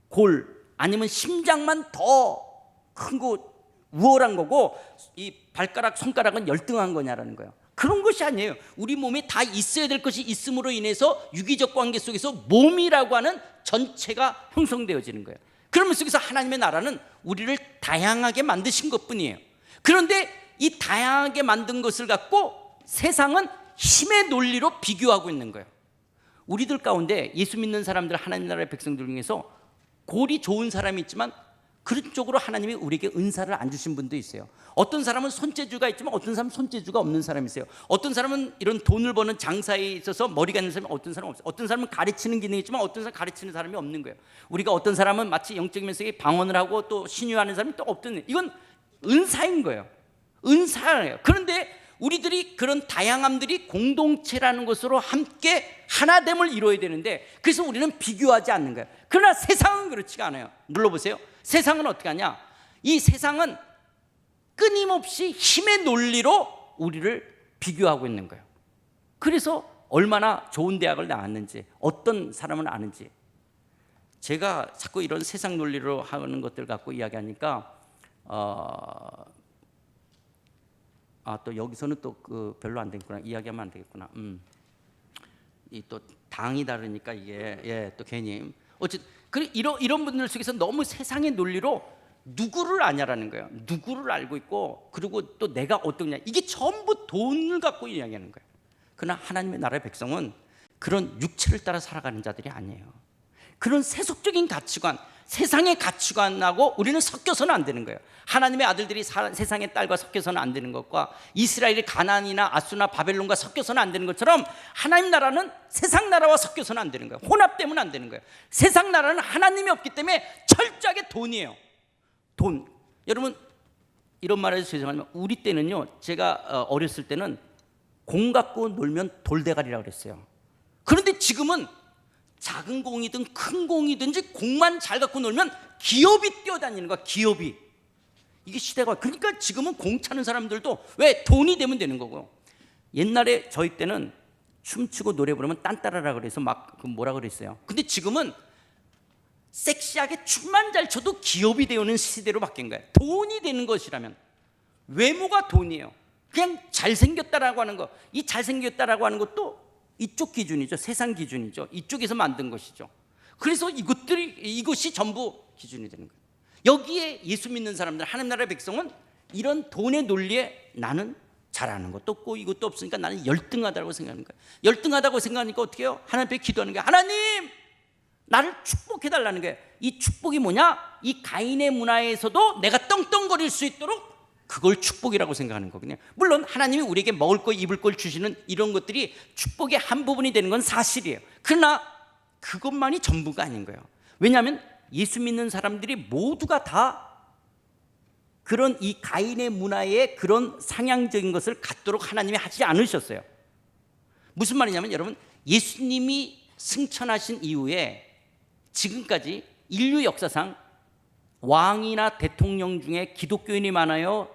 S1: 골 아니면 심장만 더 큰 거 우월한 거고 이 발가락, 손가락은 열등한 거냐라는 거예요. 그런 것이 아니에요. 우리 몸에 다 있어야 될 것이 있음으로 인해서 유기적 관계 속에서 몸이라고 하는 전체가 형성되어지는 거예요. 그러면 속에서 하나님의 나라는 우리를 다양하게 만드신 것뿐이에요. 그런데 이 다양하게 만든 것을 갖고 세상은 힘의 논리로 비교하고 있는 거예요. 우리들 가운데 예수 믿는 사람들, 하나님 나라의 백성들 중에서 골이 좋은 사람이 있지만 그런 쪽으로 하나님이 우리에게 은사를 안 주신 분도 있어요. 어떤 사람은 손재주가 있지만 어떤 사람은 손재주가 없는 사람이 있어요. 어떤 사람은 이런 돈을 버는 장사에 있어서 머리가 있는 사람이 어떤 사람은 없어요. 어떤 사람은 가르치는 기능이 있지만 어떤 사람은 가르치는 사람이 없는 거예요. 우리가 어떤 사람은 마치 영적인 면에서 방언을 하고 또 신유하는 사람이 또 없던, 이건 은사인 거예요. 은사예요. 그런데 우리들이 그런 다양함들이 공동체라는 것으로 함께 하나됨을 이루어야 되는데 그래서 우리는 비교하지 않는 거예요. 그러나 세상은 그렇지가 않아요. 눌러보세요. 세상은 어떻게 하냐? 이 세상은 끊임없이 힘의 논리로 우리를 비교하고 있는 거예요. 그래서 얼마나 좋은 대학을 나왔는지, 어떤 사람을 아는지. 제가 자꾸 이런 세상 논리로 하는 것들 갖고 이야기하니까 또 여기서는 또 별로 안 되겠구나. 이야기하면 안 되겠구나. 이 또 당이 다르니까 이게 또 괜히 어쨌든 이런 분들 속에서 너무 세상의 논리로 누구를 아냐라는 거예요. 누구를 알고 있고 그리고 또 내가 어떠냐, 이게 전부 돈을 갖고 이야기하는 거예요. 그러나 하나님의 나라의 백성은 그런 육체를 따라 살아가는 자들이 아니에요. 그런 세속적인 가치관, 세상의 가치관하고 우리는 섞여서는 안 되는 거예요. 하나님의 아들들이 세상의 딸과 섞여서는 안 되는 것과 이스라엘이 가나안이나 아수나 바벨론과 섞여서는 안 되는 것처럼 하나님 나라는 세상 나라와 섞여서는 안 되는 거예요. 혼합되면 안 되는 거예요. 세상 나라는 하나님이 없기 때문에 철저하게 돈이에요. 돈. 여러분, 이런 말해서 죄송하지만 우리 때는요, 제가 어렸을 때는 공 갖고 놀면 돌대가리라고 그랬어요. 그런데 지금은 작은 공이든 큰 공이든지 공만 잘 갖고 놀면 기업이 뛰어다니는 거야. 기업이. 이게 시대가. 그러니까 지금은 공 차는 사람들도 왜 돈이 되면 되는 거고요. 옛날에 저희 때는 춤추고 노래 부르면 딴따라라 그래서 막 뭐라 그랬어요. 근데 지금은 섹시하게 춤만 잘 춰도 기업이 되는 시대로 바뀐 거예요. 돈이 되는 것이라면. 외모가 돈이에요. 그냥 잘생겼다라고 하는 거, 이 잘생겼다라고 하는 것도 이쪽 기준이죠. 세상 기준이죠. 이쪽에서 만든 것이죠. 그래서 이것이 전부 기준이 되는 거예요. 여기에 예수 믿는 사람들, 하나님 나라의 백성은 이런 돈의 논리에 나는 잘하는 것도 없고 이것도 없으니까 나는 열등하다고 생각하는 거예요. 열등하다고 생각하니까 어떻게 해요? 하나님 앞에 기도하는 거예요. 하나님, 나를 축복해달라는 거예요. 이 축복이 뭐냐? 이 가인의 문화에서도 내가 떵떵거릴 수 있도록 그걸 축복이라고 생각하는 거거든요. 물론 하나님이 우리에게 먹을 거 입을 걸 주시는 이런 것들이 축복의 한 부분이 되는 건 사실이에요. 그러나 그것만이 전부가 아닌 거예요. 왜냐하면 예수 믿는 사람들이 모두가 다 그런 이 가인의 문화의 그런 상향적인 것을 갖도록 하나님이 하지 않으셨어요. 무슨 말이냐면 여러분, 예수님이 승천하신 이후에 지금까지 인류 역사상 왕이나 대통령 중에 기독교인이 많아요?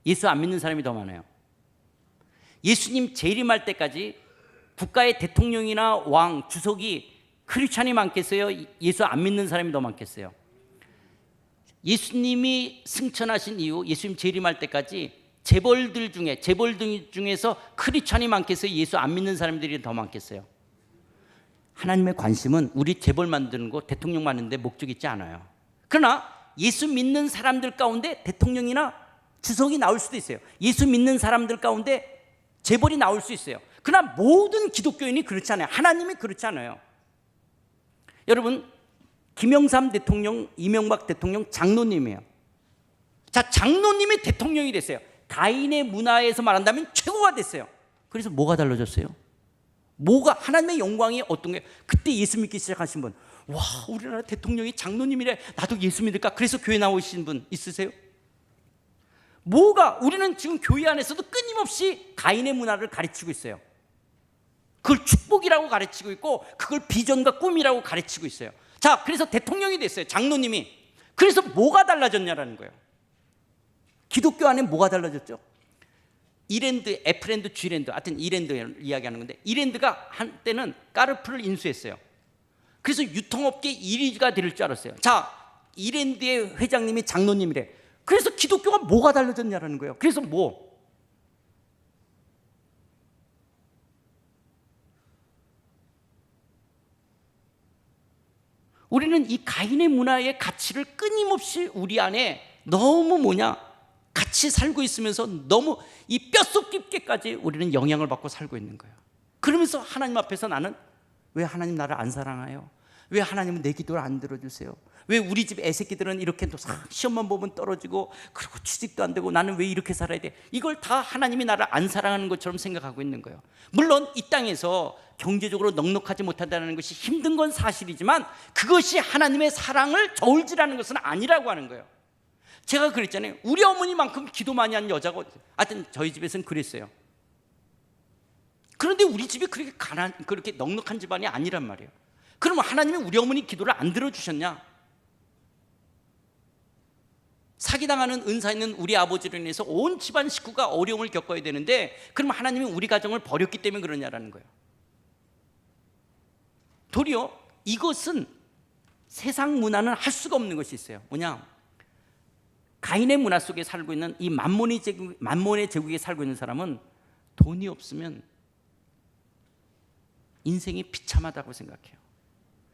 S1: 예수 안 믿는 사람이 더 많아요? 예수님 재림할 때까지 국가의 대통령이나 왕, 주석이 크리스찬이 많겠어요? 예수 안 믿는 사람이 더 많겠어요? 예수님이 승천하신 이후 예수님 재림할 때까지 재벌들 중에서 크리스찬이 많겠어요? 예수 안 믿는 사람들이 더 많겠어요? 하나님의 관심은 우리 재벌 만드는 거, 대통령 만드는 데 목적 있지 않아요. 그러나 예수 믿는 사람들 가운데 대통령이나 주석이 나올 수도 있어요. 예수 믿는 사람들 가운데 재벌이 나올 수 있어요. 그러나 모든 기독교인이 그렇지 않아요. 하나님이 그렇지 않아요. 여러분, 김영삼 대통령, 이명박 대통령 장로님이에요. 자, 장로님이 대통령이 됐어요. 가인의 문화에서 말한다면 최고가 됐어요. 그래서 뭐가 달라졌어요? 뭐가 하나님의 영광이 어떤 게? 그때 예수 믿기 시작하신 분, 와, 우리나라 대통령이 장로님이래, 나도 예수 믿을까? 그래서 교회 나오신 분 있으세요? 뭐가? 우리는 지금 교회 안에서도 끊임없이 가인의 문화를 가르치고 있어요. 그걸 축복이라고 가르치고 있고 그걸 비전과 꿈이라고 가르치고 있어요. 자, 그래서 대통령이 됐어요, 장로님이. 그래서 뭐가 달라졌냐라는 거예요. 기독교 안에 뭐가 달라졌죠? 이랜드, F랜드, G랜드, 하여튼 이랜드 이야기하는 건데, 이랜드가 한때는 까르푸를 인수했어요. 그래서 유통업계 1위가 될 줄 알았어요. 자, 이랜드의 회장님이 장로님이래. 그래서 기독교가 뭐가 달라졌냐라는 거예요. 그래서 뭐? 우리는 이 가인의 문화의 가치를 끊임없이 우리 안에 너무 같이 살고 있으면서 너무 이 뼛속 깊게까지 우리는 영향을 받고 살고 있는 거예요. 그러면서 하나님 앞에서 나는 왜 하나님 나를 안 사랑해요? 왜 하나님은 내 기도를 안 들어주세요? 왜 우리 집 애새끼들은 이렇게 또 시험만 보면 떨어지고 그리고 취직도 안 되고 나는 왜 이렇게 살아야 돼? 이걸 다 하나님이 나를 안 사랑하는 것처럼 생각하고 있는 거예요. 물론 이 땅에서 경제적으로 넉넉하지 못하다는 것이 힘든 건 사실이지만 그것이 하나님의 사랑을 저울질하는 것은 아니라고 하는 거예요. 제가 그랬잖아요. 우리 어머니만큼 기도 많이 한 여자가 하여튼 저희 집에서는 그랬어요. 그런데 우리 집이 그렇게 넉넉한 집안이 아니란 말이에요. 그러면 하나님이 우리 어머니 기도를 안 들어주셨냐? 사기당하는 은사 있는 우리 아버지로 인해서 온 집안 식구가 어려움을 겪어야 되는데 그러면 하나님이 우리 가정을 버렸기 때문에 그러냐라는 거예요. 도리어 이것은 세상 문화는 할 수가 없는 것이 있어요. 뭐냐? 가인의 문화 속에 살고 있는 이 만몬의 제국에 살고 있는 사람은 돈이 없으면 인생이 비참하다고 생각해요.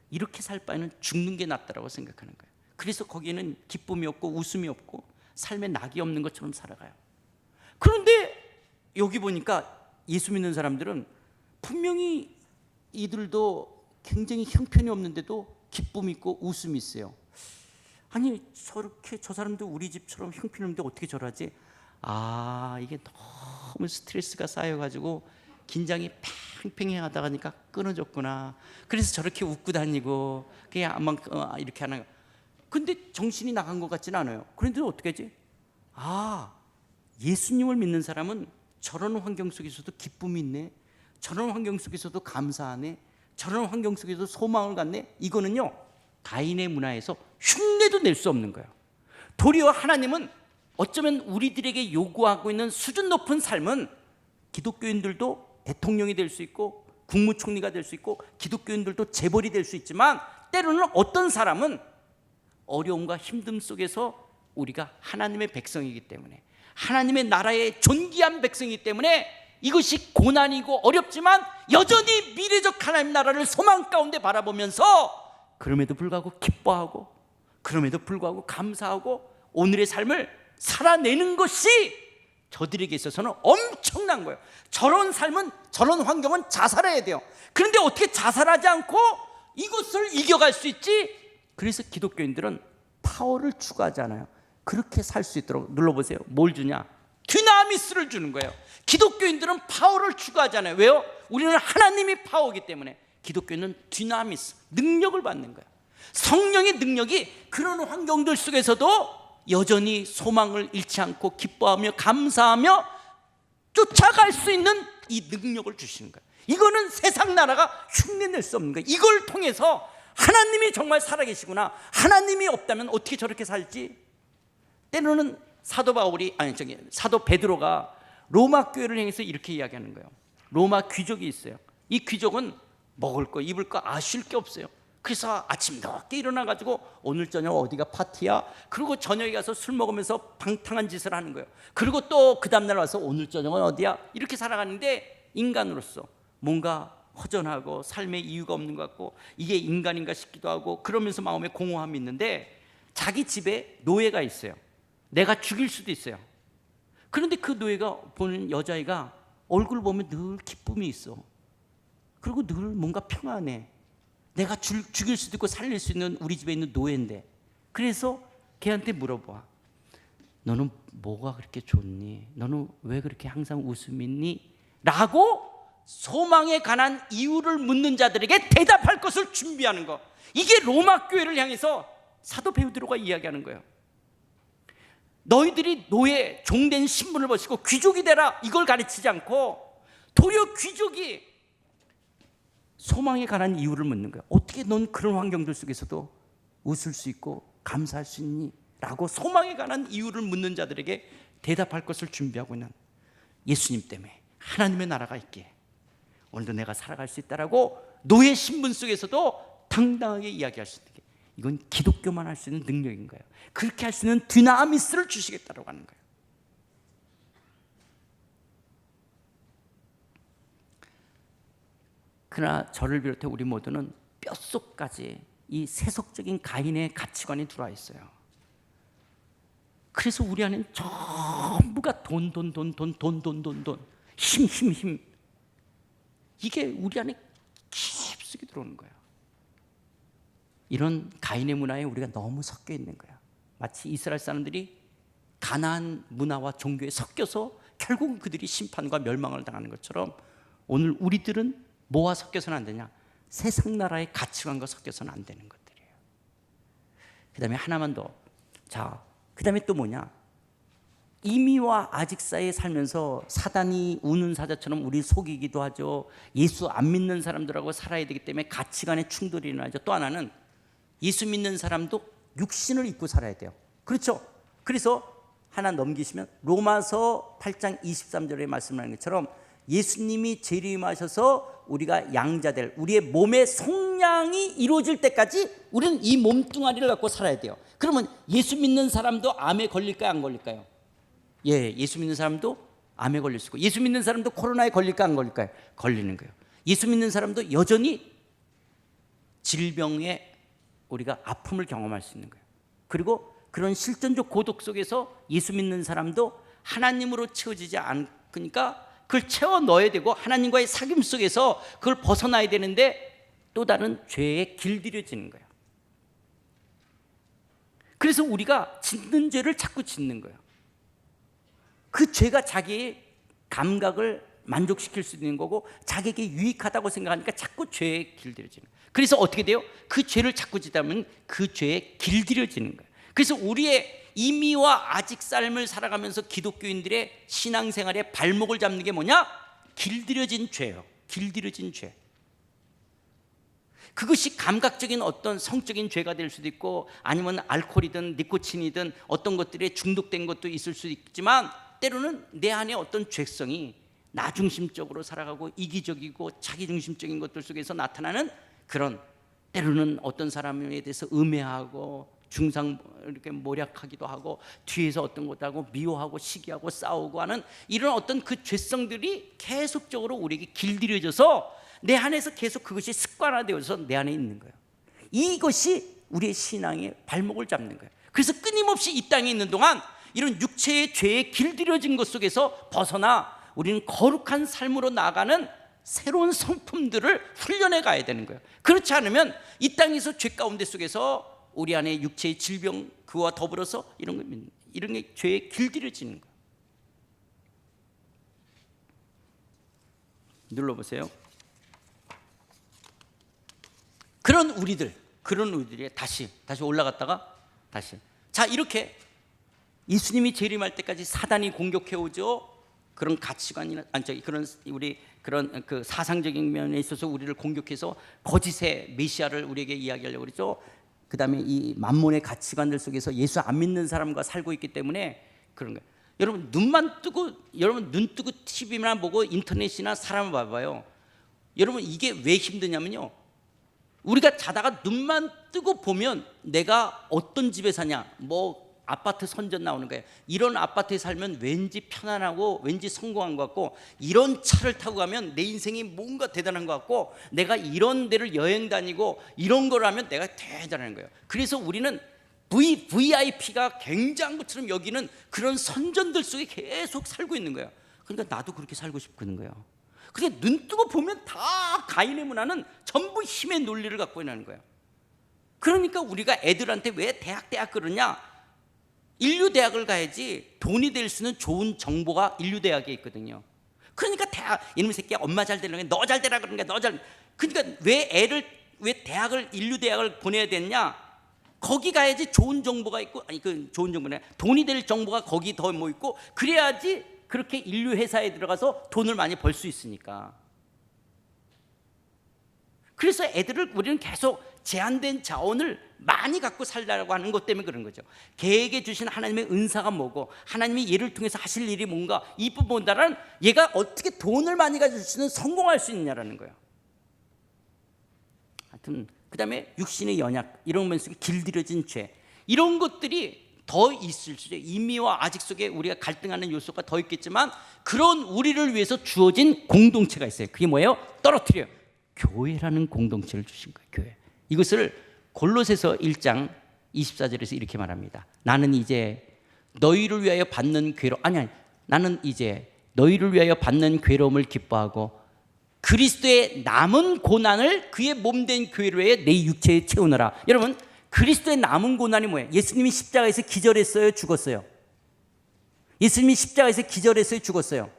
S1: 이렇게 살 바에는 죽는 게 낫다라고 생각하는 거예요. 그래서 거기에는 기쁨이 없고 웃음이 없고 삶에 낙이 없는 것처럼 살아가요. 그런데 여기 보니까 예수 믿는 사람들은 분명히 이들도 굉장히 형편이 없는데도 기쁨이 있고 웃음이 있어요. 아니 저렇게 저 사람도 우리 집처럼 형편이 없는데 어떻게 저러지? 아, 이게 너무 스트레스가 쌓여가지고 긴장이 팽팽해 하다 가니까 끊어졌구나. 그래서 저렇게 웃고 다니고 그냥 이렇게 하는. 근데 정신이 나간 것 같지는 않아요. 그런데 어떻게 하지? 아, 예수님을 믿는 사람은 저런 환경 속에서도 기쁨이 있네, 저런 환경 속에서도 감사하네, 저런 환경 속에서도 소망을 갖네. 이거는요, 가인의 문화에서 흉내도 낼 수 없는 거예요. 도리어 하나님은 어쩌면 우리들에게 요구하고 있는 수준 높은 삶은 기독교인들도 대통령이 될 수 있고 국무총리가 될 수 있고 기독교인들도 재벌이 될 수 있지만, 때로는 어떤 사람은 어려움과 힘듦 속에서 우리가 하나님의 백성이기 때문에, 하나님의 나라의 존귀한 백성이기 때문에 이것이 고난이고 어렵지만 여전히 미래적 하나님 나라를 소망 가운데 바라보면서 그럼에도 불구하고 기뻐하고, 그럼에도 불구하고 감사하고 오늘의 삶을 살아내는 것이 저들에게 있어서는 엄청난 거예요. 저런 삶은, 저런 환경은 자살해야 돼요. 그런데 어떻게 자살하지 않고 이것을 이겨갈 수 있지? 그래서 기독교인들은 파워를 추구하잖아요. 그렇게 살 수 있도록 눌러보세요. 뭘 주냐? 디나미스를 주는 거예요. 기독교인들은 파워를 추구하잖아요. 왜요? 우리는 하나님이 파워이기 때문에. 기독교인은 디나미스, 능력을 받는 거예요. 성령의 능력이 그런 환경들 속에서도 여전히 소망을 잃지 않고 기뻐하며 감사하며 쫓아갈 수 있는 이 능력을 주시는 거예요. 이거는 세상 나라가 흉내낼 수 없는 거예요. 이걸 통해서 하나님이 정말 살아계시구나, 하나님이 없다면 어떻게 저렇게 살지? 때로는 사도 베드로가 로마 교회를 향해서 이렇게 이야기하는 거예요. 로마 귀족이 있어요. 이 귀족은 먹을 거 입을 거 아실 게 없어요. 그래서 아침 늦게 일어나가지고 오늘 저녁 어디가 파티야? 그리고 저녁에 가서 술 먹으면서 방탕한 짓을 하는 거예요. 그리고 또 그 다음날 와서 오늘 저녁은 어디야? 이렇게 살아가는데, 인간으로서 뭔가 허전하고 삶에 이유가 없는 것 같고 이게 인간인가 싶기도 하고, 그러면서 마음에 공허함이 있는데 자기 집에 노예가 있어요. 내가 죽일 수도 있어요. 그런데 그 노예가 보는 여자애가 얼굴 보면 늘 기쁨이 있어. 그리고 늘 뭔가 평안해. 내가 죽일 수도 있고 살릴 수 있는 우리 집에 있는 노예인데. 그래서 걔한테 물어봐. 너는 뭐가 그렇게 좋니? 너는 왜 그렇게 항상 웃음이 있니? 라고 소망에 관한 이유를 묻는 자들에게 대답할 것을 준비하는 거. 이게 로마 교회를 향해서 사도 베드로가 이야기하는 거예요. 너희들이 노예, 종된 신분을 벗고 귀족이 되라, 이걸 가르치지 않고 도리어 귀족이 소망에 관한 이유를 묻는 거예요. 어떻게 넌 그런 환경들 속에서도 웃을 수 있고 감사할 수 있니? 라고 소망에 관한 이유를 묻는 자들에게 대답할 것을 준비하고 있는 예수님 때문에 하나님의 나라가 있기에 오늘도 내가 살아갈 수 있다라고 노예 신분 속에서도 당당하게 이야기할 수 있는 게, 이건 기독교만 할 수 있는 능력인 거예요. 그렇게 할 수 있는 디나미스를 주시겠다고 하는 거예요. 그러나 저를 비롯해 우리 모두는 뼛속까지 이 세속적인 가인의 가치관이 들어와 있어요. 그래서 우리 안에는 전부가 돈, 힘. 이게 우리 안에 깊숙이 들어오는 거예요. 이런 가인의 문화에 우리가 너무 섞여 있는 거예요. 마치 이스라엘 사람들이 가나안 문화와 종교에 섞여서 결국은 그들이 심판과 멸망을 당하는 것처럼, 오늘 우리들은 뭐와 섞여서는 안 되냐? 세상 나라의 가치관과 섞여서는 안 되는 것들이에요. 그 다음에 하나만 더. 자, 그 다음에 또 뭐냐? 이미와 아직 사이에 살면서 사단이 우는 사자처럼 우리 속이기도 하죠. 예수 안 믿는 사람들하고 살아야 되기 때문에 가치관의 충돌이 일어나죠. 또 하나는 예수 믿는 사람도 육신을 입고 살아야 돼요. 그렇죠? 그래서 하나 넘기시면 로마서 8장 23절에 말씀하는 것처럼 예수님이 재림하셔서 우리가 양자될 우리의 몸의 성량이 이루어질 때까지 우리는 이 몸뚱아리를 갖고 살아야 돼요. 그러면 예수 믿는 사람도 암에 걸릴까요? 안 걸릴까요? 예, 예수 믿는 사람도 암에 걸릴 수 있고, 예수 믿는 사람도 코로나에 걸릴까 안 걸릴까요? 걸리는 거예요. 예수 믿는 사람도 여전히 질병에 우리가 아픔을 경험할 수 있는 거예요. 그리고 그런 실존적 고독 속에서 예수 믿는 사람도 하나님으로 채워지지 않으니까 그걸 채워 넣어야 되고, 하나님과의 사귐 속에서 그걸 벗어나야 되는데 또 다른 죄에 길들여지는 거예요. 그래서 우리가 짓는 죄를 자꾸 짓는 거예요. 그 죄가 자기의 감각을 만족시킬 수 있는 거고 자기에게 유익하다고 생각하니까 자꾸 죄에 길들여지는 거예요. 그래서 어떻게 돼요? 그 죄를 자꾸 짓다 보면 그 죄에 길들여지는 거예요. 그래서 우리의 이미와 아직 삶을 살아가면서 기독교인들의 신앙생활에 발목을 잡는 게 뭐냐? 길들여진 죄예요. 길들여진 죄. 그것이 감각적인 어떤 성적인 죄가 될 수도 있고 아니면 알코올이든 니코틴이든 어떤 것들에 중독된 것도 있을 수 있지만 때로는 내 안에 어떤 죄성이 나 중심적으로 살아가고 이기적이고 자기중심적인 것들 속에서 나타나는 그런, 때로는 어떤 사람에 대해서 음해하고 중상 이렇게 모략하기도 하고 뒤에서 어떤 것도 하고 미워하고 시기하고 싸우고 하는 이런 어떤 그 죄성들이 계속적으로 우리에게 길들여져서 내 안에서 계속 그것이 습관화되어서 내 안에 있는 거예요. 이것이 우리의 신앙의 발목을 잡는 거예요. 그래서 끊임없이 이 땅에 있는 동안 이런 육체의 죄에 길들여진 것 속에서 벗어나 우리는 거룩한 삶으로 나아가는 새로운 성품들을 훈련해 가야 되는 거예요. 그렇지 않으면 이 땅에서 죄 가운데 속에서 우리 안에 육체의 질병 그와 더불어서 이런 게 죄에 길들여지는 거예요. 눌러보세요. 그런 우리들이 다시 올라갔다가 다시. 자, 이렇게 예수님이 재림할 때까지 사단이 공격해 오죠. 그런 가치관이나 그런 우리 그런 그 사상적인 면에 있어서 우리를 공격해서 거짓의 메시아를 우리에게 이야기하려고 그랬죠. 그다음에 이 만몬의 가치관들 속에서 예수 안 믿는 사람과 살고 있기 때문에 그런 거예요. 여러분 눈 뜨고 TV만 보고 인터넷이나 사람을 봐봐요. 여러분 이게 왜 힘드냐면요. 우리가 자다가 눈만 뜨고 보면 내가 어떤 집에 사냐, 뭐 아파트 선전 나오는 거예요. 이런 아파트에 살면 왠지 편안하고 왠지 성공한 것 같고, 이런 차를 타고 가면 내 인생이 뭔가 대단한 것 같고, 내가 이런 데를 여행 다니고 이런 걸 하면 내가 대단한 거예요. 그래서 우리는 VIP가 굉장한 것처럼 여기는 그런 선전들 속에 계속 살고 있는 거예요. 그러니까 나도 그렇게 살고 싶거든 거예요. 근데 눈 뜨고 보면 다 가인의 문화는 전부 힘의 논리를 갖고 있는 거예요. 그러니까 우리가 애들한테 왜 대학 그러냐? 인류대학을 가야지 돈이 될 수 있는 좋은 정보가 인류대학에 있거든요. 그러니까 대학, 이놈의 새끼야 엄마 잘 되려면 너 잘 되라 그러는 거야. 그러니까 왜 인류대학을 보내야 됐냐? 거기 가야지 좋은 정보가 있고, 좋은 정보네, 돈이 될 정보가 거기 더 뭐 있고, 그래야지 그렇게 인류 회사에 들어가서 돈을 많이 벌 수 있으니까. 그래서 우리는 계속 제한된 자원을 많이 갖고 살라고 하는 것 때문에 그런 거죠. 걔에게 주신 하나님의 은사가 뭐고, 하나님이 얘를 통해서 하실 일이 뭔가, 이 부분보다는 얘가 어떻게 돈을 많이 가질 수 있는, 성공할 수 있느냐라는 거예요. 하여튼 그 다음에 육신의 연약, 이런 면 속에 길들여진 죄, 이런 것들이 더 있을 수 있어요. 이미와 아직 속에 우리가 갈등하는 요소가 더 있겠지만, 그런 우리를 위해서 주어진 공동체가 있어요. 그게 뭐예요? 떨어뜨려요. 교회라는 공동체를 주신 거예요. 교회. 이것을 골로새서 1장 24절에서 이렇게 말합니다. 나는 이제 너희를 위하여 받는 나는 이제 너희를 위하여 받는 괴로움을 기뻐하고 그리스도의 남은 고난을 그의 몸된 교회를 위해 내 육체에 채우느라. 여러분, 그리스도의 남은 고난이 뭐예요? 예수님이 십자가에서 기절했어요, 죽었어요? 예수님이 십자가에서 기절했어요, 죽었어요?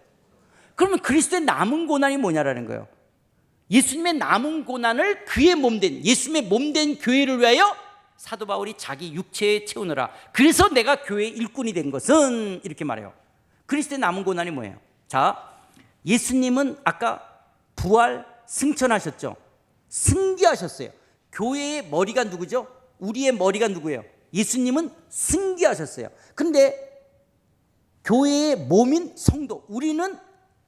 S1: 그러면 그리스도의 남은 고난이 뭐냐라는 거예요. 예수님의 남은 고난을 그의 몸된, 예수님의 몸된 교회를 위하여 사도 바울이 자기 육체에 채우느라. 그래서 내가 교회의 일꾼이 된 것은, 이렇게 말해요. 그리스도의 남은 고난이 뭐예요? 자, 예수님은 아까 부활 승천하셨죠. 승귀하셨어요. 교회의 머리가 누구죠? 우리의 머리가 누구예요? 예수님은 승귀하셨어요. 근데 교회의 몸인 성도, 우리는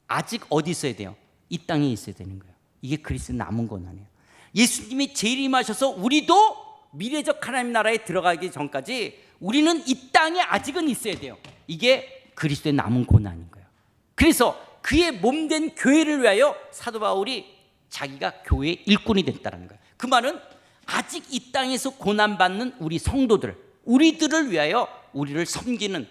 S1: 아직 어디 있어야 돼요? 이 땅에 있어야 되는 거예요. 이게 그리스도의 남은 고난이에요. 예수님이 재림하셔서 우리도 미래적 하나님 나라에 들어가기 전까지 우리는 이 땅에 아직은 있어야 돼요. 이게 그리스도의 남은 고난인 거예요. 그래서 그의 몸된 교회를 위하여 사도 바울이 자기가 교회의 일꾼이 됐다는 거예요. 그 말은 아직 이 땅에서 고난받는 우리 성도들, 우리들을 위하여 우리를 섬기는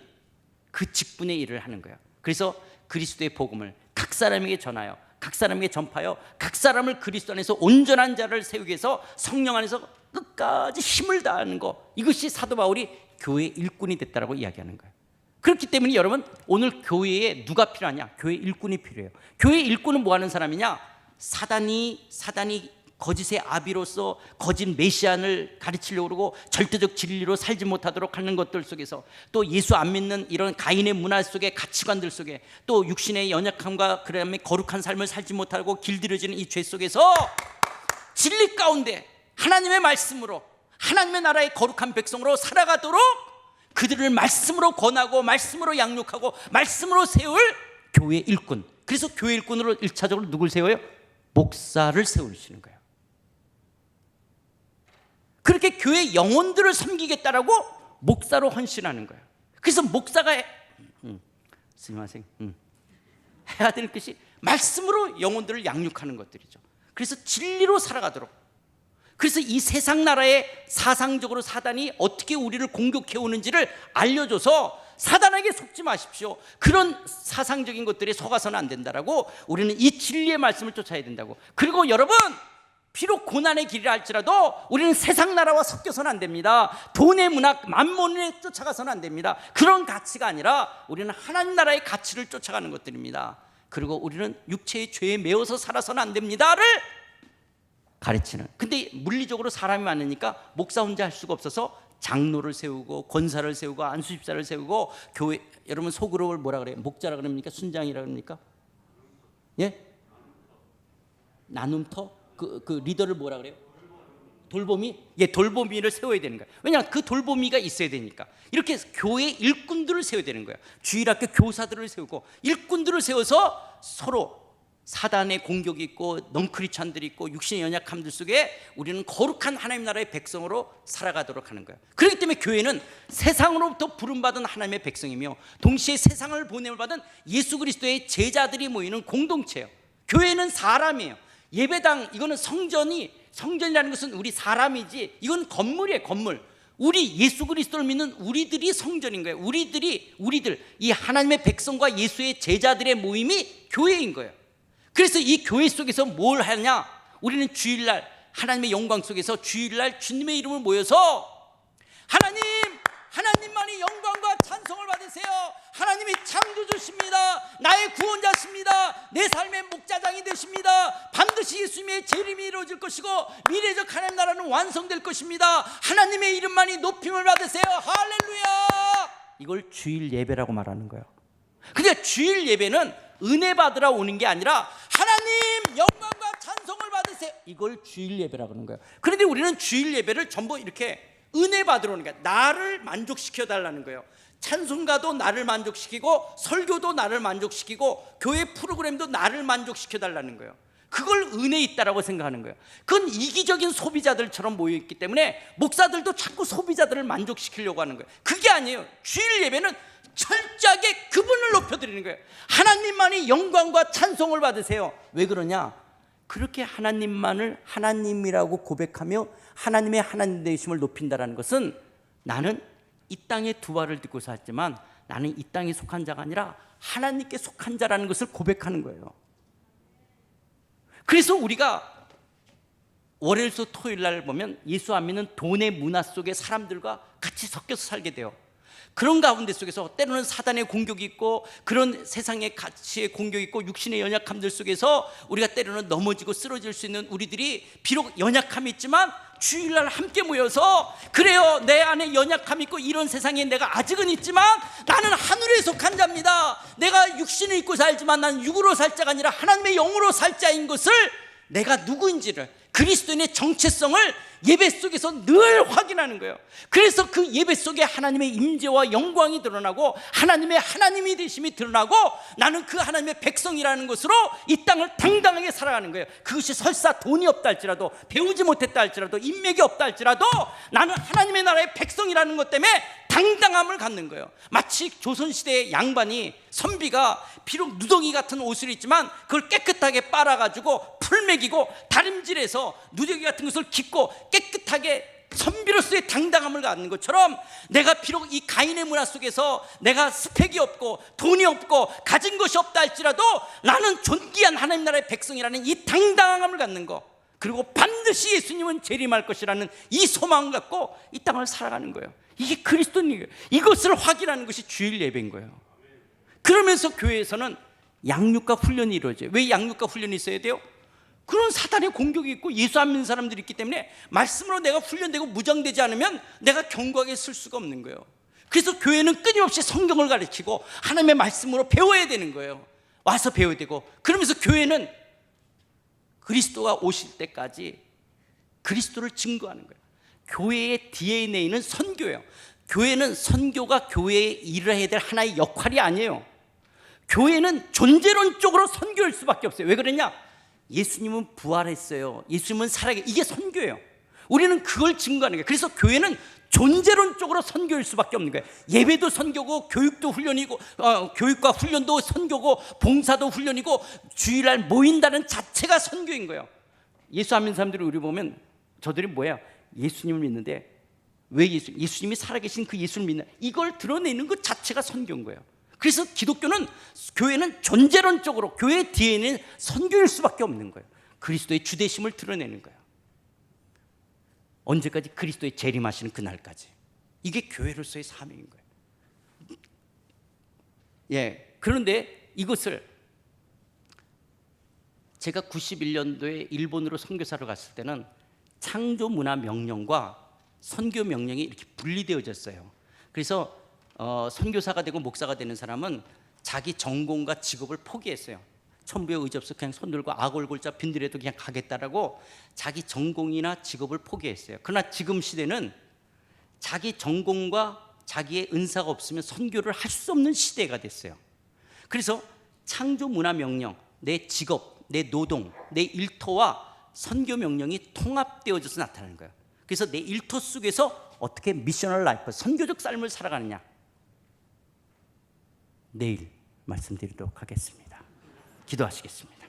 S1: 그 직분의 일을 하는 거예요. 그래서 그리스도의 복음을 각 사람에게 전하여 각 사람에게 전파하여 각 사람을 그리스도 안에서 온전한 자를 세우기 위해서 성령 안에서 끝까지 힘을 다하는 것, 이것이 사도 바울이 교회의 일꾼이 됐다라고 이야기하는 거예요. 그렇기 때문에 여러분, 오늘 교회에 누가 필요하냐? 교회 일꾼이 필요해요. 교회 일꾼은 뭐 하는 사람이냐? 사단이 거짓의 아비로서 거짓 메시안을 가르치려고 그러고 절대적 진리로 살지 못하도록 하는 것들 속에서, 또 예수 안 믿는 이런 가인의 문화 속에, 가치관들 속에, 또 육신의 연약함과 그다음에 거룩한 삶을 살지 못하고 길들여지는 이 죄 속에서 진리 가운데 하나님의 말씀으로 하나님의 나라의 거룩한 백성으로 살아가도록 그들을 말씀으로 권하고 말씀으로 양육하고 말씀으로 세울 교회 일꾼. 그래서 교회 일꾼으로 1차적으로 누굴 세워요? 목사를 세우시는 거예요. 그렇게 교회 영혼들을 섬기겠다라고 목사로 헌신하는 거예요. 그래서 목사가 해야 될 것이 말씀으로 영혼들을 양육하는 것들이죠. 그래서 진리로 살아가도록. 그래서 이 세상 나라의 사상적으로 사단이 어떻게 우리를 공격해 오는지를 알려줘서 사단에게 속지 마십시오, 그런 사상적인 것들에 속아서는 안 된다라고, 우리는 이 진리의 말씀을 쫓아야 된다고. 그리고 여러분, 비록 고난의 길이라 할지라도 우리는 세상 나라와 섞여서는 안 됩니다. 돈의 문학, 만몬에 쫓아가서는 안 됩니다. 그런 가치가 아니라 우리는 하나님 나라의 가치를 쫓아가는 것들입니다. 그리고 우리는 육체의 죄에 매어서 살아서는 안 됩니다를 가르치는. 근데 물리적으로 사람이 많으니까 목사 혼자 할 수가 없어서 장로를 세우고 권사를 세우고 안수집사를 세우고, 교회, 여러분 소그룹을 뭐라 그래요? 목자라 그럽니까? 순장이라 그럽니까? 예? 나눔터? 그 리더를 뭐라 그래요? 돌보미? 예, 돌보미를 세워야 되는 거예요. 왜냐하면 그 돌보미가 있어야 되니까. 이렇게 교회 일꾼들을 세워야 되는 거예요. 주일학교 교사들을 세우고 일꾼들을 세워서 서로 사단의 공격이 있고 넌크리스찬들이 있고 육신의 연약함들 속에 우리는 거룩한 하나님 나라의 백성으로 살아가도록 하는 거예요. 그렇기 때문에 교회는 세상으로부터 부름받은 하나님의 백성이며 동시에 세상을 보냄을 받은 예수 그리스도의 제자들이 모이는 공동체예요. 교회는 사람이에요. 예배당, 이거는 성전이라는 것은 우리 사람이지, 이건 건물이에요. 건물. 우리 예수 그리스도를 믿는 우리들이 성전인 거예요. 우리들 이 하나님의 백성과 예수의 제자들의 모임이 교회인 거예요. 그래서 이 교회 속에서 뭘 하냐? 우리는 주일날 하나님의 영광 속에서 주일날 주님의 이름을 모여서 하나님만이 영광과 찬송을 받으세요. 하나님이 창조주십니다. 나의 구원자십니다. 내 삶의 목자장이 되십니다. 반드시 예수님의 재림이 이루어질 것이고 미래적 하나님 나라는 완성될 것입니다. 하나님의 이름만이 높임을 받으세요. 할렐루야. 이걸 주일 예배라고 말하는 거예요. 근데 주일 예배는 은혜 받으러 오는 게 아니라 하나님 영광과 찬송을 받으세요, 이걸 주일 예배라고 하는 거예요. 그런데 우리는 주일 예배를 전부 이렇게 은혜 받으러 오는 거예요. 나를 만족시켜 달라는 거예요. 찬송가도 나를 만족시키고 설교도 나를 만족시키고 교회 프로그램도 나를 만족시켜 달라는 거예요. 그걸 은혜 있다라고 생각하는 거예요. 그건 이기적인 소비자들처럼 모여있기 때문에 목사들도 자꾸 소비자들을 만족시키려고 하는 거예요. 그게 아니에요. 주일 예배는 철저하게 그분을 높여드리는 거예요. 하나님만이 영광과 찬송을 받으세요. 왜 그러냐? 그렇게 하나님만을 하나님이라고 고백하며 하나님의 하나님 되심을 높인다는 것은, 나는 이 땅에 두 발을 딛고 살지만 나는 이 땅에 속한 자가 아니라 하나님께 속한 자라는 것을 고백하는 거예요. 그래서 우리가 월요일부터 토요일날 보면 예수 안 믿는 돈의 문화 속에 사람들과 같이 섞여서 살게 돼요. 그런 가운데 속에서 때로는 사단의 공격이 있고 그런 세상의 가치의 공격이 있고 육신의 연약함들 속에서 우리가 때로는 넘어지고 쓰러질 수 있는 우리들이 비록 연약함이 있지만 주일날 함께 모여서, 그래요, 내 안에 연약함이 있고 이런 세상에 내가 아직은 있지만 나는 하늘에 속한 자입니다. 내가 육신을 입고 살지만 나는 육으로 살 자가 아니라 하나님의 영으로 살 자인 것을, 내가 누구인지를, 그리스도인의 정체성을 예배 속에서 늘 확인하는 거예요. 그래서 그 예배 속에 하나님의 임재와 영광이 드러나고 하나님의 하나님이 되심이 드러나고 나는 그 하나님의 백성이라는 것으로 이 땅을 당당하게 살아가는 거예요. 그것이 설사 돈이 없다 할지라도, 배우지 못했다 할지라도, 인맥이 없다 할지라도 나는 하나님의 나라의 백성이라는 것 때문에 당당함을 갖는 거예요. 마치 조선시대의 양반이, 선비가 비록 누더기 같은 옷을 입지만 그걸 깨끗하게 빨아가지고 풀 먹이고 다림질해서 누더기 같은 것을 깃고 깨끗하게 선비로서의 당당함을 갖는 것처럼 내가 비록 이 가인의 문화 속에서 내가 스펙이 없고 돈이 없고 가진 것이 없다 할지라도 나는 존귀한 하나님 나라의 백성이라는 이 당당함을 갖는 것, 그리고 반드시 예수님은 재림할 것이라는 이 소망을 갖고 이 땅을 살아가는 거예요. 이게 그리스도인이에요. 이것을 확인하는 것이 주일 예배인 거예요. 그러면서 교회에서는 양육과 훈련이 이루어져요. 왜 양육과 훈련이 있어야 돼요? 그런 사단의 공격이 있고 예수 안 믿는 사람들이 있기 때문에 말씀으로 내가 훈련되고 무장되지 않으면 내가 견고하게 쓸 수가 없는 거예요. 그래서 교회는 끊임없이 성경을 가르치고 하나님의 말씀으로 배워야 되는 거예요. 와서 배워야 되고, 그러면서 교회는 그리스도가 오실 때까지 그리스도를 증거하는 거예요. 교회의 DNA는 선교예요. 교회는 선교가 교회에 일해야 될 하나의 역할이 아니에요. 교회는 존재론적으로 선교일 수밖에 없어요. 왜 그러냐? 예수님은 부활했어요. 예수님은 살아계, 이게 선교예요. 우리는 그걸 증거하는 거예요. 그래서 교회는 존재론적으로 선교일 수밖에 없는 거예요. 예배도 선교고 교육도 훈련이고, 교육과 훈련도 선교고 봉사도 훈련이고 주일날 모인다는 자체가 선교인 거예요. 예수 안 믿는 사람들이 우리 보면 저들이 뭐야? 예수님을 믿는데 왜 예수님이 살아계신 그 예수를 믿는, 이걸 드러내는 것 자체가 선교인 거예요. 그래서 기독교는, 교회는 존재론적으로 교회의 DNA는 선교일 수밖에 없는 거예요. 그리스도의 주되심을 드러내는 거예요. 언제까지? 그리스도의 재림하시는 그날까지. 이게 교회로서의 사명인 거예요. 예. 그런데 이것을 제가 91년도에 일본으로 선교사로 갔을 때는 창조 문화 명령과 선교 명령이 이렇게 분리되어졌어요. 그래서 선교사가 되고 목사가 되는 사람은 자기 전공과 직업을 포기했어요. 천부의 의지 없어 그냥 손 들고 악골골자 빈들에도 그냥 가겠다라고 자기 전공이나 직업을 포기했어요. 그러나 지금 시대는 자기 전공과 자기의 은사가 없으면 선교를 할 수 없는 시대가 됐어요. 그래서 창조 문화 명령, 내 직업, 내 노동, 내 일터와 선교 명령이 통합되어져서 나타나는 거예요. 그래서 내 일터 속에서 어떻게 미셔널 라이프, 선교적 삶을 살아가느냐, 내일 말씀드리도록 하겠습니다. 기도하시겠습니다.